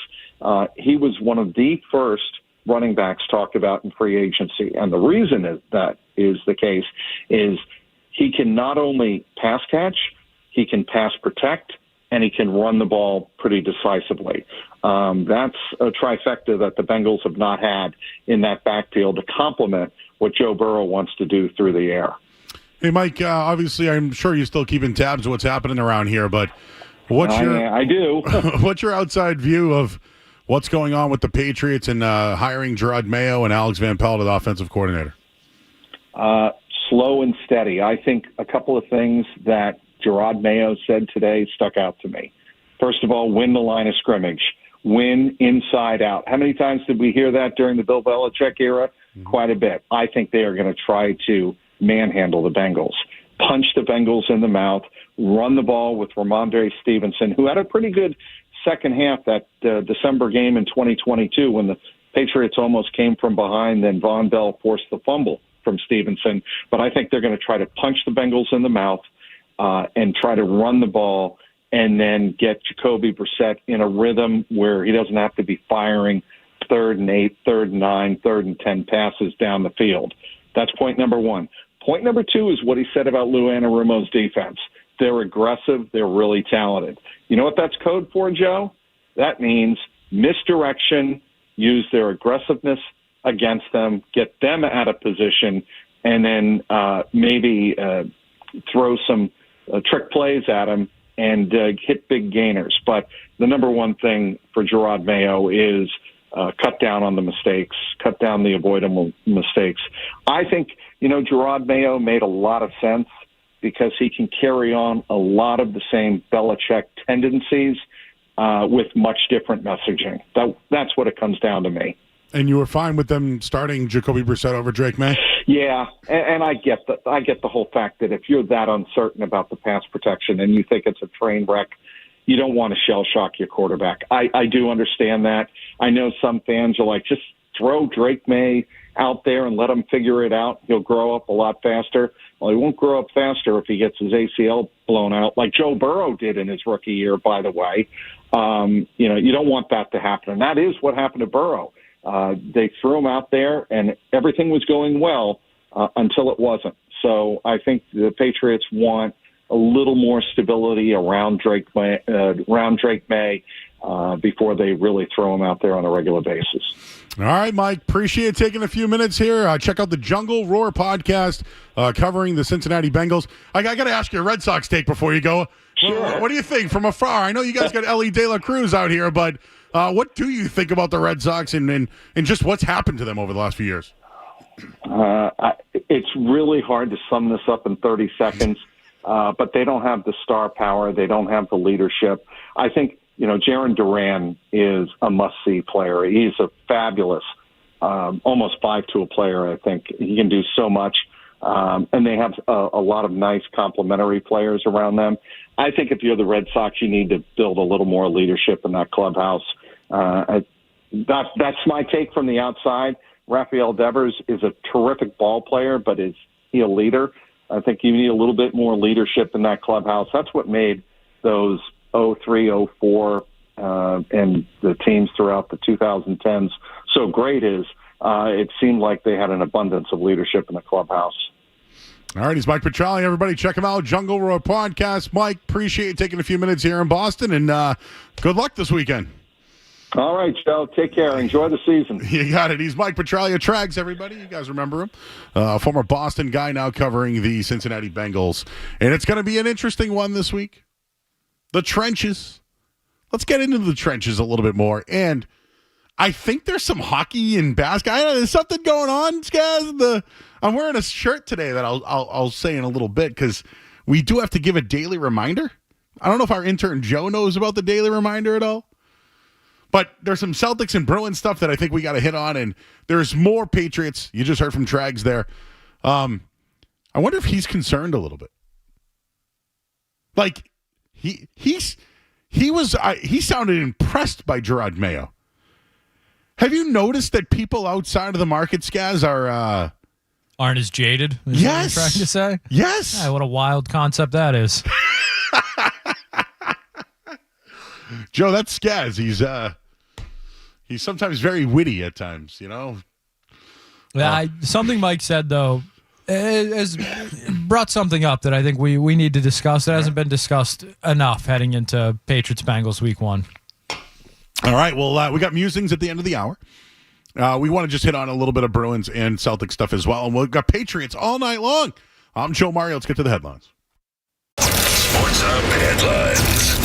he was one of the first running backs talked about in free agency. And the reason that is the case is he can not only pass catch, he can pass protect, and he can run the ball pretty decisively. That's a trifecta that the Bengals have not had in that backfield to complement what Joe Burrow wants to do through the air. Hey, Mike, obviously I'm sure you're still keeping tabs of what's happening around here, but I do. What's your outside view of what's going on with the Patriots and hiring Gerard Mayo and Alex Van Pelt as offensive coordinator? Slow and steady. I think a couple of things that Gerard Mayo said today stuck out to me. First of all, win the line of scrimmage. Win inside out. How many times did we hear that during the Bill Belichick era? Quite a bit. I think they are going to try to manhandle the Bengals, punch the Bengals in the mouth, run the ball with Ramondre Stevenson, who had a pretty good second half that December game in 2022 when the Patriots almost came from behind, then Von Bell forced the fumble from Stevenson. But I think they're going to try to punch the Bengals in the mouth and try to run the ball and then get Jacoby Brissett in a rhythm where he doesn't have to be firing 3rd and 8, 3rd and 9, 3rd and 10 passes down the field. That's point number one. Point number two is what he said about Lou Anarumo's defense. They're aggressive. They're really talented. You know what that's code for, Joe? That means misdirection, use their aggressiveness against them, get them out of position, and then maybe throw some trick plays at them and hit big gainers. But the number one thing for Gerard Mayo is cut down on the mistakes, cut down the avoidable mistakes. I think, Gerard Mayo made a lot of sense because he can carry on a lot of the same Belichick tendencies with much different messaging. That's what it comes down to me. And you were fine with them starting Jacoby Brissett over Drake May? Yeah, and I get the whole fact that if you're that uncertain about the pass protection and you think it's a train wreck, you don't want to shell shock your quarterback. I do understand that. I know some fans are like, just throw Drake May out there and let him figure it out. He'll grow up a lot faster. Well, he won't grow up faster if he gets his ACL blown out, like Joe Burrow did in his rookie year, by the way. You don't want that to happen. And that is what happened to Burrow. They threw him out there, and everything was going well until it wasn't. So I think the Patriots want a little more stability around Drake May before they really throw him out there on a regular basis. All right, Mike. Appreciate taking a few minutes here. Check out the Jungle Roar podcast covering the Cincinnati Bengals. I got to ask you a Red Sox take before you go. Sure. What do you think from afar? I know you guys got Ellie De La Cruz out here, but what do you think about the Red Sox and just what's happened to them over the last few years? It's really hard to sum this up in 30 seconds, but they don't have the star power. They don't have the leadership. I think, Jarren Duran is a must-see player. He's a fabulous, almost 5-tool player, I think. He can do so much. And they have a lot of nice complementary players around them. I think if you're the Red Sox, you need to build a little more leadership in that clubhouse. That's my take from the outside. Rafael Devers is a terrific ball player, but is he a leader? I think you need a little bit more leadership in that clubhouse. That's what made those 03, 04, and the teams throughout the 2010s so great is it seemed like they had an abundance of leadership in the clubhouse. All right, he's Mike Petraglia. Everybody check him out, Jungle Roar Podcast. Mike, appreciate you taking a few minutes here in Boston, and good luck this weekend. All right, Joe. Take care. Enjoy the season. You got it. He's Mike Petraglia, Trags, everybody. You guys remember him. Former Boston guy, now covering the Cincinnati Bengals. And it's going to be an interesting one this week. The trenches. Let's get into the trenches a little bit more. And I think there's some hockey and basketball. I know there's something going on, guys. I'm wearing a shirt today that I'll say in a little bit because we do have to give a daily reminder. I don't know if our intern Joe knows about the daily reminder at all. But there's some Celtics and Bruins stuff that I think we got to hit on, and there's more Patriots. You just heard from Trags there. I wonder if he's concerned a little bit. Like he sounded impressed by Gerard Mayo. Have you noticed that people outside of the market, Skaz, aren't as jaded? Is yes. What you're trying to say? Yes. Yeah, what a wild concept that is. Joe, that's Skaz. He's sometimes very witty at times, you know. Yeah, something Mike said though has brought something up that I think we need to discuss. It hasn't been discussed enough heading into Patriots Bengals Week 1. All right. Well, we got musings at the end of the hour. We want to just hit on a little bit of Bruins and Celtic stuff as well, and we've got Patriots all night long. I'm Joe Mario. Let's get to the headlines. Sports Hub headlines.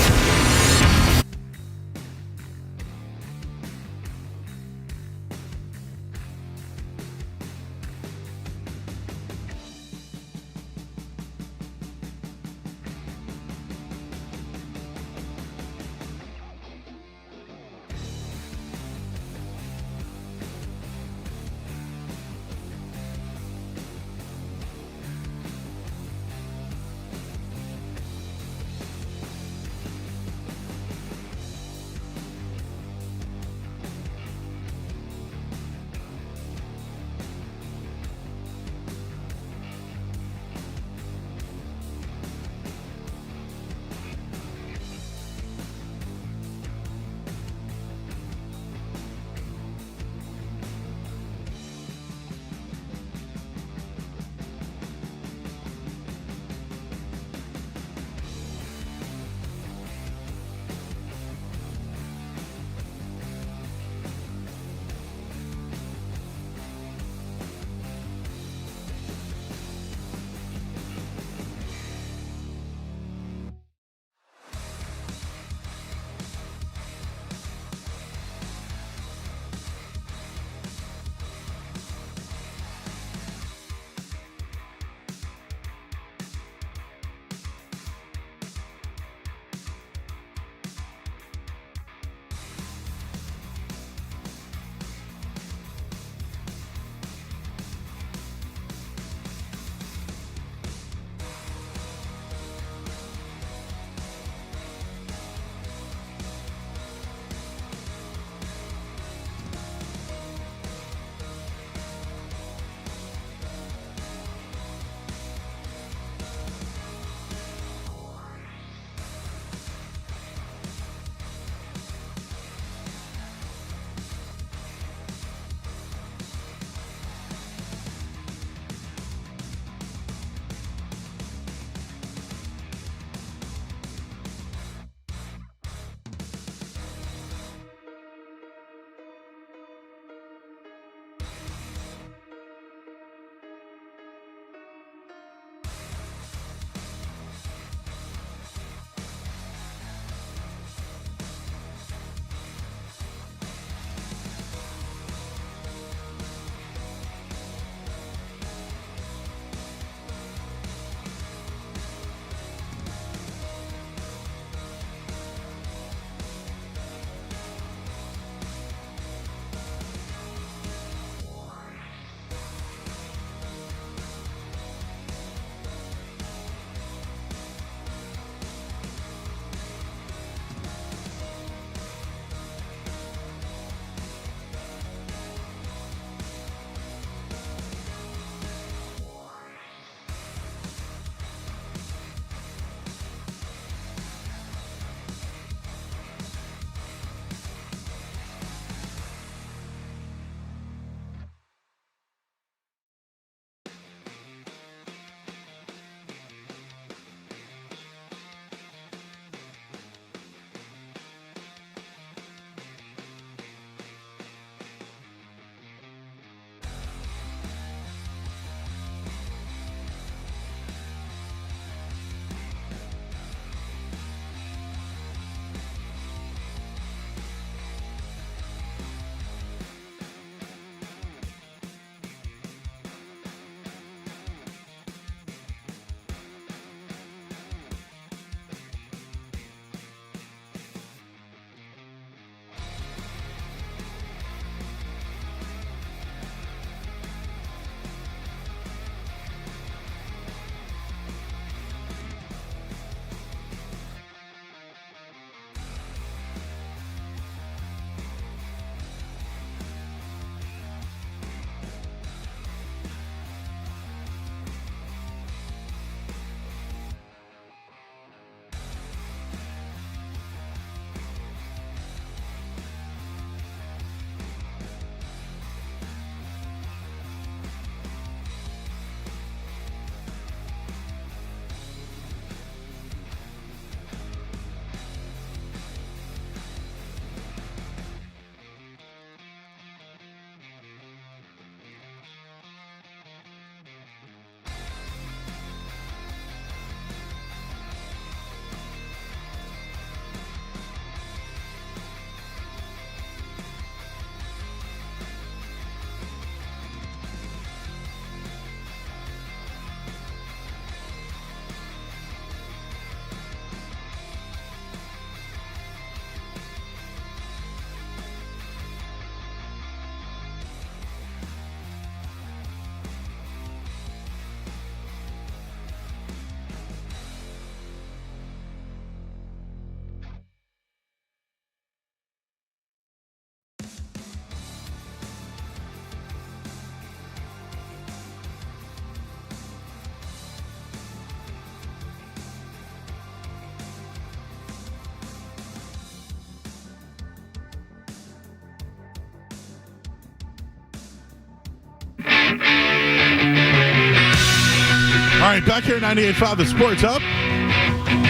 right, back here at 98.5 The Sports Hub.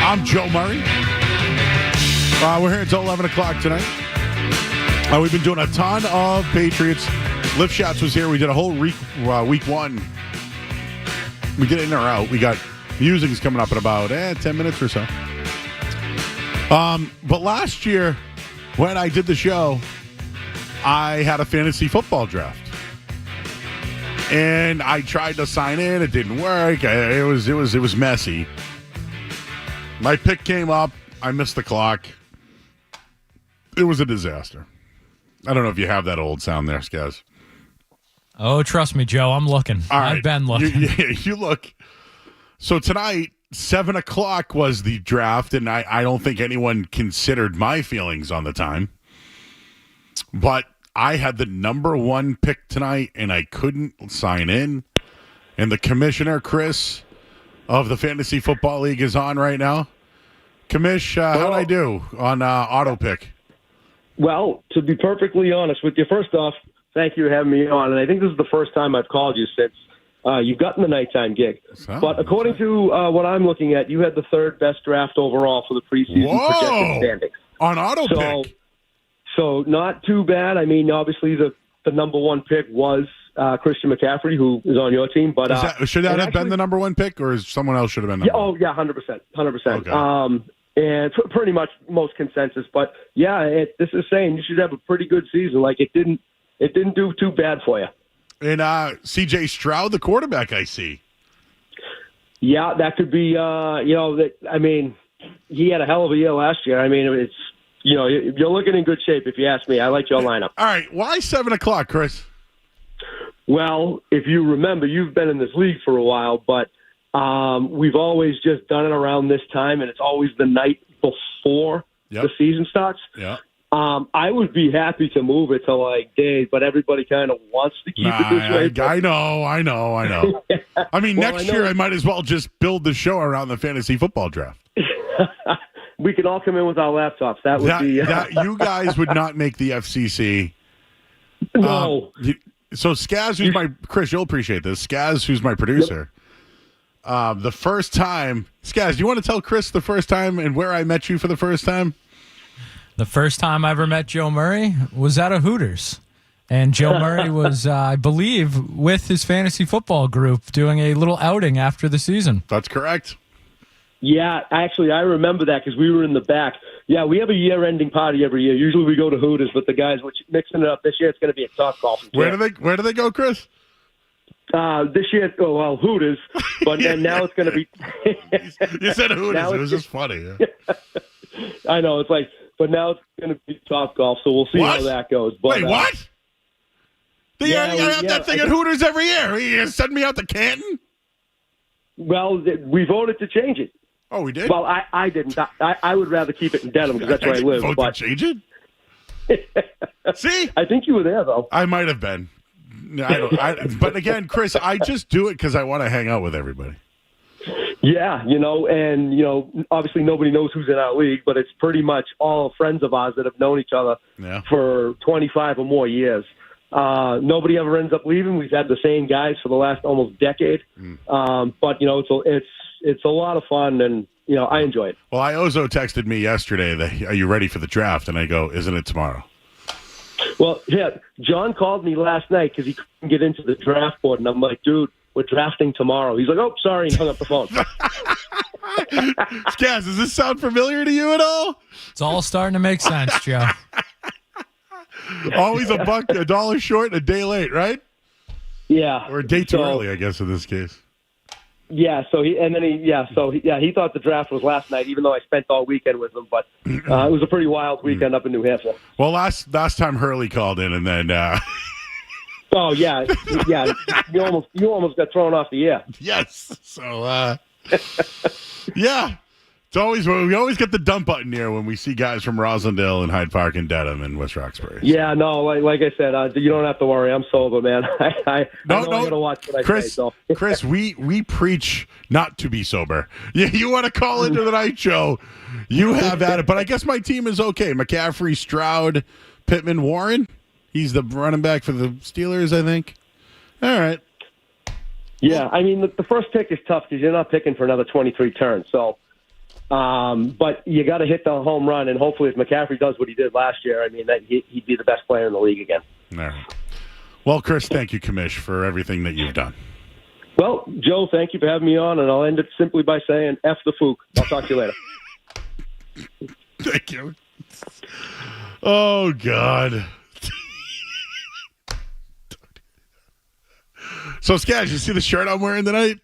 I'm Joe Murray. We're here until 11 o'clock tonight. We've been doing a ton of Patriots. Lifshatz was here. We did a whole week one. We get in or out. We got musings coming up in about 10 minutes or so. But last year, when I did the show, I had a fantasy football draft. And I tried to sign in. It didn't work. It was messy. My pick came up. I missed the clock. It was a disaster. I don't know if you have that old sound there, Skaz. Oh, trust me, Joe. I'm looking. All right. I've been looking. You look. So tonight, 7 o'clock was the draft, and I don't think anyone considered my feelings on the time. But I had the number one pick tonight, and I couldn't sign in. And the commissioner, Chris, of the Fantasy Football League is on right now. Commish, how'd I do on auto pick? Well, to be perfectly honest with you, first off, thank you for having me on. And I think this is the first time I've called you since you've gotten the nighttime gig. But according to what I'm looking at, you had the third best draft overall for the preseason projected standings. On auto pick. So not too bad. I mean, obviously the number one pick was Christian McCaffrey, who is on your team. But should that have been the number one pick, or is someone else should have been? Yeah, 100%. Okay. And pretty much most consensus. But yeah, this is saying you should have a pretty good season. Like it didn't do too bad for you. And C.J. Stroud, the quarterback, I see. Yeah, that could be. I mean, he had a hell of a year last year. I mean, it's. You're looking in good shape, if you ask me. I like your lineup. All right. Why 7 o'clock, Chris? Well, if you remember, you've been in this league for a while, but we've always just done it around this time, and it's always the night before the season starts. Yeah. I would be happy to move it to like days, but everybody kind of wants to keep it this way. I know. I mean, next year I might as well just build the show around the fantasy football draft. We can all come in with our laptops. That would be. You guys would not make the FCC. No. So Skaz, who's Chris, you'll appreciate this. Skaz, who's my producer. Yep. The first time, Skaz, do you want to tell Chris the first time and where I met you for the first time? The first time I ever met Joe Murray was at a Hooters. And Joe Murray was, I believe, with his fantasy football group doing a little outing after the season. That's correct. Yeah, actually, I remember that because we were in the back. Yeah, we have a year-ending party every year. Usually we go to Hooters, but the guys, which mixing it up this year, it's going to be at Topgolf. Where do they go, Chris? This year, Hooters, but then now it's going to be. You said Hooters. It was just funny. Yeah. I know it's like, but now it's going to be Topgolf, so we'll see how that goes. But, wait, what? You have that thing at Hooters every year. You gonna send me out to Canton? Well, we voted to change it. Oh, we did? Well, I didn't. I would rather keep it in Dedham because that's where I live. Vote to change it? See? I think you were there, though. I might have been. But again, Chris, I just do it because I want to hang out with everybody. Yeah, and obviously nobody knows who's in our league, but it's pretty much all friends of ours that have known each other for 25 or more years. Nobody ever ends up leaving. We've had the same guys for the last almost decade. But it's a lot of fun, and I enjoy it. Well, Iozo texted me yesterday that, are you ready for the draft? And I go, isn't it tomorrow? Well, yeah, John called me last night because he couldn't get into the draft board, and I'm like, dude, we're drafting tomorrow. He's like, oh, sorry, and hung up the phone. Skaz, does this sound familiar to you at all? It's all starting to make sense, Joe. Always $1 short, a day late, right? Yeah. Or a day too early, I guess, in this case. Yeah, he thought the draft was last night, even though I spent all weekend with him. But it was a pretty wild weekend up in New Hampshire. Well, last time Hurley called in, and then. Oh yeah. You almost got thrown off the air. Yes. So yeah. We always get the dump button here when we see guys from Roslindale and Hyde Park and Dedham and West Roxbury. Yeah, no, like I said, you don't have to worry. I'm sober, man. I got to watch what Chris, I say. So. Chris, we preach not to be sober. You want to call into the night show, you have at it. But I guess my team is okay. McCaffrey, Stroud, Pittman, Warren. He's the running back for the Steelers, I think. All right. Yeah, I mean, the first pick is tough because you're not picking for another 23 turns. So, but you got to hit the home run, and hopefully if McCaffrey does what he did last year, I mean, he'd be the best player in the league again. All right. Well, Chris, thank you, Commish, for everything that you've done. Well, Joe, thank you for having me on, and I'll end it simply by saying F the Fook. I'll talk to you later. Thank you. Oh, God. So, Skaz, you see the shirt I'm wearing tonight?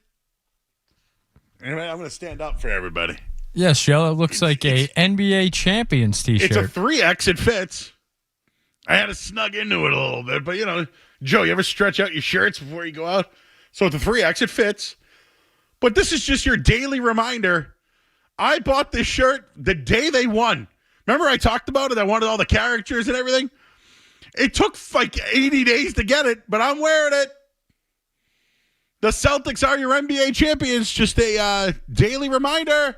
Anyway, I'm going to stand up for everybody. Yes, Joe, it looks like a NBA Champions t-shirt. It's a 3X. It fits. I had to snug into it a little bit, but, Joe, you ever stretch out your shirts before you go out? So it's a 3X. It fits. But this is just your daily reminder. I bought this shirt the day they won. Remember I talked about it? I wanted all the characters and everything. It took like 80 days to get it, but I'm wearing it. The Celtics are your NBA champions. Just a daily reminder.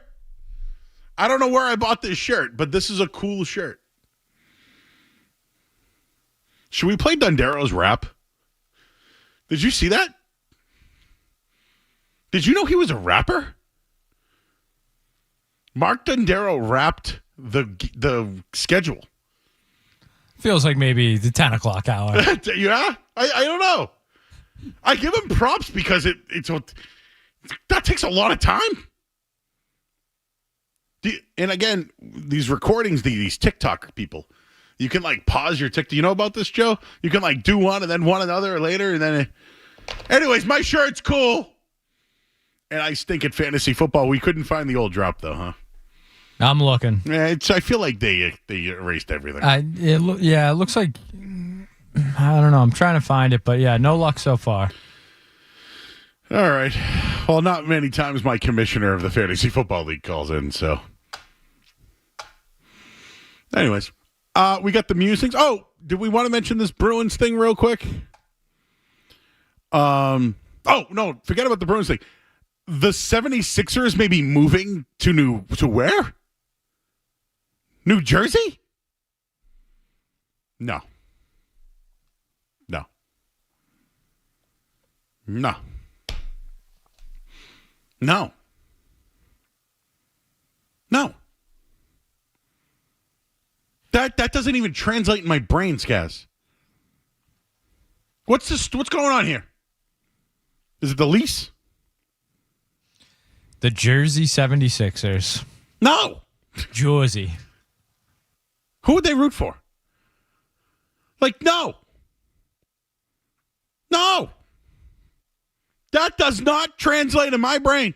I don't know where I bought this shirt, but this is a cool shirt. Should we play Dundero's rap? Did you see that? Did you know he was a rapper? Mark Dundero rapped the schedule. Feels like maybe the 10 o'clock hour. Yeah? I don't know. I give him props because that takes a lot of time. And again, these recordings, these TikTok people, you can like pause your TikTok. You know about this, Joe? You can like do one and then one another later. And then, anyways, my shirt's cool. And I stink at fantasy football. We couldn't find the old drop though, huh? I'm looking. Yeah, I feel like they erased everything. It looks like, I don't know. I'm trying to find it, but yeah, no luck so far. All right. Well, not many times my commissioner of the Fantasy Football League calls in, so. Anyways, we got the musings. Oh, did we want to mention this Bruins thing real quick? Oh, no, forget about the Bruins thing. The 76ers may be moving to where? New Jersey? No. No. No. No. No. That doesn't even translate in my brain, Skaz. What's going on here? Is it the lease? The Jersey 76ers. No. Jersey. Who would they root for? Like, no. No. That does not translate in my brain.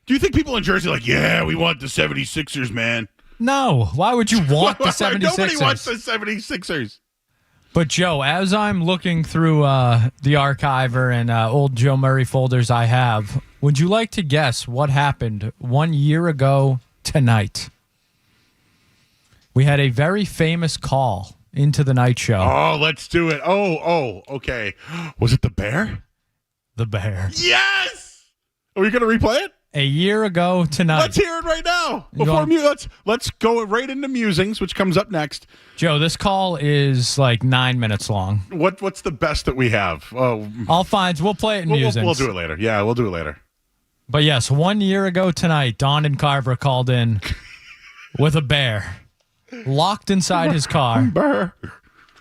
Do you think people in Jersey are like, yeah, we want the 76ers, man? No. Why would you want the 76ers? Nobody wants the 76ers. But, Joe, as I'm looking through the archiver and old Joe Murray folders I have, would you like to guess what happened 1 year ago tonight? We had a very famous call into the night show. Oh, let's do it. Oh, okay. Was it the Bear? The Bear. Yes! Are we going to replay it? A year ago tonight. Let's hear it right now. Let's go right into musings, which comes up next. Joe, this call is like 9 minutes long. What's the best that we have? Oh, we'll play it in musings. We'll do it later. Yeah, we'll do it later. But yes, 1 year ago tonight, Don and Carver called in with a bear locked inside his car. Bear.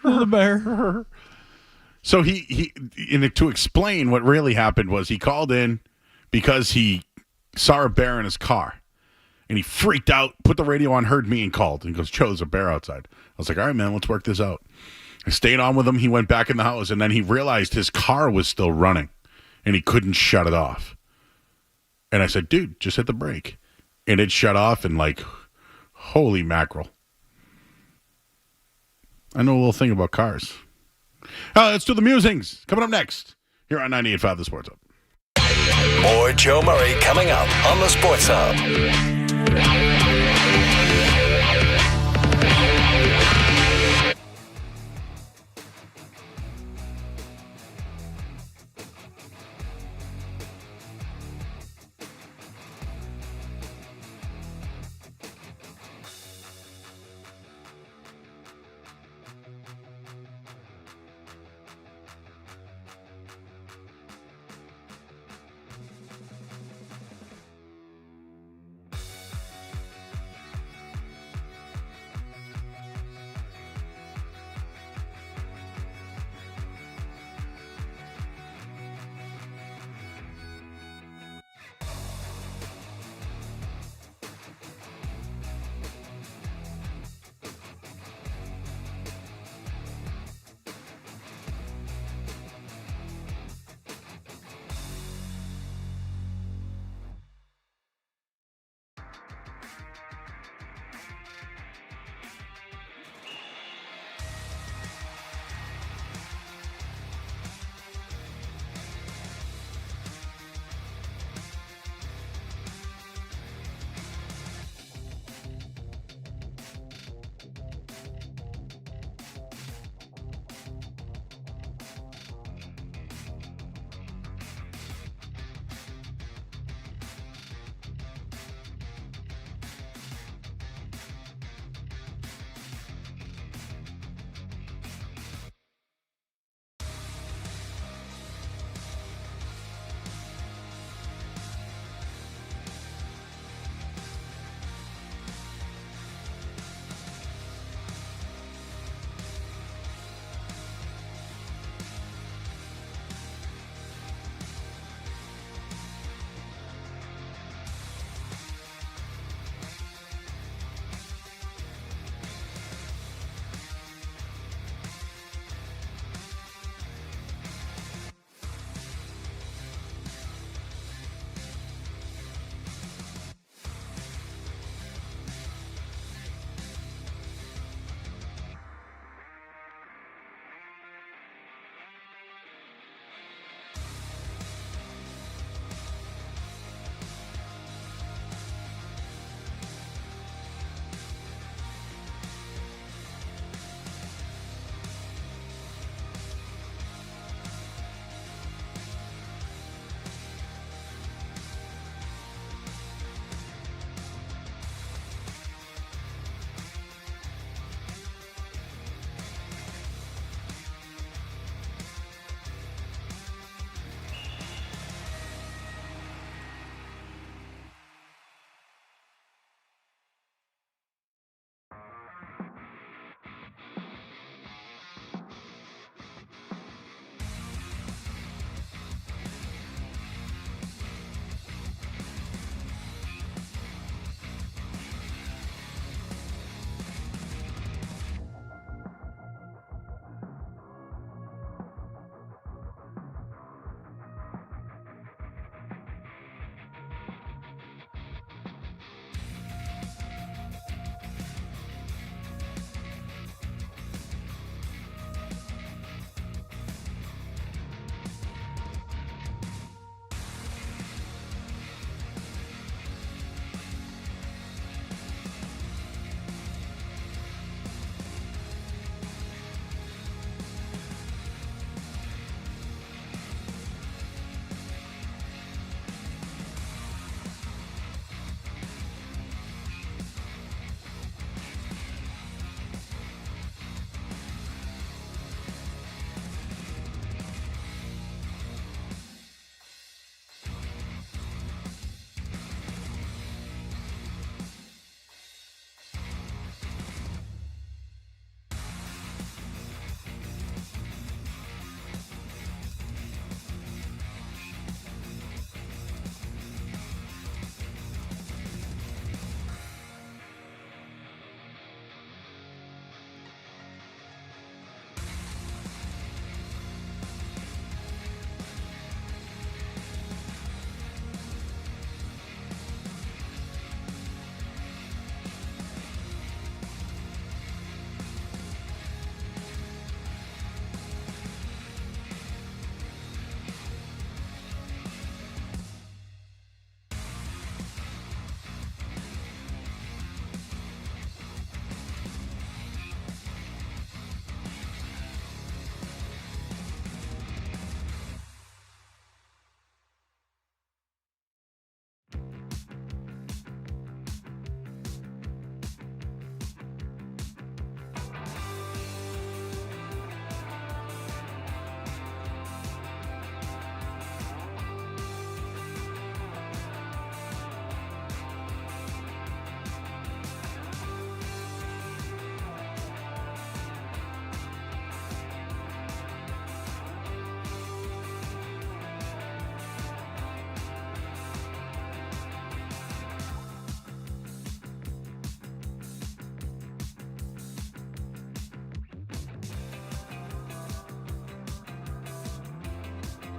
The bear. So to explain what really happened was he called in because he saw a bear in his car. And he freaked out, put the radio on, heard me, and called. And goes, Joe, there's a bear outside. I was like, all right, man, let's work this out. I stayed on with him. He went back in the house, and then he realized his car was still running, and he couldn't shut it off. And I said, dude, just hit the brake. And it shut off, and like, holy mackerel. I know a little thing about cars. Let's do the musings. Coming up next, here on 98.5 The Sports Hub. More Joe Murray coming up on the Sports Hub.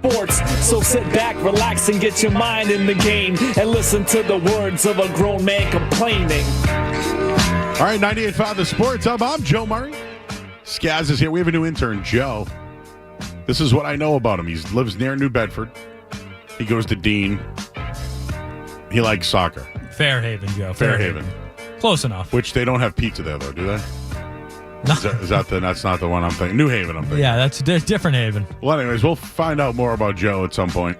sports. So sit back, relax, and get your mind in the game and listen to the words of a grown man complaining. All right, 98.5 The Sports Hub. I'm Joe Murray. Skaz is here. We have a new intern, Joe. This is what I know about him. He lives near New Bedford. He goes to Dean. He likes soccer. Fairhaven, Joe. Fairhaven. Close enough. Which they don't have pizza there, though, do they? No. That's not the one I'm thinking. New Haven, I'm thinking. Yeah, that's a different Haven. Well, anyways, we'll find out more about Joe at some point.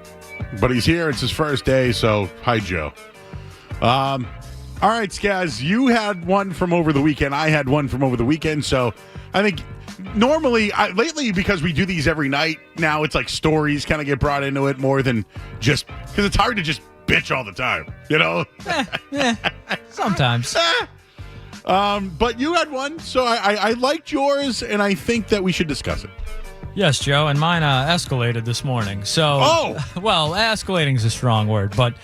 But he's here. It's his first day, so hi, Joe. All right, Skaz, you had one from over the weekend. I had one from over the weekend. So I think normally, lately, because we do these every night, now it's like stories kind of get brought into it more than just, because it's hard to just bitch all the time, you know? Sometimes. But you had one, so I liked yours, and I think that we should discuss it. Yes, Joe, and mine escalated this morning. So, well, escalating is a strong word, but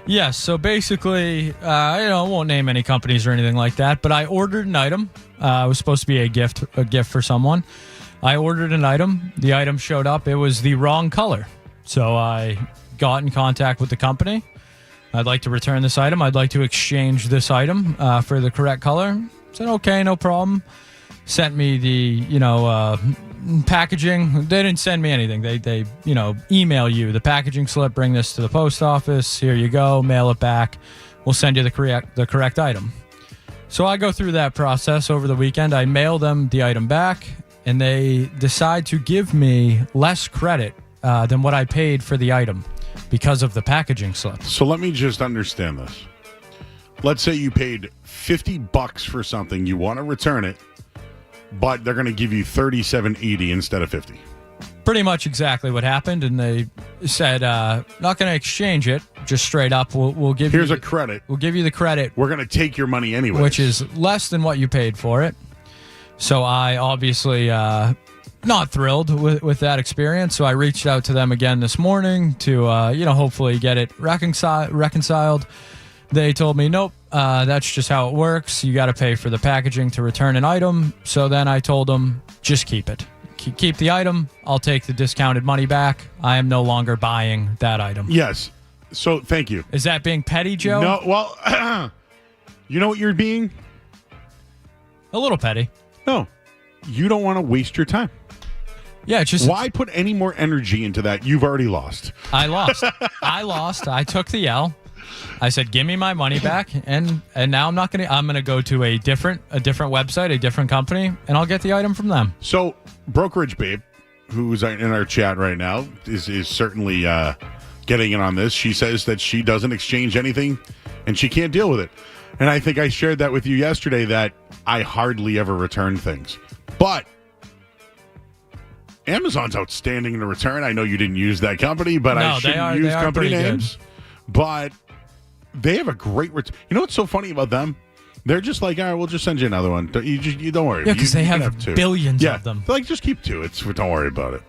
yes. So basically, I won't name any companies or anything like that, but I ordered an item. It was supposed to be a gift for someone. I ordered an item. The item showed up. It was the wrong color. So I got in contact with the company. I'd like to return this item. I'd like to exchange this item for the correct color. Said, okay, no problem. Sent me the, packaging. They didn't send me anything. They email you the packaging slip, bring this to the post office. Here you go. Mail it back. We'll send you the correct item. So I go through that process over the weekend. I mail them the item back, and they decide to give me less credit than what I paid for the item because of the packaging slip. So let me just understand this. Let's say you paid $50 for something. You want to return it, but they're going to give you $37.80 instead of $50. Pretty much exactly what happened, and they said, not going to exchange it, just straight up. We'll give Here's you a credit. We'll give you the credit. We're going to take your money anyway. Which is less than what you paid for it. So I obviously not thrilled with that experience. So I reached out to them again this morning to, hopefully get it reconciled. They told me, nope, that's just how it works. You got to pay for the packaging to return an item. So then I told them, just keep it. Keep the item. I'll take the discounted money back. I am no longer buying that item. Yes. So thank you. Is that being petty, Joe? No. Well, you know what you're being? A little petty. No. You don't want to waste your time. Yeah, it's just why put any more energy into that? You've already lost. I lost. I took the L. I said, "Give me my money back," and now I'm gonna go to a different website, a different company, and I'll get the item from them. So, Brokerage Babe, who's in our chat right now, is certainly getting in on this. She says that she doesn't exchange anything, and she can't deal with it. And I think I shared that with you yesterday that I hardly ever return things, but Amazon's outstanding to return. I know you didn't use that company, but I shouldn't use company names. Good. But they have a great return. You know what's so funny about them? They're just like, all right, we'll just send you another one. You don't worry. Yeah, because they have billions of them. Like, just keep two. Don't worry about it.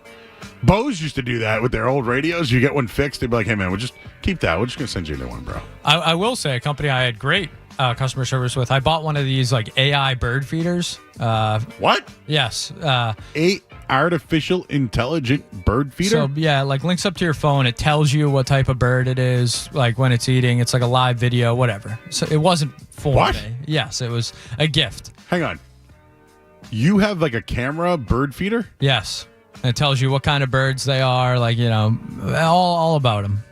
Bose used to do that with their old radios. You get one fixed, they'd be like, hey, man, we'll just keep that. We're just going to send you a new one, bro. I will say a company I had great customer service with. I bought one of these like AI bird feeders. What? Yes. Artificial intelligent bird feeder? So, yeah, like links up to your phone. It tells you what type of bird it is, like when it's eating. It's like a live video, whatever. So it wasn't for what? me. Yes, it was a gift. Hang on. You have like a camera bird feeder? Yes. And it tells you what kind of birds they are, like, all about them.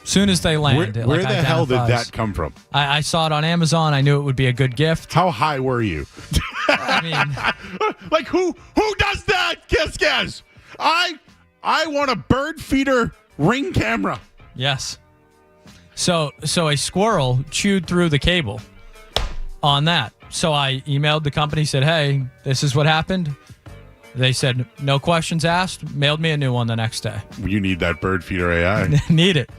Soon as they land. Where the hell did that come from? I saw it on Amazon. I knew it would be a good gift. How high were you? I mean, like who does that? Guess. I want a bird feeder Ring camera. Yes. So a squirrel chewed through the cable on that. So I emailed the company, said, hey, this is what happened. They said, no questions asked, mailed me a new one the next day. You need that bird feeder AI. Need it.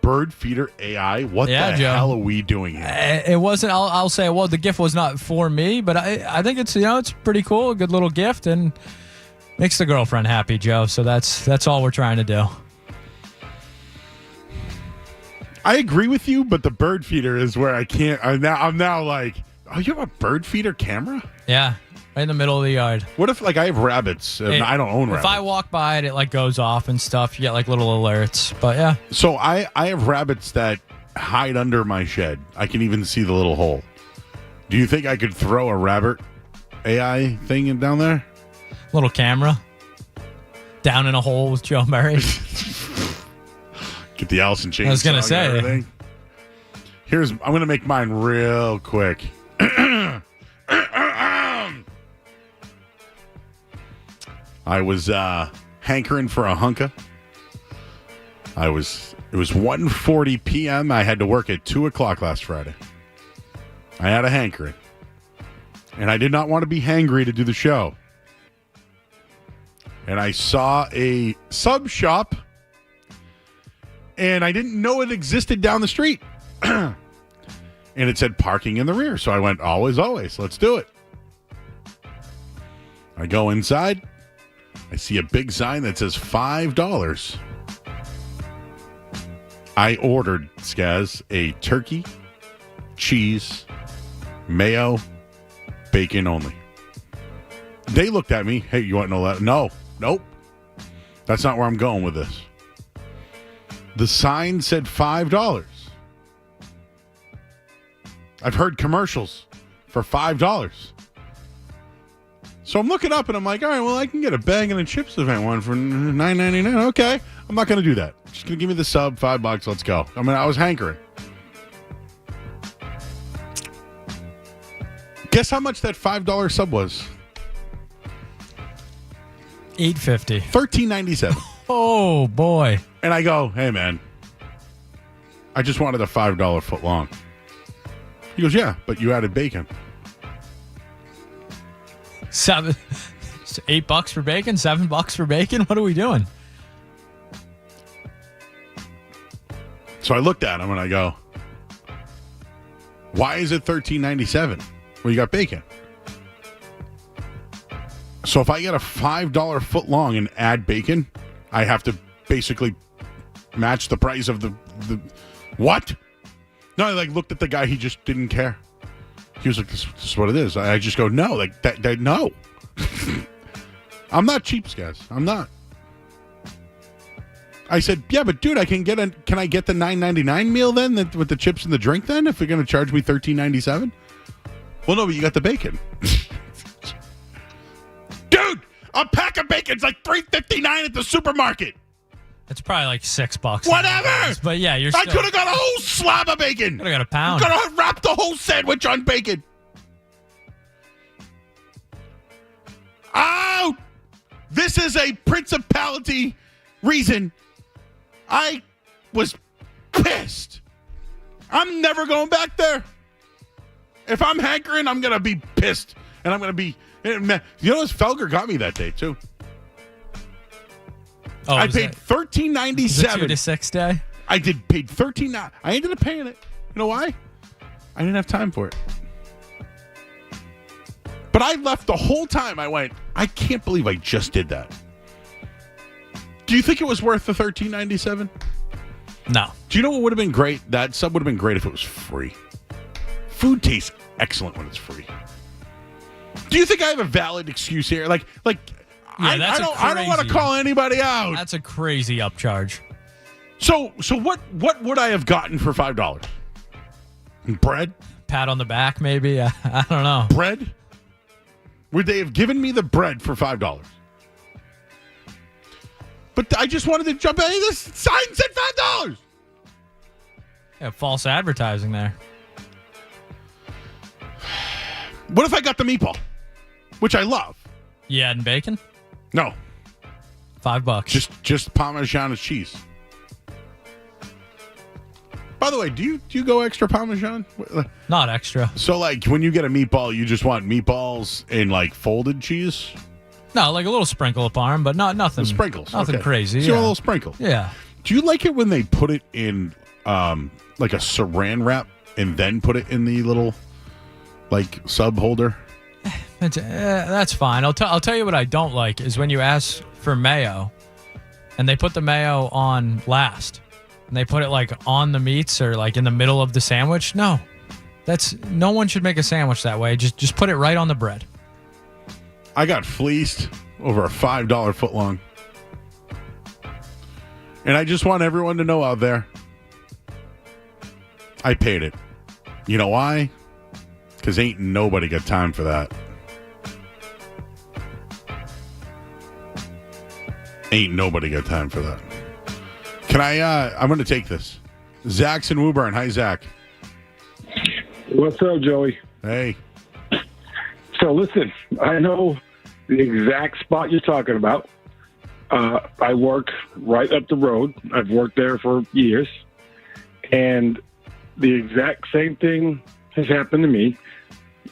Bird feeder AI? What the hell are we doing here? It wasn't, I'll say, well, the gift was not for me, but I think it's, it's pretty cool, a good little gift, and makes the girlfriend happy, Joe. So that's all we're trying to do. I agree with you, but the bird feeder is where I can't. I'm now like, oh, you have a bird feeder camera? Yeah. Right in the middle of the yard. What if, like, I have rabbits and I don't own rabbits? If I walk by it, it like goes off and stuff. You get like little alerts. But yeah. So I have rabbits that hide under my shed. I can even see the little hole. Do you think I could throw a rabbit AI thing down there? Little camera. Down in a hole with Joe Murray. Get the Allison chain. I was going to say. I'm going to make mine real quick. I was hankering for a hunka. It was 1:40 p.m. I had to work at 2 o'clock last Friday. I had a hankering. And I did not want to be hangry to do the show. And I saw a sub shop. And I didn't know it existed down the street. And it said parking in the rear. So I went, always, let's do it. I go inside. I see a big sign that says $5. I ordered, Skaz, a turkey, cheese, mayo, bacon only. They looked at me. Hey, you want to know that? No. Nope. That's not where I'm going with this. The sign said $5. I've heard commercials for $5. So I'm looking up and I'm like, all right, well, I can get a bag and a chips if I want for $9.99. Okay. I'm not going to do that. Just going to give me the sub, $5. Let's go. I mean, I was hankering. Guess how much that $5 sub was? $8.50. $13.97. Oh, boy. And I go, hey, man, I just wanted a $5 foot long. He goes, yeah, but you added bacon. $8 for bacon? $7 for bacon? What are we doing? So I looked at him and I go, why is it $13.97? Well, you got bacon. So if I get a $5 foot long and add bacon, I have to basically match the price of the what? No, I looked at the guy. He just didn't care. He was like, this is what it is. I just go, no, that no. I'm not cheap, guys. I'm not. I said, yeah, but dude, can I get the $9.99 meal then with the chips and the drink then if you're going to charge me $13.97? Well, no, but you got the bacon. Dude, a pack of bacon's like $3.59 at the supermarket. It's probably like $6. Whatever. But yeah, I could have got a whole slab of bacon. Could have got a pound. Could have wrapped the whole sandwich on bacon. Oh, this is a principality reason. I was pissed. I'm never going back there. If I'm hankering, I'm going to be pissed. And I'm going to be... You know, Felger got me that day, too. Oh, I paid $13.97. 2 to 6 day? I paid $13. I ended up paying it. You know why? I didn't have time for it. But I left the whole time. I went, I can't believe I just did that. Do you think it was worth the $13.97? No. Do you know what would have been great? That sub would have been great if it was free. Food tastes excellent when it's free. Do you think I have a valid excuse here? Like, yeah, I don't want to call anybody out. That's a crazy upcharge. So what would I have gotten for $5? Bread? Pat on the back, maybe. I don't know. Bread? Would they have given me the bread for $5? But I just wanted to jump in. This sign said $5. Yeah, false advertising there. What if I got the meatball, which I love? Yeah, and bacon? No. $5. Just Parmesan cheese. By the way, do you go extra Parmesan? Not extra. So like when you get a meatball, you just want meatballs in like folded cheese? No, like a little sprinkle of Parm, but nothing. The sprinkles. Nothing okay. crazy. So a little sprinkle. Yeah. Do you like it when they put it in like a saran wrap and then put it in the little like sub holder? That's fine. I'll tell you what I don't like is when you ask for mayo and they put the mayo on last and they put it like on the meats or like in the middle of the sandwich. No one should make a sandwich that way. Just put it right on the bread. I got fleeced over a $5 footlong. And I just want everyone to know out there, I paid it. You know why? Because ain't nobody got time for that. Ain't nobody got time for that. Can I'm going to take this. Zach's in Woburn. Hi, Zach. What's up, Joey? Hey. So listen, I know the exact spot you're talking about. I work right up the road. I've worked there for years. And the exact same thing has happened to me.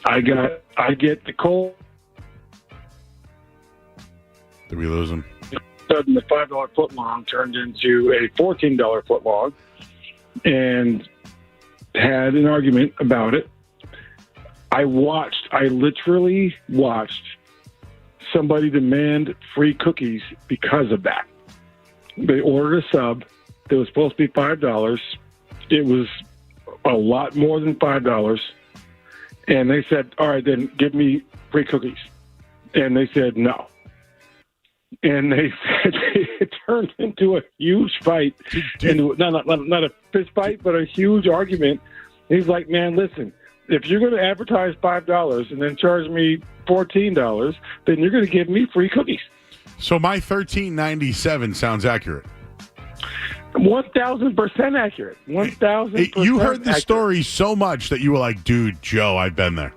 I get the cold. Did we lose him? Sudden, the $5 footlong turned into a $14 footlong, and had an argument about it. I literally watched somebody demand free cookies because of that. They ordered a sub that was supposed to be $5. It was a lot more than $5. And they said, all right, then give me free cookies. And they said no. And they said it turned into a huge fight. Not a fist fight, but a huge argument. He's like, man, listen, if you're going to advertise $5 and then charge me $14, then you're going to give me free cookies. So my $13.97 sounds accurate. 1,000% accurate. 1,000%. You heard the story so much that you were like, dude, Joe, I've been there.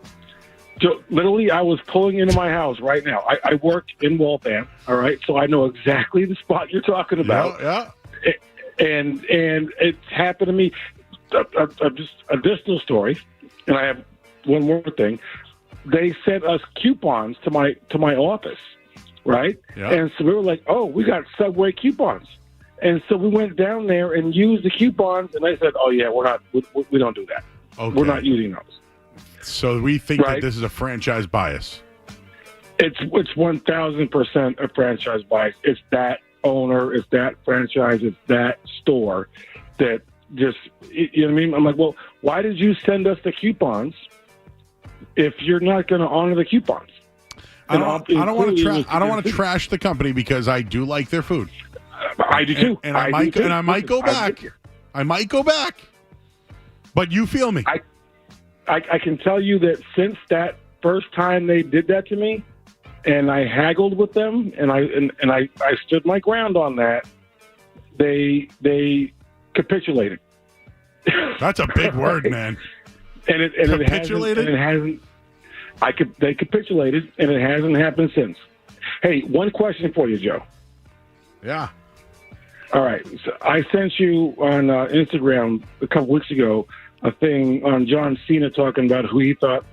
So literally, I was pulling into my house right now. I work in Waltham, all right? So I know exactly the spot you're talking about. Yeah. And it's happened to me. Just additional story, and I have one more thing. They sent us coupons to my office, right? Yeah. And so we were like, oh, we got Subway coupons. And so we went down there and used the coupons, and they said, oh, yeah, we don't do that. Okay. We're not using those. So we think that this is a franchise bias. It's 1,000% a franchise bias. It's that owner, it's that franchise, it's that store that just, you know what I mean? I'm like, well, why did you send us the coupons if you're not going to honor the coupons? I don't want to trash the company because I do like their food. I do too. And I might go back. I might go back. But you feel me. I can tell you that since that first time they did that to me, and I haggled with them, and I stood my ground on that, they capitulated. That's a big word, man. And it hasn't. They capitulated, and it hasn't happened since. Hey, one question for you, Joe. Yeah. All right. So I sent you on Instagram a couple weeks ago a thing on John Cena talking about who he thought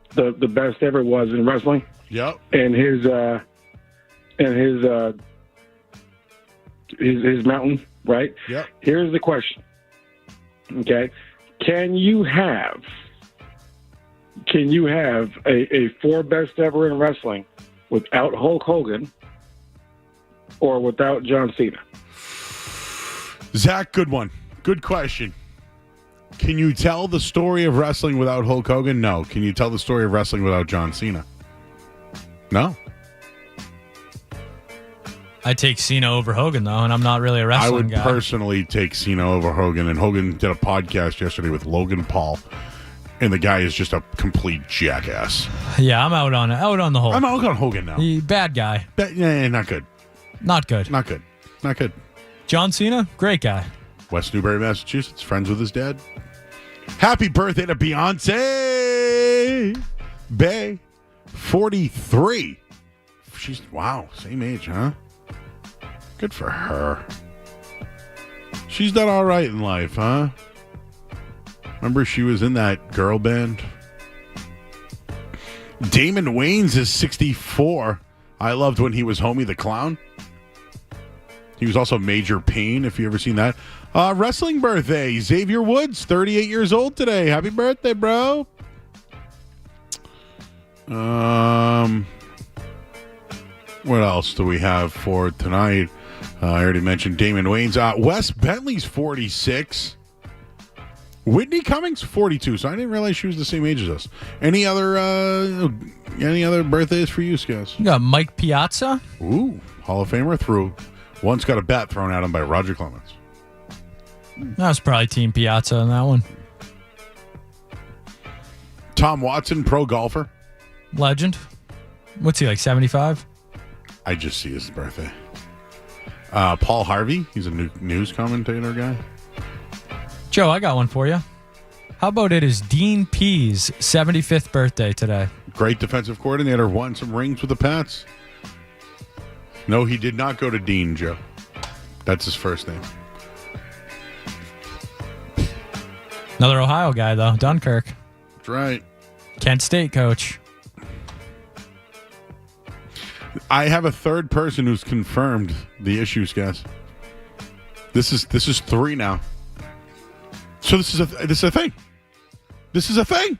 the best ever was in wrestling. Yep. And his mountain, right? Yep. Here's the question. Okay. Can you have a four best ever in wrestling without Hulk Hogan or without John Cena? Zach, good one. Good question. Can you tell the story of wrestling without Hulk Hogan? No. Can you tell the story of wrestling without John Cena? No. I take Cena over Hogan, though, and I'm not really a wrestling guy. I would personally take Cena over Hogan, and Hogan did a podcast yesterday with Logan Paul, and the guy is just a complete jackass. Yeah, I'm out on the Hulk. I'm out on Hogan now. Bad guy. Not good. Not good. Not good. Not good. John Cena, great guy. West Newbury, Massachusetts, friends with his dad. Happy birthday to Beyonce Bay, 43. She's, wow, same age, huh? Good for her. She's done all right in life, huh? Remember she was in that girl band? Damon Wayans is 64. I loved when he was Homie the Clown. He was also Major Payne, if you ever seen that. Wrestling birthday, Xavier Woods, 38 years old today. Happy birthday, bro. What else do we have for tonight? I already mentioned Damon Wayans. Wes Bentley's 46. Whitney Cummings, 42. So I didn't realize she was the same age as us. Any other birthdays for you, Skaz? You got Mike Piazza. Ooh, Hall of Famer. Once got a bat thrown at him by Roger Clemens. That was probably Team Piazza in that one. Tom Watson, pro golfer. Legend. What's he, like 75? I just see his birthday. Paul Harvey, he's a news commentator guy. Joe, I got one for you. How about it is Dean Pease' 75th birthday today? Great defensive coordinator, won some rings with the Pats. No, he did not go to Dean, Joe. That's his first name. Another Ohio guy, though. Dunkirk. That's right. Kent State coach. I have a third person who's confirmed the issues, guys. This is 3 now. So this is a thing. This is a thing.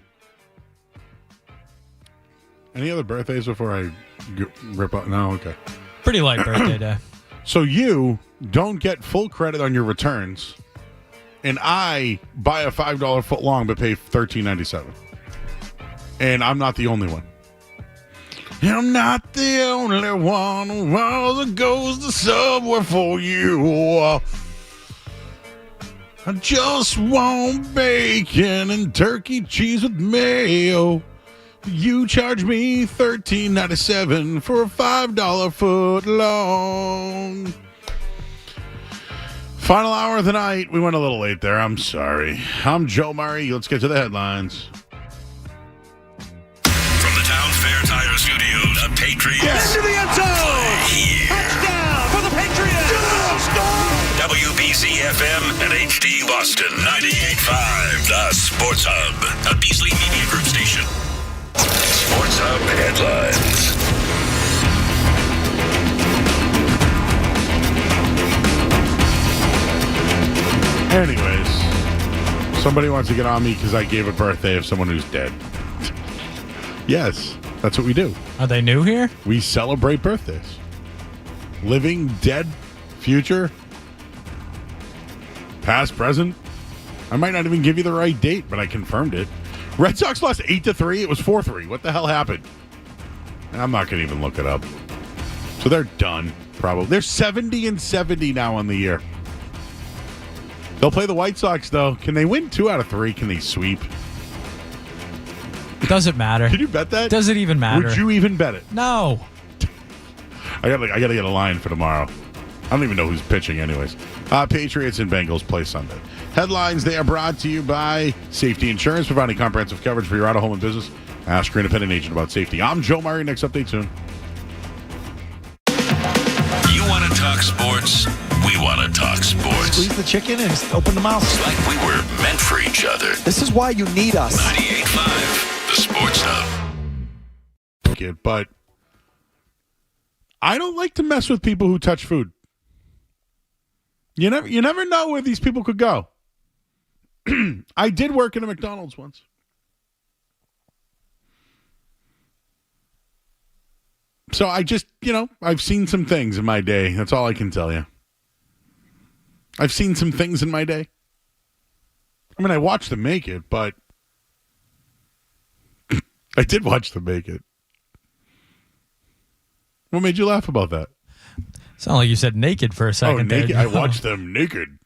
Any other birthdays before I rip up? No, okay. Pretty light birthday day. So you don't get full credit on your returns, and I buy a $5 foot long but pay $13.97. And I'm not the only one. I'm not the only one that goes to somewhere for you. I just want bacon and turkey cheese with mayo. You charge me $13.97 for a $5 foot long. Final hour of the night. We went a little late there. I'm sorry. I'm Joe Murray. Let's get to the headlines. From the Town Fair Tire Studios, the Patriots. Into the end zone. Here. Touchdown for the Patriots. WBC FM and HD Boston 98.5, the Sports Hub, a Beasley Media Group station. Sports Hub headlines. Anyways, somebody wants to get on me because I gave a birthday of someone who's dead. Yes, that's what we do. Are they new here? We celebrate birthdays. Living, dead, future, past, present. I might not even give you the right date, but I confirmed it. Red Sox lost 8-3. It was 4-3. What the hell happened? I'm not going to even look it up. So they're done, probably. They're 70-70 now on the year. They'll play the White Sox, though. Can they win 2 out of 3? Can they sweep? Does it matter? Can you bet that? Does it even matter? Would you even bet it? No. I got to get a line for tomorrow. I don't even know who's pitching anyways. Patriots and Bengals play Sunday. Headlines, they are brought to you by Safety Insurance, providing comprehensive coverage for your auto, home, and business. Ask your independent agent about safety. I'm Joe Murray. Next update soon. You want to talk sports? We want to talk sports. Squeeze the chicken and open the mouth. It's like we were meant for each other. This is why you need us. 98.5, the Sports Hub. But I don't like to mess with people who touch food. You never know where these people could go. I did work in a McDonald's once. So I just, I've seen some things in my day. That's all I can tell you. I've seen some things in my day. I mean, I watched them make it, but I did watch them make it. What made you laugh about that? Sound like you said naked for a second. Oh, naked. There. I watched them naked.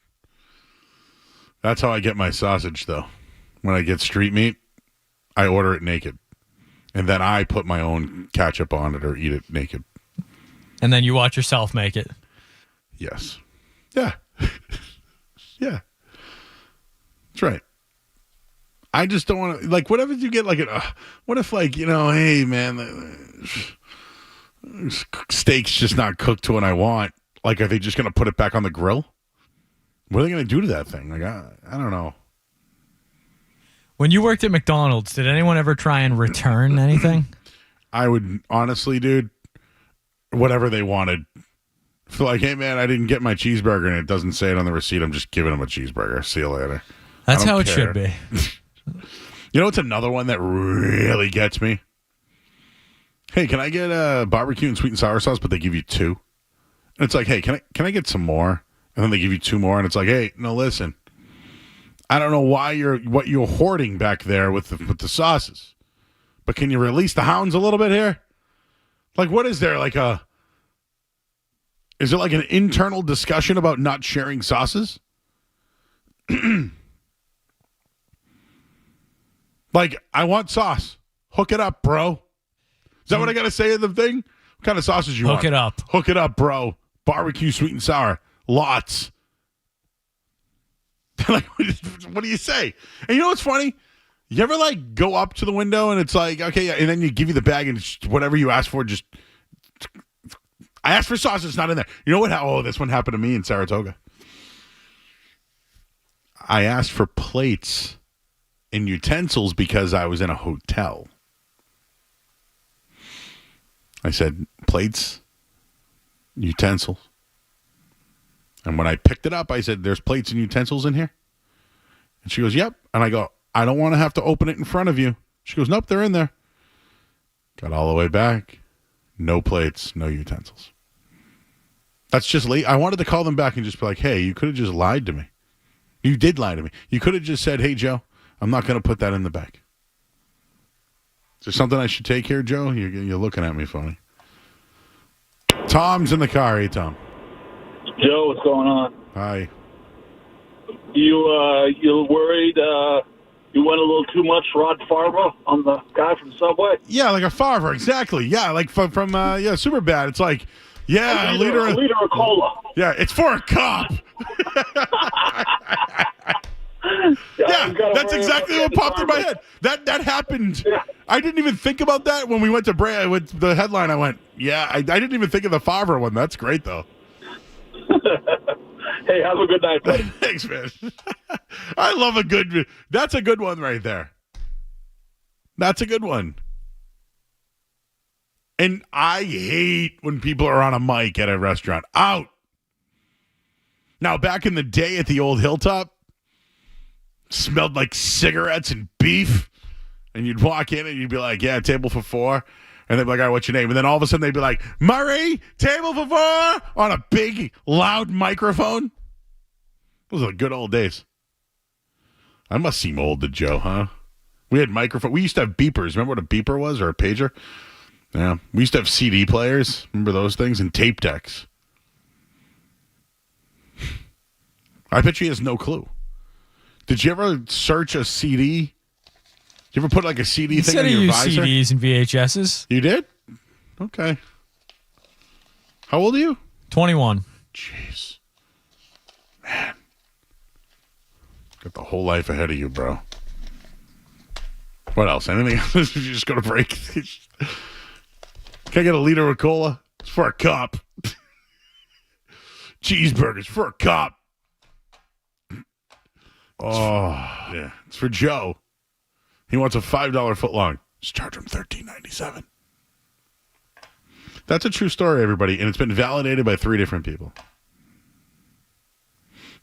That's how I get my sausage, though. When I get street meat, I order it naked. And then I put my own ketchup on it or eat it naked. And then you watch yourself make it. Yes. Yeah. Yeah. That's right. I just don't want to, like, whatever you get, like, what if, like, hey, man, steak's just not cooked to what I want. Like, are they just going to put it back on the grill? What are they going to do to that thing? Like, I don't know. When you worked at McDonald's, did anyone ever try and return anything? I would, honestly, dude, whatever they wanted. Feel like, hey, man, I didn't get my cheeseburger and it doesn't say it on the receipt. I'm just giving them a cheeseburger. See you later. That's how it should be. It's another one that really gets me? Hey, can I get a barbecue and sweet and sour sauce, but they give you 2? And it's like, hey, can I get some more? And then they give you 2 more, and it's like, hey, no, listen. I don't know what you're hoarding back there with the sauces, but can you release the hounds a little bit here? Like, what is there? Is there like an internal discussion about not sharing sauces? Like, I want sauce. Hook it up, bro. Is that what I got to say in the thing? What kind of sausage you want? Hook it up. Hook it up, bro. Barbecue, sweet and sour. Lots. Like, what do you say? And you know what's funny? You ever, like, go up to the window and it's like, okay, yeah, and then you give you the bag and it's whatever you ask for, just... I asked for sauce, it's not in there. You know what? This one happened to me in Saratoga. I asked for plates and utensils because I was in a hotel. I said, plates, utensils. And when I picked it up, I said, there's plates and utensils in here? And she goes, yep. And I go, I don't want to have to open it in front of you. She goes, nope, they're in there. Got all the way back. No plates, no utensils. That's just late. I wanted to call them back and just be like, hey, you could have just lied to me. You did lie to me. You could have just said, hey, Joe, I'm not going to put that in the bag. Is there something I should take here, Joe? You're looking at me funny. Tom's in the car. Hey, Tom. Joe, what's going on? Hi. You worried you went a little too much Rod Favre on the guy from Subway? Yeah, like a Favre, exactly. Yeah, like from Superbad. It's like, yeah, a liter of cola. Yeah, it's for a cop. Yeah, that's exactly what popped in my head. That happened. Yeah. I didn't even think about that when we went to with the headline. I went, yeah, I didn't even think of the Favre one. That's great, though. Hey, have a good night, buddy. Thanks, man. I love that's a good one right there. That's a good one. And I hate when people are on a mic at a restaurant. Out. Now, back in the day at the old Hilltop, smelled like cigarettes and beef. And you'd walk in and you'd be like, yeah, table for four. And they'd be like, all right, what's your name? And then all of a sudden they'd be like, Murray, table for four, on a big, loud microphone. Those are the good old days. I must seem old to Joe, huh? We had microphone. We used to have beepers. Remember what a beeper was, or a pager? Yeah. We used to have CD players. Remember those things? And tape decks. I bet she has no clue. Did you ever search a CD? Did you ever put like a CD thing on your visor? You CDs and VHSs. You did? Okay. How old are you? 21. Jeez. Man. Got the whole life ahead of you, bro. What else? Anything else? Did you just go to break? Can I get a liter of cola? It's for a cup. Cheeseburgers for a cup. Oh, yeah. It's for Joe. He wants a $5 footlong. Just charge him $13.97. That's a true story, everybody, and it's been validated by 3 different people.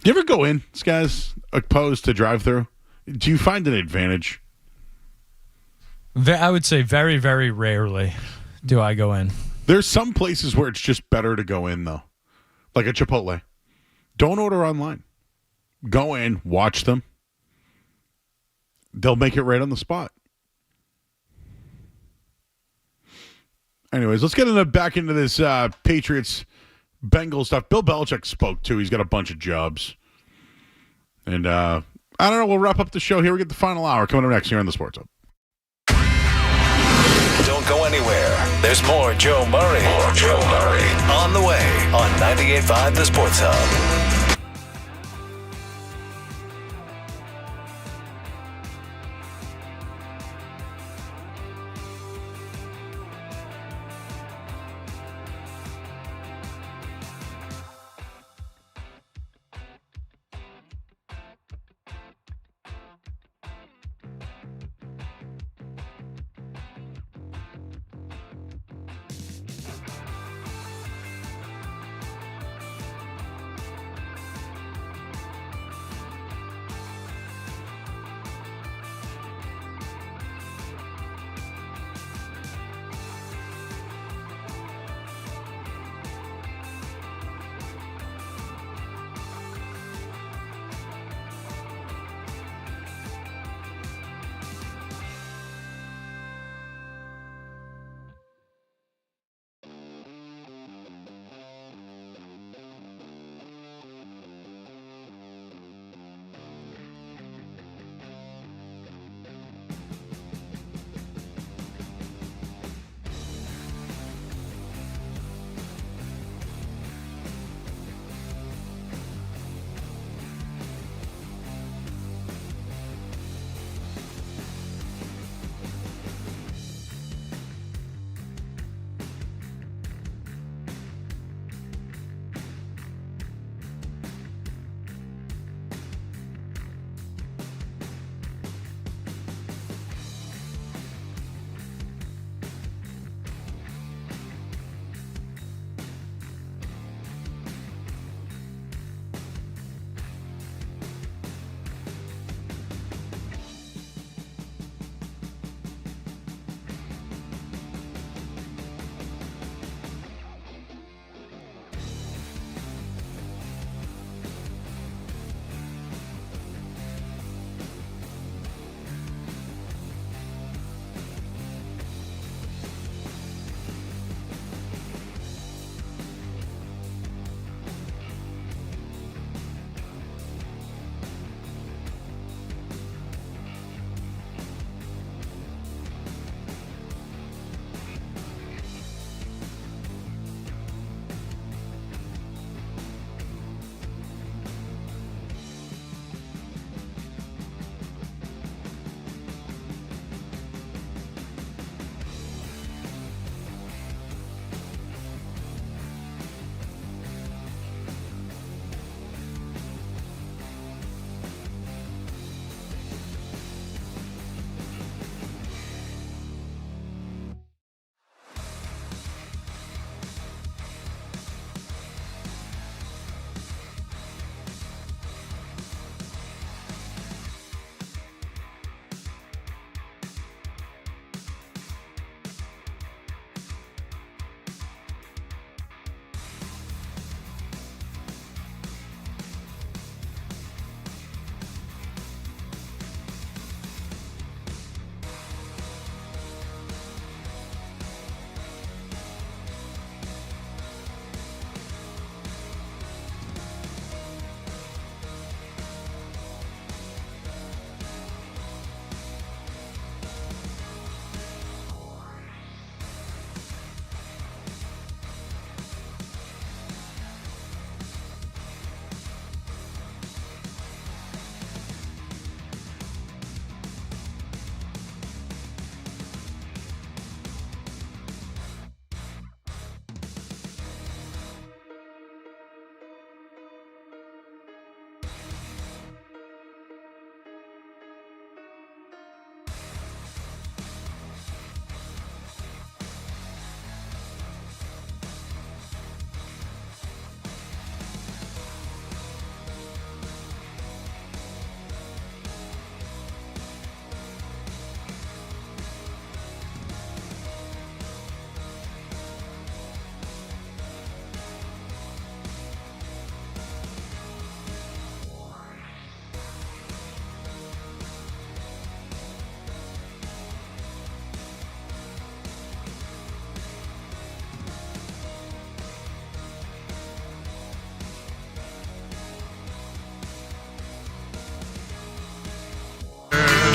Do you ever go in, guys, opposed to drive-through? Do you find an advantage? I would say very, very rarely do I go in. There's some places where it's just better to go in, though. Like a Chipotle. Don't order online. Go in, watch them. They'll make it right on the spot. Anyways, let's get back into this Patriots Bengals stuff. Bill Belichick spoke, too. He's got a bunch of jobs. And I don't know. We'll wrap up the show here. We get the final hour coming up next here on the Sports Hub. Don't go anywhere. There's more Joe Murray. On the way on 98.5 The Sports Hub.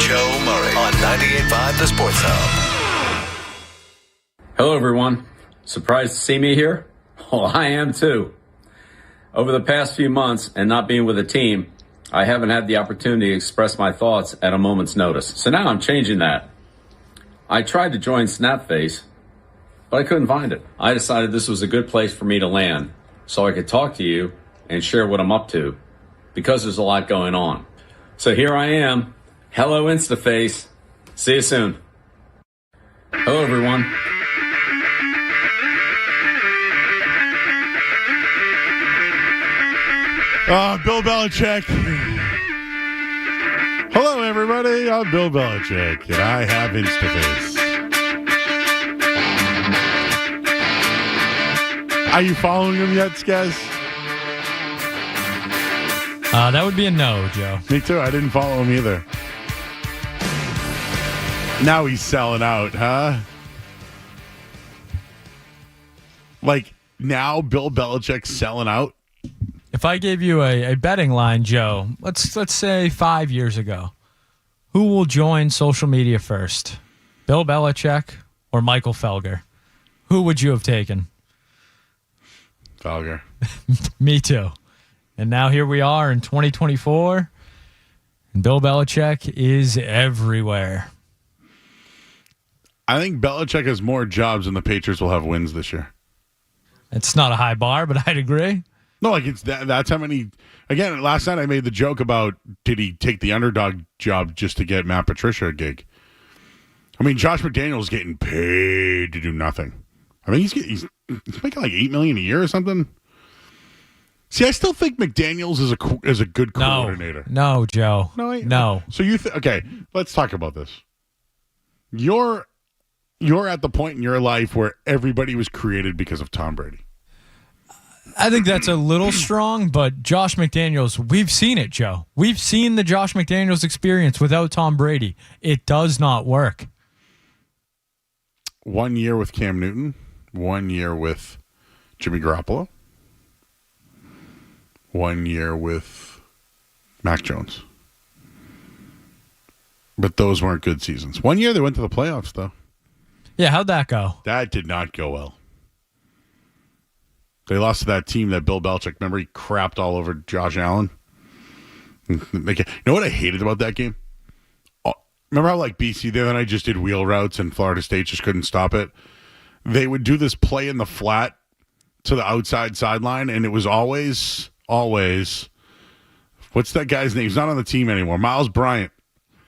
Joe Murray on 98.5 The Sports Hub. Hello, everyone. Surprised to see me here? Well, I am too. Over the past few months and not being with a team, I haven't had the opportunity to express my thoughts at a moment's notice. So now I'm changing that. I tried to join Snapface, but I couldn't find it. I decided this was a good place for me to land so I could talk to you and share what I'm up to, because there's a lot going on. So here I am. Hello, Instaface. See you soon. Hello, everyone. Bill Belichick. Hello, everybody. I'm Bill Belichick, and I have Instaface. Are you following him yet, Skaz? That would be a no, Joe. Me too. I didn't follow him either. Now he's selling out, huh? Like, now Bill Belichick's selling out? If I gave you a betting line, Joe, let's say 5 years ago, who will join social media first? Bill Belichick or Michael Felger? Who would you have taken? Felger. Me too. And now here we are in 2024, and Bill Belichick is everywhere. I think Belichick has more jobs than the Patriots will have wins this year. It's not a high bar, but I'd agree. No, like it's that's how many. Again, last night I made the joke about did he take the underdog job just to get Matt Patricia a gig? I mean, Josh McDaniels getting paid to do nothing. I mean, he's making like $8 million a year or something. See, I still think McDaniels is a good coordinator. No, Joe. No. So you okay? Let's talk about this. You're at the point in your life where everybody was created because of Tom Brady. I think that's a little strong, but Josh McDaniels, we've seen it, Joe. We've seen the Josh McDaniels experience without Tom Brady. It does not work. 1 year with Cam Newton, 1 year with Jimmy Garoppolo, 1 year with Mac Jones. But those weren't good seasons. 1 year they went to the playoffs, though. Yeah, how'd that go? That did not go well. They lost to that team that Bill Belichick, remember, he crapped all over Josh Allen. You know what I hated about that game? Remember how like BC the other night just did wheel routes and Florida State just couldn't stop it? They would do this play in the flat to the outside sideline, and it was always, what's that guy's name? He's not on the team anymore. Miles Bryant.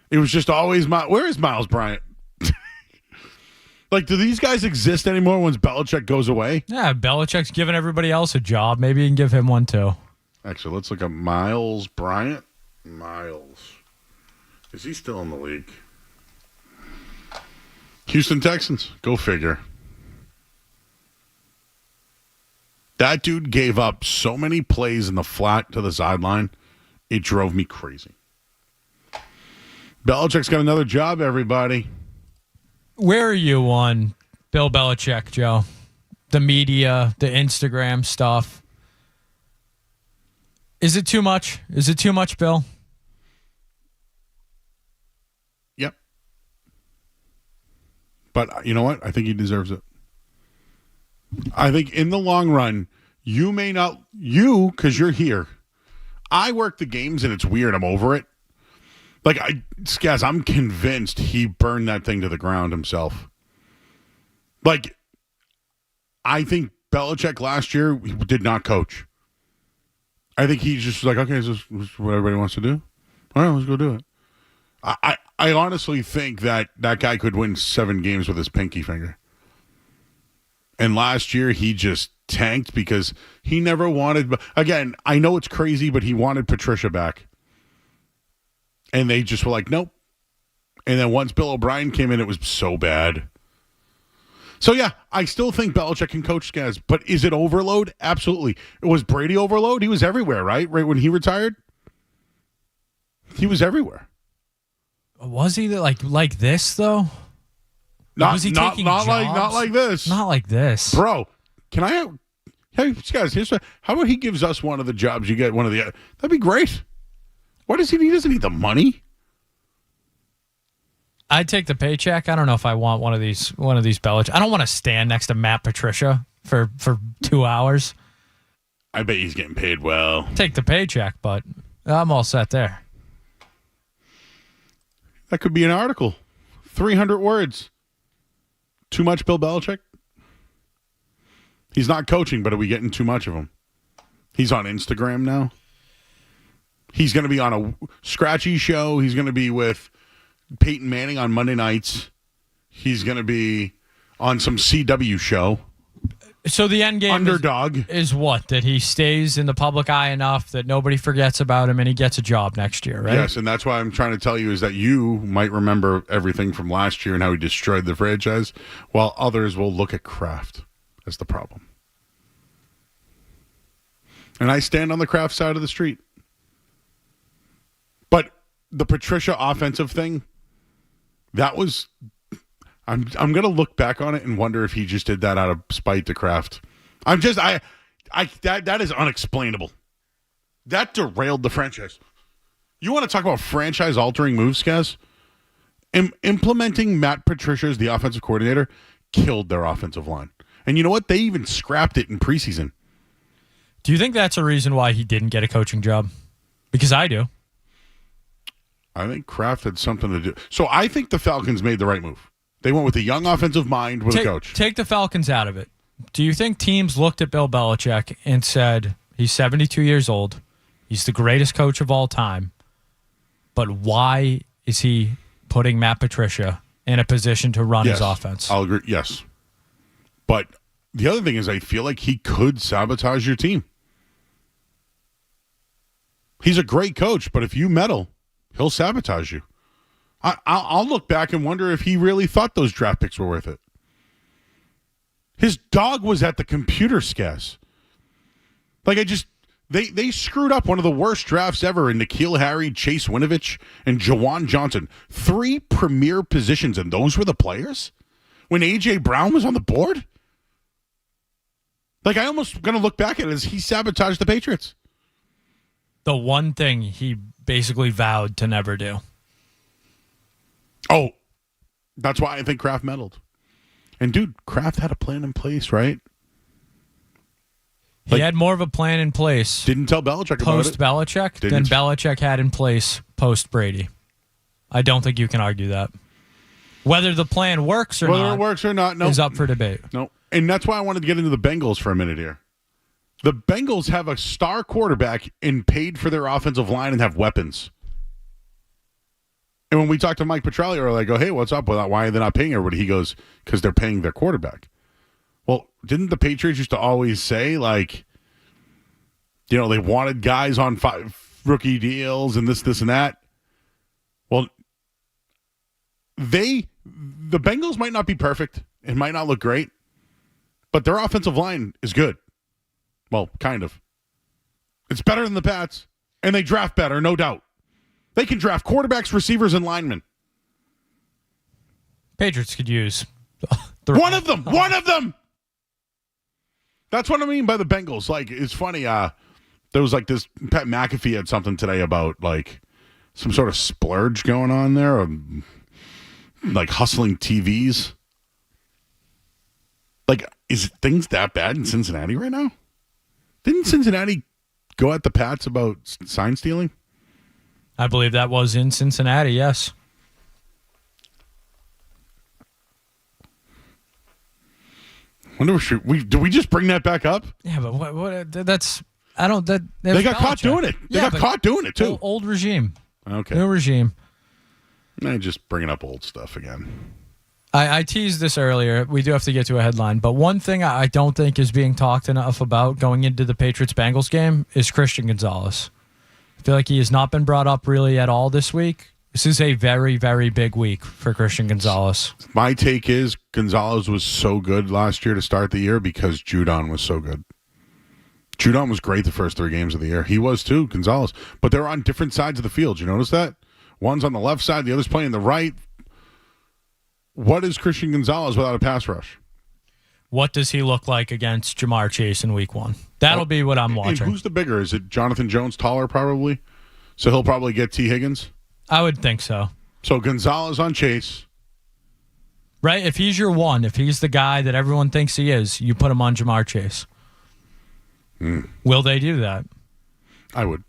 It was just always, where is Miles Bryant? Like, do these guys exist anymore once Belichick goes away? Yeah, Belichick's giving everybody else a job. Maybe you can give him one too. Actually, let's look at Miles Bryant. Miles. Is he still in the league? Houston Texans. Go figure. That dude gave up so many plays in the flat to the sideline, it drove me crazy. Belichick's got another job, everybody. Where are you on Bill Belichick, Joe? The media, the Instagram stuff. Is it too much? Is it too much, Bill? Yep. But you know what? I think he deserves it. I think in the long run, you may not, because you're here. I work the games and it's weird. I'm over it. Like, Skaz, I'm convinced he burned that thing to the ground himself. Like, I think Belichick last year did not coach. I think he just was like, okay, is this what everybody wants to do? All right, let's go do it. I honestly think that guy could win 7 games with his pinky finger. And last year, he just tanked because he never wanted... Again, I know it's crazy, but he wanted Patricia back. And they just were like, nope. And then once Bill O'Brien came in, it was so bad. So, yeah, I still think Belichick can coach guys. But is it overload? Absolutely. Was Brady overload? He was everywhere, right? Right when he retired? He was everywhere. Was he like this, though? Not, was he not, taking not jobs? not like this. Not like this. Bro, can I have... Hey, guys, how about he gives us one of the jobs, you get one of the... That'd be great. What does he need? He doesn't need the money. I'd take the paycheck. I don't know if I want one of these Belichick. I don't want to stand next to Matt Patricia for 2 hours. I bet he's getting paid well. Take the paycheck, but I'm all set there. That could be an article. 300 words. Too much Bill Belichick? He's not coaching, but are we getting too much of him? He's on Instagram now. He's going to be on a scratchy show. He's going to be with Peyton Manning on Monday nights. He's going to be on some CW show. So the end game underdog is what? That he stays in the public eye enough that nobody forgets about him and he gets a job next year, right? Yes, and that's why I'm trying to tell you is that you might remember everything from last year and how he destroyed the franchise, while others will look at Kraft as the problem. And I stand on the Kraft side of the street. But the Patricia offensive thing, that was... I'm going to look back on it and wonder if he just did that out of spite to Kraft. That is unexplainable. That derailed the franchise. You want to talk about franchise-altering moves, guys? Implementing Matt Patricia as the offensive coordinator killed their offensive line. And you know what? They even scrapped it in preseason. Do you think that's a reason why he didn't get a coaching job? Because I do. I think Kraft had something to do. So I think the Falcons made the right move. They went with a young offensive mind with a coach. Take the Falcons out of it. Do you think teams looked at Bill Belichick and said, he's 72 years old, he's the greatest coach of all time, but why is he putting Matt Patricia in a position to run his offense? I'll agree. Yes. But the other thing is I feel like he could sabotage your team. He's a great coach, but if you meddle, he'll sabotage you. I'll look back and wonder if he really thought those draft picks were worth it. His dog was at the computer scares. They screwed up one of the worst drafts ever in N'Keal Harry, Chase Winovich, and Jawan Johnson. 3 premier positions, and those were the players? When A.J. Brown was on the board? I almost going to look back at it as he sabotaged the Patriots. The one thing he basically vowed to never do. Oh, that's why I think Kraft meddled. And, dude, Kraft had a plan in place, right? He had more of a plan in place. Didn't tell Belichick about it. Post-Belichick than Belichick had in place post-Brady. I don't think you can argue that. Whether the plan works or not is up for debate. No, and that's why I wanted to get into the Bengals for a minute here. The Bengals have a star quarterback and paid for their offensive line and have weapons. And when we talked to Mike Petraglia, I go, hey, what's up with that? Why are they not paying everybody? He goes, because they're paying their quarterback. Well, didn't the Patriots used to always say, they wanted guys on 5 rookie deals and this, and that? Well, the Bengals might not be perfect. It might not look great. But their offensive line is good. Well, kind of. It's better than the Pats. And they draft better, no doubt. They can draft quarterbacks, receivers, and linemen. Patriots could use one of them. One of them. That's what I mean by the Bengals. It's funny. There was this. Pat McAfee had something today about some sort of splurge going on there, or hustling TVs. Is things that bad in Cincinnati right now? Didn't Cincinnati go at the Pats about sign stealing? I believe that was in Cincinnati, yes. Wonder do we just bring that back up? Yeah, but what that's I don't that they got caught doing it. They got caught doing it too. Old regime. Okay. New regime. I just bringing up old stuff again. I teased this earlier. We do have to get to a headline, but one thing I don't think is being talked enough about going into the Patriots-Bengals game is Christian Gonzalez. I feel like he has not been brought up really at all this week. This is a very, very big week for Christian Gonzalez. My take is Gonzalez was so good last year to start the year because Judon was so good. Judon was great the first 3 games of the year. He was too, Gonzalez. But they're on different sides of the field. You notice that? One's on the left side, the other's playing the right. What is Christian Gonzalez without a pass rush? What does he look like against Jamar Chase in week 1? That'll be what I'm watching. And who's the bigger? Is it Jonathan Jones taller probably? So he'll probably get T. Higgins? I would think so. So Gonzalez on Chase. Right? If he's your one, if he's the guy that everyone thinks he is, you put him on Jamar Chase. Will they do that? I would.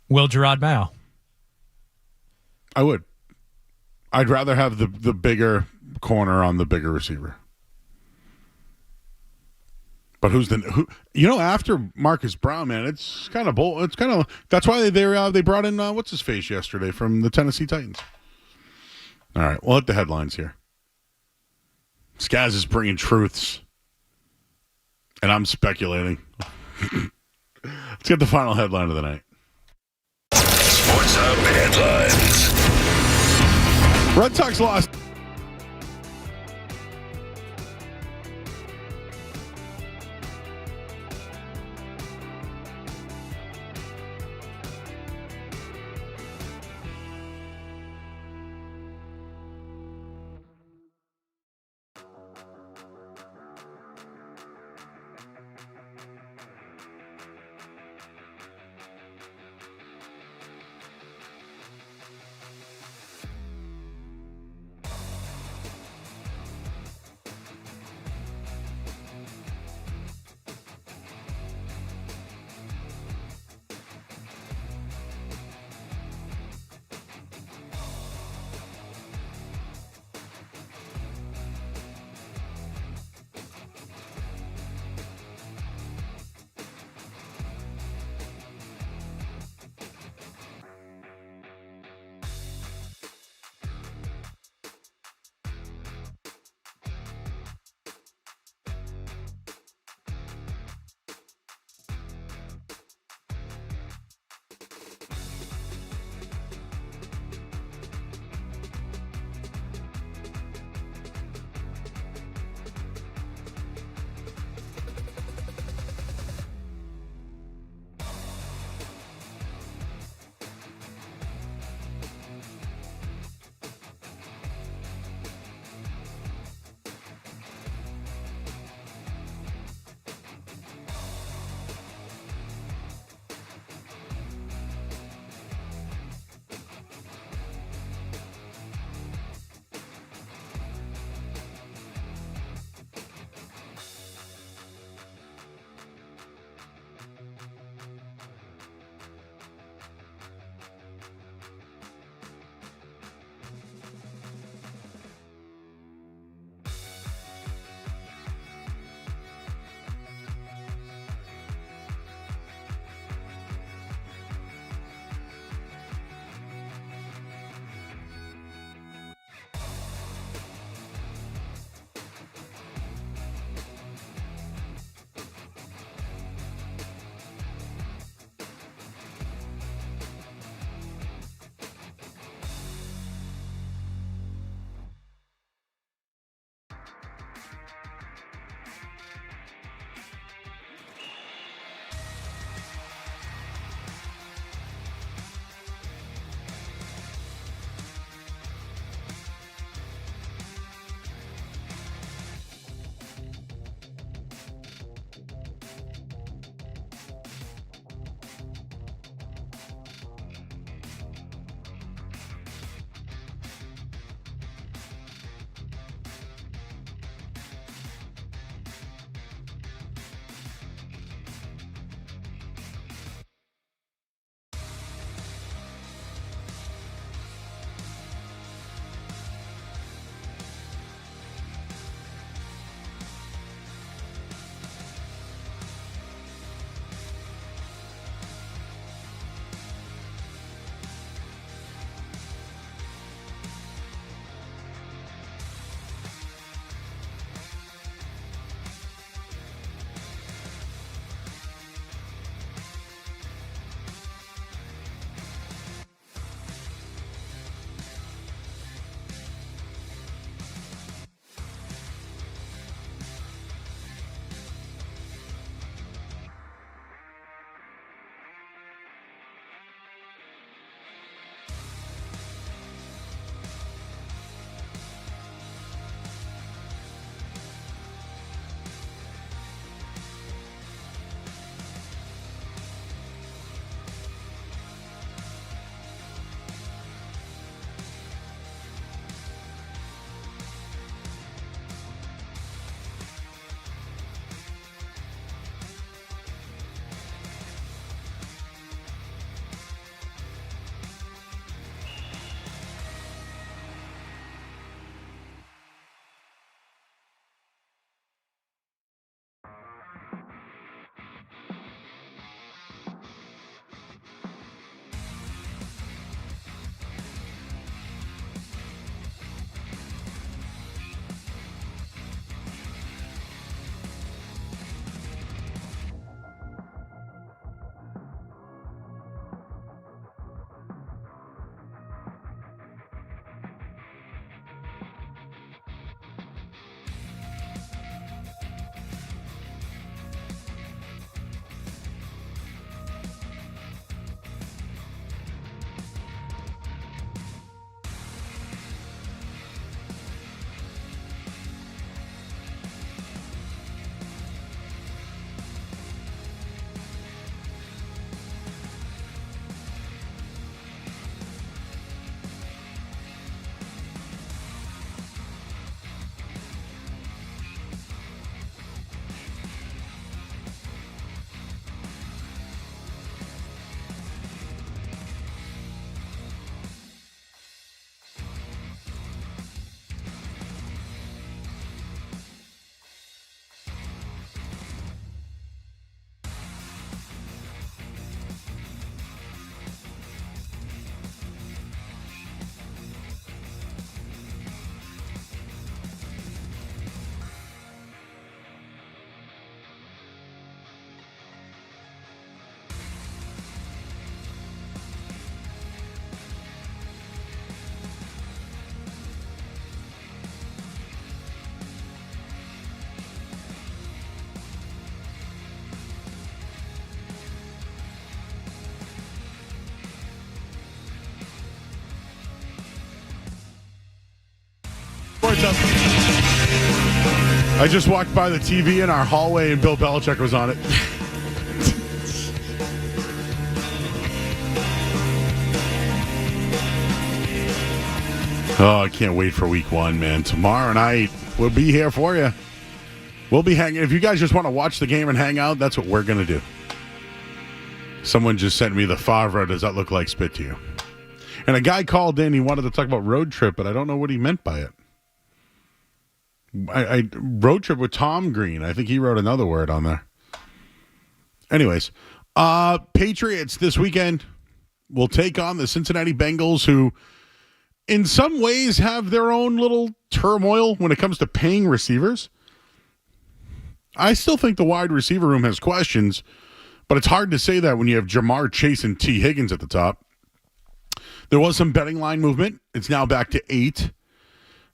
Will Gerard Mayo? I would. I'd rather have the bigger corner on the bigger receiver. But who? After Marcus Brown, man, it's kind of bold. It's kind of that's why they brought in what's his face yesterday from the Tennessee Titans. All right, we'll hit the headlines here. Skaz is bringing truths, and I'm speculating. Let's get the final headline of the night. Sports Hub headlines. Red Sox lost. I just walked by the TV in our hallway and Bill Belichick was on it. Oh, I can't wait for week 1, man. Tomorrow night, we'll be here for you. We'll be hanging. If you guys just want to watch the game and hang out, that's what we're going to do. Someone just sent me the Favre. Does that look like spit to you? And a guy called in. He wanted to talk about road trip, but I don't know what he meant by it. I road trip with Tom Green. I think he wrote another word on there. Anyways, Patriots this weekend will take on the Cincinnati Bengals, who in some ways have their own little turmoil when it comes to paying receivers. I still think the wide receiver room has questions, but it's hard to say that when you have Jamar Chase and T. Higgins at the top. There was some betting line movement. It's now back to 8.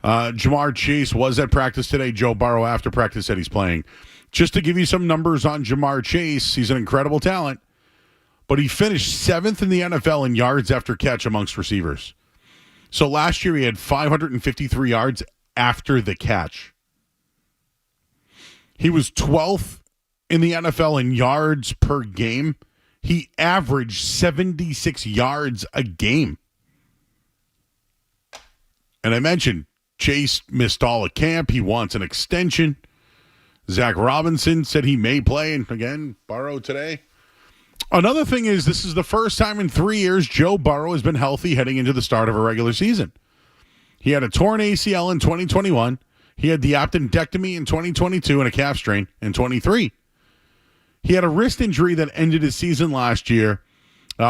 Jamar Chase was at practice today. Joe Burrow after practice said he's playing. Just to give you some numbers on Jamar Chase, he's an incredible talent, but he finished 7th in the NFL in yards after catch amongst receivers. So last year he had 553 yards after the catch. He was 12th in the NFL in yards per game. He averaged 76 yards a game. And I mentioned Chase missed all of camp. He wants an extension. Zach Robinson said he may play. And again, Burrow today. Another thing is, this is the first time in 3 years Joe Burrow has been healthy heading into the start of a regular season. He had a torn ACL in 2021. He had the appendectomy in 2022 and a calf strain in 23. He had a wrist injury that ended his season last year.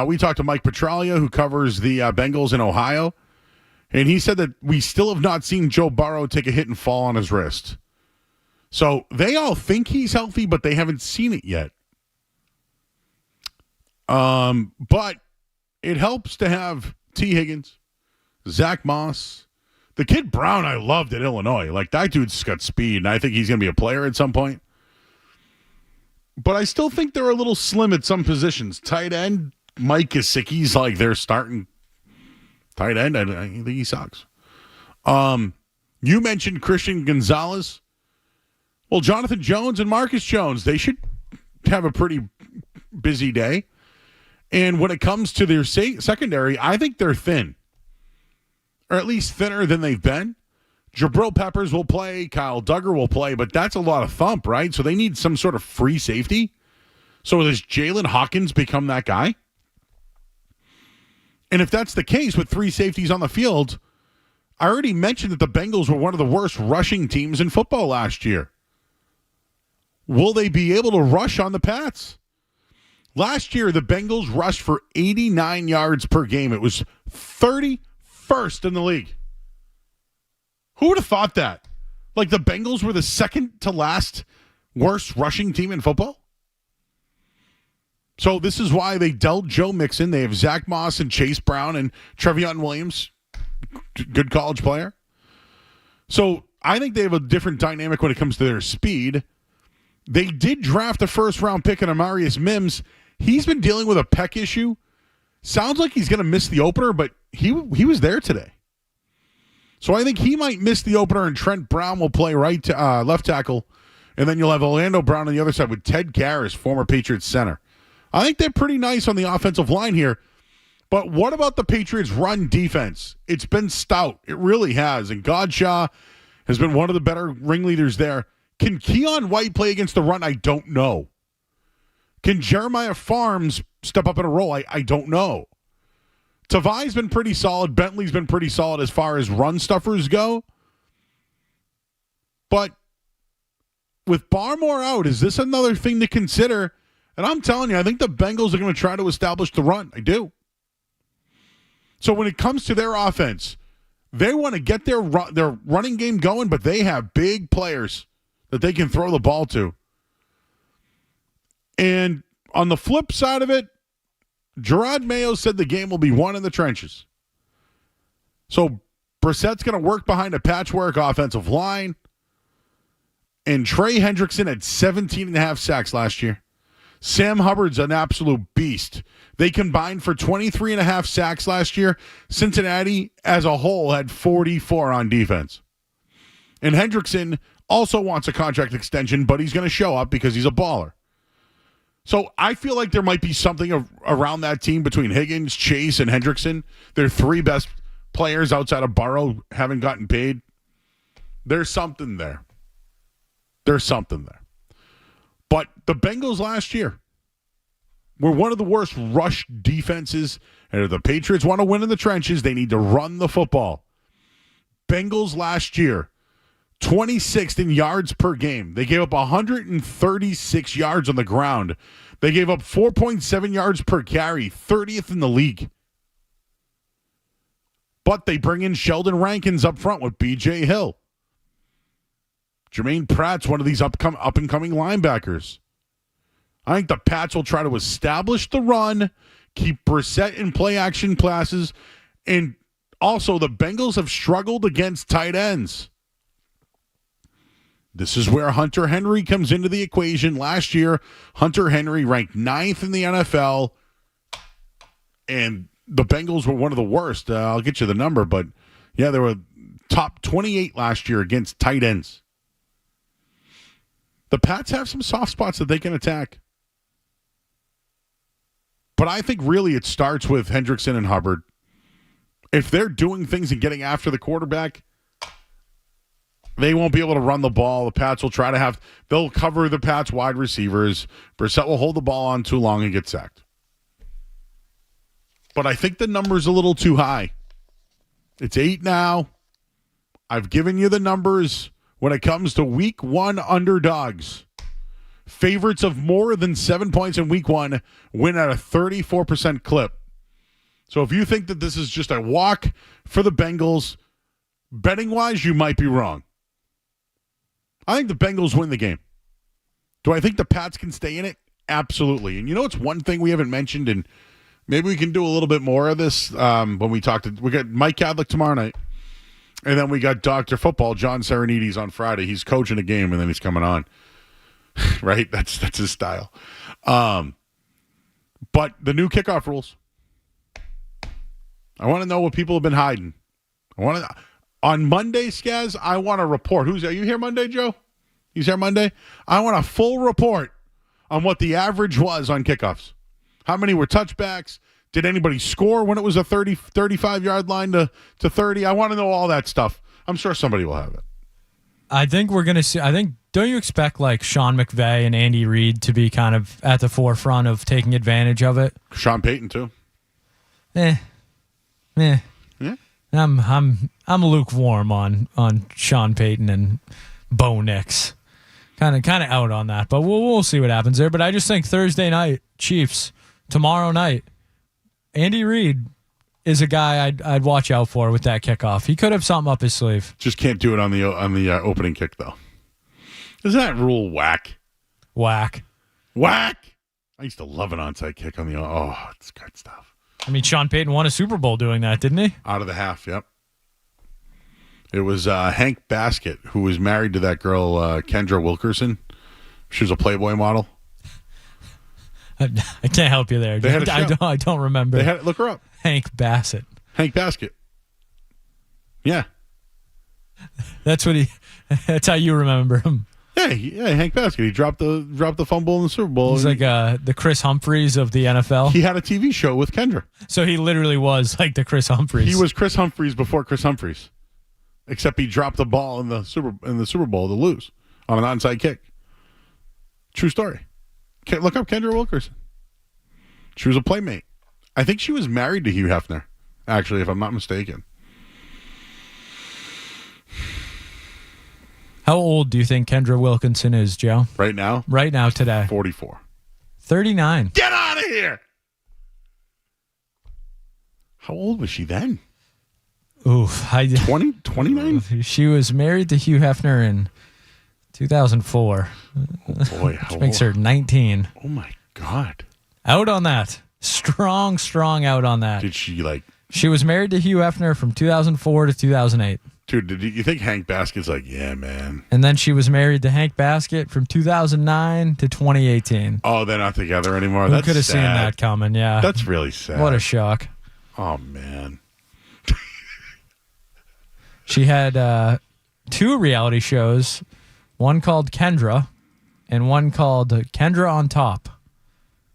We talked to Mike Petraglia, who covers the Bengals in Ohio, and he said that we still have not seen Joe Burrow take a hit and fall on his wrist. So they all think he's healthy, but they haven't seen it yet. But it helps to have T. Higgins, Zach Moss, the kid Brown I loved at Illinois. Like, that dude's got speed, and I think he's going to be a player at some point. But I still think they're a little slim at some positions. Tight end, Mike Gesicki's like their starting tight end. I think he sucks. You mentioned Christian Gonzalez. Well, Jonathan Jones and Marcus Jones, they should have a pretty busy day. And when it comes to their secondary, I think they're thin. Or at least thinner than they've been. Jabril Peppers will play. Kyle Duggar will play. But that's a lot of thump, right? So they need some sort of free safety. So does Jalen Hawkins become that guy? And if that's the case with 3 safeties on the field, I already mentioned that the Bengals were one of the worst rushing teams in football last year. Will they be able to rush on the Pats? Last year, the Bengals rushed for 89 yards per game. It was 31st in the league. Who would have thought that? Like, the Bengals were the second to last worst rushing team in football? So this is why they dealt Joe Mixon. They have Zach Moss and Chase Brown and Trevion Williams, good college player. So I think they have a different dynamic when it comes to their speed. They did draft a first-round pick in Amarius Mims. He's been dealing with a pec issue. Sounds like he's going to miss the opener, but he was there today. So I think he might miss the opener, and Trent Brown will play left tackle, and then you'll have Orlando Brown on the other side with Ted Karras, former Patriots center. I think they're pretty nice on the offensive line here. But what about the Patriots' run defense? It's been stout. It really has. And Godshaw has been one of the better ringleaders there. Can Keon White play against the run? I don't know. Can Jeremiah Farms step up in a role? I don't know. Tavai's been pretty solid. Bentley's been pretty solid as far as run stuffers go. But with Barmore out, is this another thing to consider? And I'm telling you, I think the Bengals are going to try to establish the run. I do. So when it comes to their offense, they want to get their running game going, but they have big players that they can throw the ball to. And on the flip side of it, Gerard Mayo said the game will be won in the trenches. So Brissett's going to work behind a patchwork offensive line. And Trey Hendrickson had 17.5 sacks last year. Sam Hubbard's an absolute beast. They combined for 23.5 sacks last year. Cincinnati as a whole had 44 on defense. And Hendrickson also wants a contract extension, but he's going to show up because he's a baller. So I feel like there might be something around that team between Higgins, Chase, and Hendrickson. They're three best players outside of Burrow haven't gotten paid. There's something there. There's something there. But the Bengals last year were one of the worst rush defenses. And if the Patriots want to win in the trenches, they need to run the football. Bengals last year, 26th in yards per game. They gave up 136 yards on the ground. They gave up 4.7 yards per carry, 30th in the league. But they bring in Sheldon Rankins up front with B.J. Hill. Jermaine Pratt's one of these up-and-coming linebackers. I think the Pats will try to establish the run, keep Brissett in play-action passes, and also the Bengals have struggled against tight ends. This is where Hunter Henry comes into the equation. Last year, Hunter Henry ranked 9th in the NFL, and the Bengals were one of the worst. I'll get you the number, but yeah, they were top 28 last year against tight ends. The Pats have some soft spots that they can attack. But I think really it starts with Hendrickson and Hubbard. If they're doing things and getting after the quarterback, they won't be able to run the ball. The Pats will they'll cover the Pats wide receivers. Brissett will hold the ball on too long and get sacked. But I think the number's a little too high. It's 8 now. I've given you the numbers when it comes to week 1 underdogs. Favorites of more than 7 points in week 1 win at a 34% clip. So if you think that this is just a walk for the Bengals, betting-wise, you might be wrong. I think the Bengals win the game. Do I think the Pats can stay in it? Absolutely. And you know what's one thing we haven't mentioned, and maybe we can do a little bit more of this when we got Mike Cadlick tomorrow night, and then we got Dr. Football, John Serenides on Friday. He's coaching a game, and then he's coming on. Right? That's his style. But the new kickoff rules. I want to know what people have been hiding. On Monday, Skaz, I want a report. Are you here Monday, Joe? He's here Monday? I want a full report on what the average was on kickoffs. How many were touchbacks? Did anybody score when it was a 35-yard line to 30? I want to know all that stuff. I'm sure somebody will have it. I think we're going to see. Don't you expect like Sean McVay and Andy Reid to be kind of at the forefront of taking advantage of it? Sean Payton too. Yeah. I'm lukewarm on Sean Payton and Bo Nix. Kind of out on that, but we'll see what happens there. But I just think Thursday night, Chiefs. Tomorrow night, Andy Reid is a guy I'd watch out for with that kickoff. He could have something up his sleeve. Just can't do it on the opening kick though. Isn't that rule whack? Whack. I used to love an onside kick on the. Oh, it's good stuff. I mean, Sean Payton won a Super Bowl doing that, didn't he? Out of the half, yep. It was Hank Baskett, who was married to that girl, Kendra Wilkerson. She was a Playboy model. I can't help you there. I don't remember. Look her up. Hank Baskett. Hank Baskett. Yeah. That's how you remember him. Yeah, Hank Baskett. He dropped the fumble in the Super Bowl. He's like the Chris Humphreys of the NFL. He had a TV show with Kendra. So he literally was like the Chris Humphreys. He was Chris Humphreys before Chris Humphreys. Except he dropped the ball in the Super Bowl to lose on an onside kick. True story. Look up Kendra Wilkerson. She was a playmate. I think she was married to Hugh Hefner, actually, if I'm not mistaken. How old do you think Kendra Wilkinson is, Joe? Right now? Right now, today. 44. 39. Get out of here! How old was she then? Oof. 20? 29? She was married to Hugh Hefner in 2004. Oh, boy. Which makes her 19. Oh, my God. Out on that. Strong out on that. Did she, She was married to Hugh Hefner from 2004 to 2008. Dude, did you think Hank Baskett's like, yeah, man? And then she was married to Hank Baskett from 2009 to 2018. Oh, they're not together anymore? Who could have seen that coming, yeah. That's really sad. What a shock. Oh, man. She had 2 reality shows one called Kendra, and one called Kendra on Top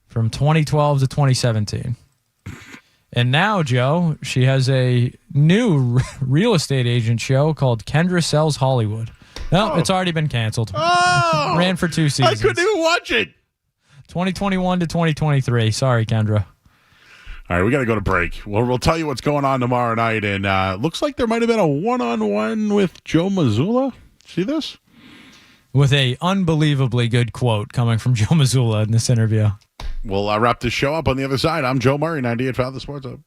from 2012 to 2017. And now, Joe, she has a new real estate agent show called Kendra Sells Hollywood. No, it's already been canceled. Oh! Ran for 2 seasons. I couldn't even watch it. 2021 to 2023. Sorry, Kendra. All right, we got to go to break. Well, we'll tell you what's going on tomorrow night. And looks like there might have been a one-on-one with Joe Mazzulla. See this? With a unbelievably good quote coming from Joe Mazzulla in this interview. We'll wrap this show up on the other side. I'm Joe Murray, 98.5 The Sports Hub.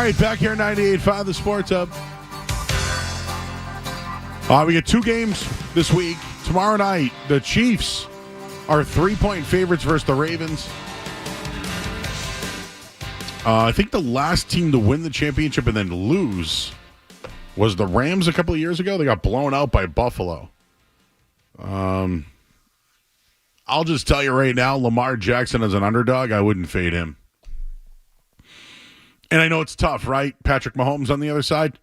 right, back here 98.5 The Sports Hub. We get 2 games this week. Tomorrow night, the Chiefs are 3-point favorites versus the Ravens. I think the last team to win the championship and then lose was the Rams a couple of years ago. They got blown out by Buffalo. I'll just tell you right now, Lamar Jackson as an underdog, I wouldn't fade him. And I know it's tough, right? Patrick Mahomes on the other side.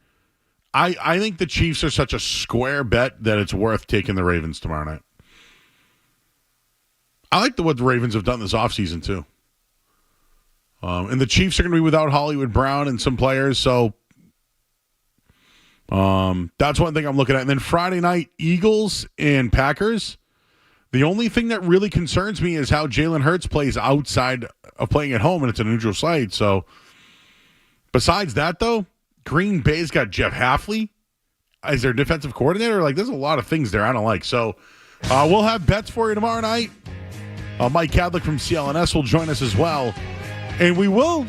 I think the Chiefs are such a square bet that it's worth taking the Ravens tomorrow night. I like what the Ravens have done this offseason, too. And the Chiefs are going to be without Hollywood Brown and some players, so that's one thing I'm looking at. And then Friday night, Eagles and Packers. The only thing that really concerns me is how Jalen Hurts plays outside of playing at home, and it's a neutral site. So besides that, though, Green Bay's got Jeff Hafley as their defensive coordinator. Like, there's a lot of things there I don't like. So we'll have bets for you tomorrow night. Mike Cadlick from CLNS will join us as well. And we will